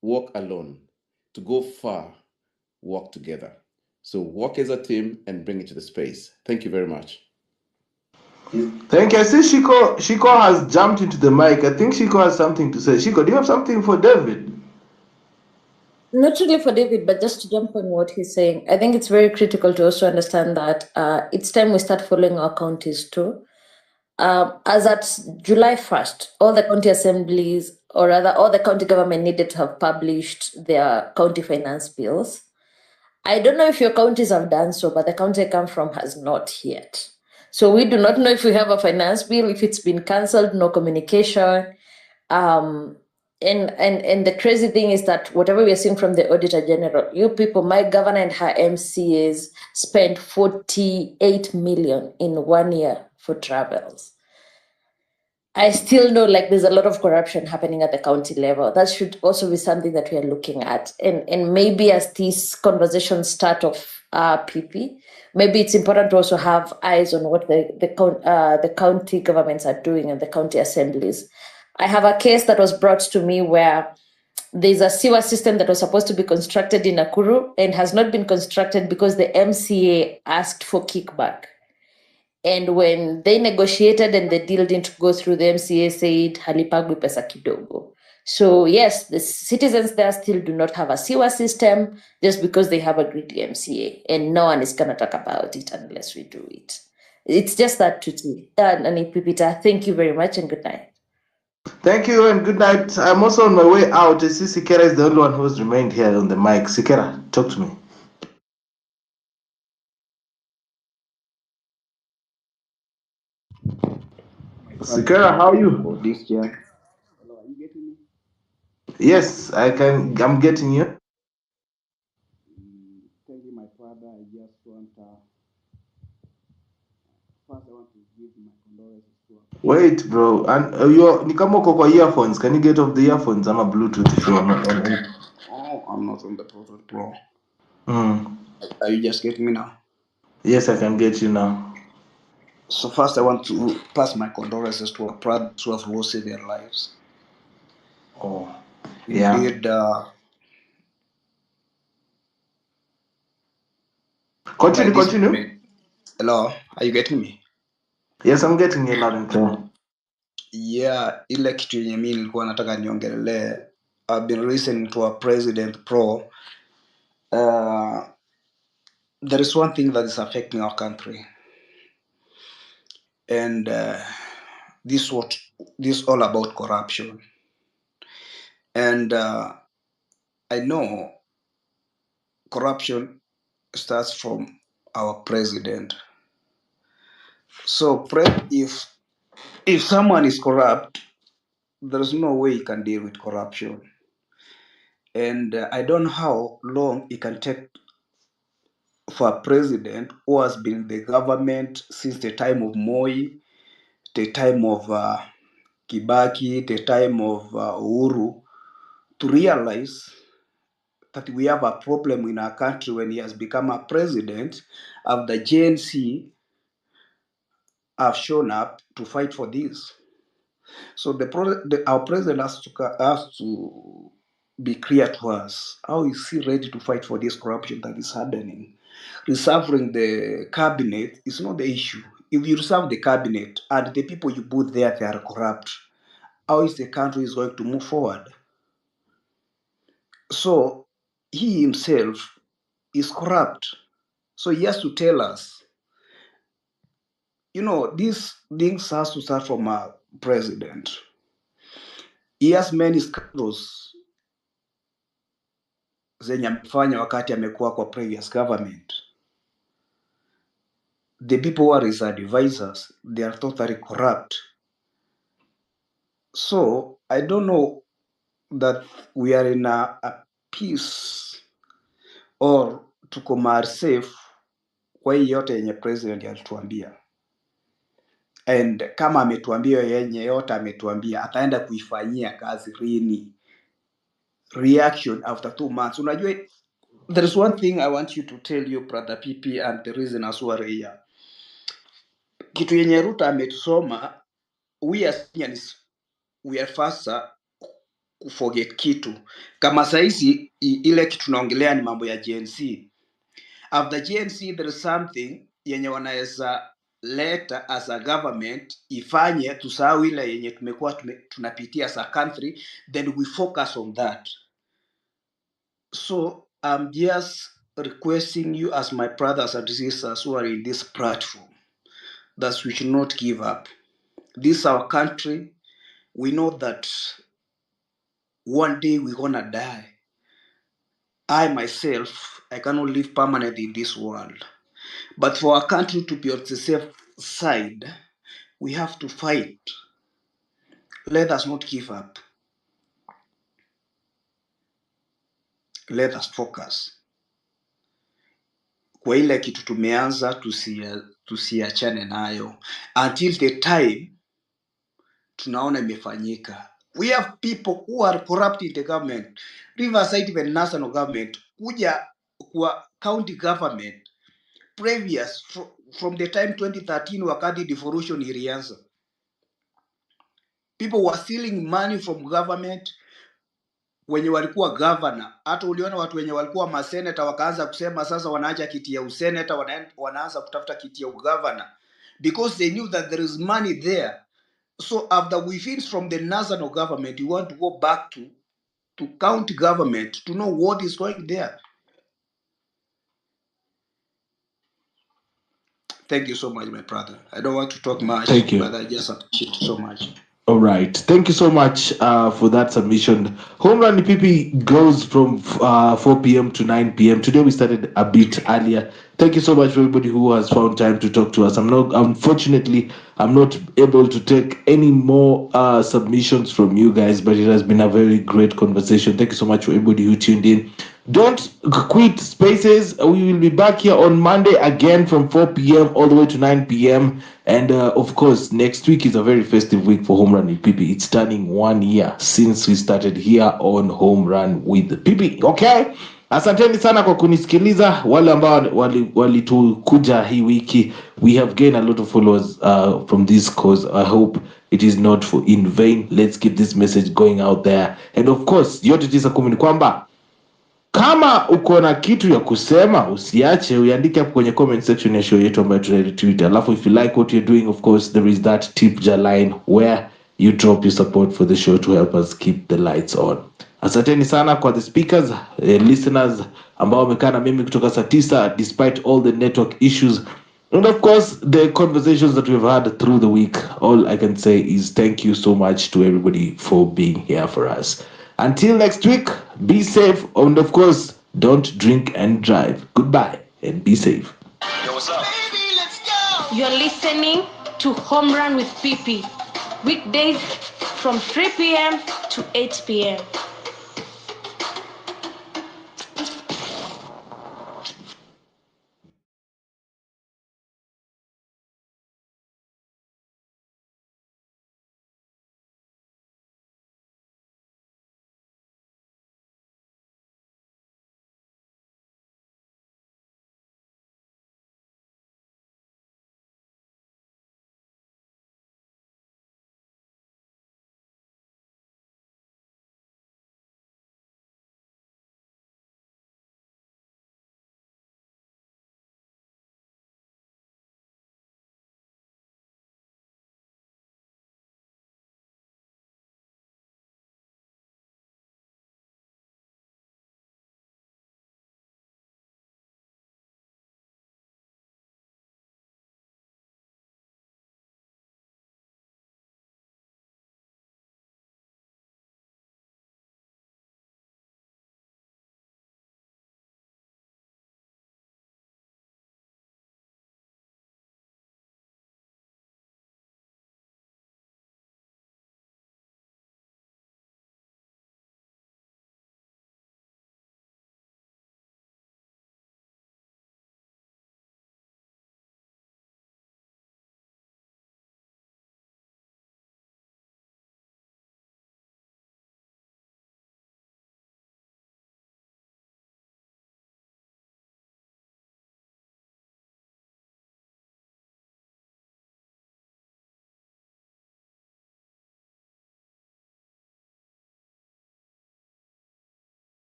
walk alone. To go far, walk together. So work as a team and bring it to the space. Thank you very much. Thank you. I see Shiko has jumped into the mic. I think Shiko has something to say. Shiko, do you have something for David? Not really for David, but just to jump on what he's saying, I think it's very critical to also understand that it's time we start following our counties too. As at July 1st, all the county assemblies, or rather all the county government, needed to have published their county finance bills. I don't know if your counties have done so, but the county I come from has not yet. So we do not know if we have a finance bill, if it's been cancelled, no communication. And the crazy thing is that whatever we are seeing from the Auditor General, you people, my governor and her MCAs spent 48 million in 1 year for travels. I still know there's a lot of corruption happening at the county level. That should also be something that we are looking at. And maybe as these conversations start off PP, maybe it's important to also have eyes on what the county governments are doing and the county assemblies. I have a case that was brought to me where there's a sewer system that was supposed to be constructed in Nakuru and has not been constructed because the MCA asked for kickback. And when they negotiated and the deal didn't go through, the MCA said halipagwi pesa kidogo. So yes, the citizens there still do not have a sewer system just because they have a greedy MCA, and no one is gonna talk about it unless we do it. It's just that tricky. Nani Pipita, thank you very much and good night. Thank you and good night. I'm also on my way out. I see Sikera is the only one who's remained here on the mic. Sikera, talk to me. Sikera, how are you? This year. Hello, are you getting me? Yes, I'm getting you. Thank you, my father. I just want first I want to give my condolences to Wait, bro. And you're ni kama uko kwa earphones. Can you get off the earphones? I'm a Bluetooth if you're not on it. Oh, I'm not on the Bluetooth, bro. Mm. Are you just getting me now? Yes, I can get you now. So first, I want to pass my condolences to our brothers who have lost their lives. Oh, yeah. Indeed, Continue. Hello, are you getting me? Yes, I'm getting you loud and clear. Yeah, ile kitu yenye mimi nilikuwa nataka niongelelee. I've been listening to our president pro. There is one thing that is affecting our country, and this is all about corruption. And I know corruption starts from our president. So if someone is corrupt, there is no way he can deal with corruption. And I don't know how long it can take for a president who has been in the government since the time of Moi, the time of Kibaki, the time of Uhuru, to realize that we have a problem in our country when he has become a president, after JNC have shown up to fight for this. So our president has to be clear to us. How is he ready to fight for this corruption that is happening? Reserving the cabinet is not the issue. If you reserve the cabinet and the people you put there, they are corrupt, how is the country is going to move forward? So he himself is corrupt. So he has to tell us, these things has to start from our president. He has many scandals zenye amefanya wakati amekuwa kwa previous government. The people who are his advisors, they are totally corrupt. So I don't know that we are in a peace or tuko mahali safe kwa hii yote yenye president alituambia, and kama ametuambia yenye yote ametuambia, ataenda kuifanyia kazi lini? Reaction after 2 months. Unajua, there is one thing I want you to tell you, brother PP, and the reason as well here. Kitu yenye Ruto ametusoma, we as Kenyans, we are faster kuforget kitu. Kama saizi ile kitu tunaongelea ni mambo ya GNC. After GNC there is something yenye wanaweza leta as a government ifanye tusahau ile yenye tumekuwa tunapitia as a country, then we focus on that. So I'm just requesting you as my brothers and sisters who are in this platform that we should not give up. This is our country. We know that one day we're gonna die. I myself, I cannot live permanently in this world. But for our country to be on the safe side, we have to fight. Let us not give up. Let us focus. Kwa ile kitu tumeanza tusiachane nayo until the time tunaona imefanyika. We have people who are corrupt in the government. Riverside, even national government, kuja kwa county government previous from the time 2013 wakati devolution ilianza. People were stealing money from government wenye walikuwa governor. Hata uliona watu wenye walikuwa maseneta wakaanza kusema sasa wanaacha kiti ya useneta, wanaanza kutafuta kiti ya ugovernor because they knew that there is money there. So after we finish from the national government, you want to go back to county government to know what is going there. Thank you so much, my brother. I don't want to talk much, Thank you. but I just appreciate you so much. All right. Thank you so much for that submission. Home Run PP goes from 4 p.m. to 9 p.m. Today we started a bit earlier. Thank you so much for everybody who has found time to talk to us. Unfortunately, I'm not able to take any more submissions from you guys, but it has been a very great conversation. Thank you so much for everybody who tuned in. Don't quit Spaces. We will be back here on Monday again from 4 p.m. all the way to 9 p.m. And of course, next week is a very festive week for Home Run with PP. It's turning 1 year since we started here on Home Run with PP. Okay? Asanteni sana kwa kunisikiliza. Wale ambao walitukuja hii wiki, we have gained a lot of followers from this cause. I hope it is not for in vain. Let's keep this message going out there. And of course, yote tisa kumi ni kwamba kama uko na kitu ya kusema usiache uandike hapo kwenye comment section ya show yetu ambayo tunaretweet. Alafu if you like what you're doing, of course there is that tip jar line where you drop your support for the show to help us keep the lights on. Asanteni sana kwa the speakers, listeners ambao wamekaa na mimi kutoka saa 9 despite all the network issues. And of course, the conversations that we've had through the week, all I can say is thank you so much to everybody for being here for us. Until next week, be safe, and of course, don't drink and drive. Goodbye, and be safe. Yo, what's up? Baby, let's go! You're listening to Home Run with PP. Weekdays from 3 p.m. to 8 p.m.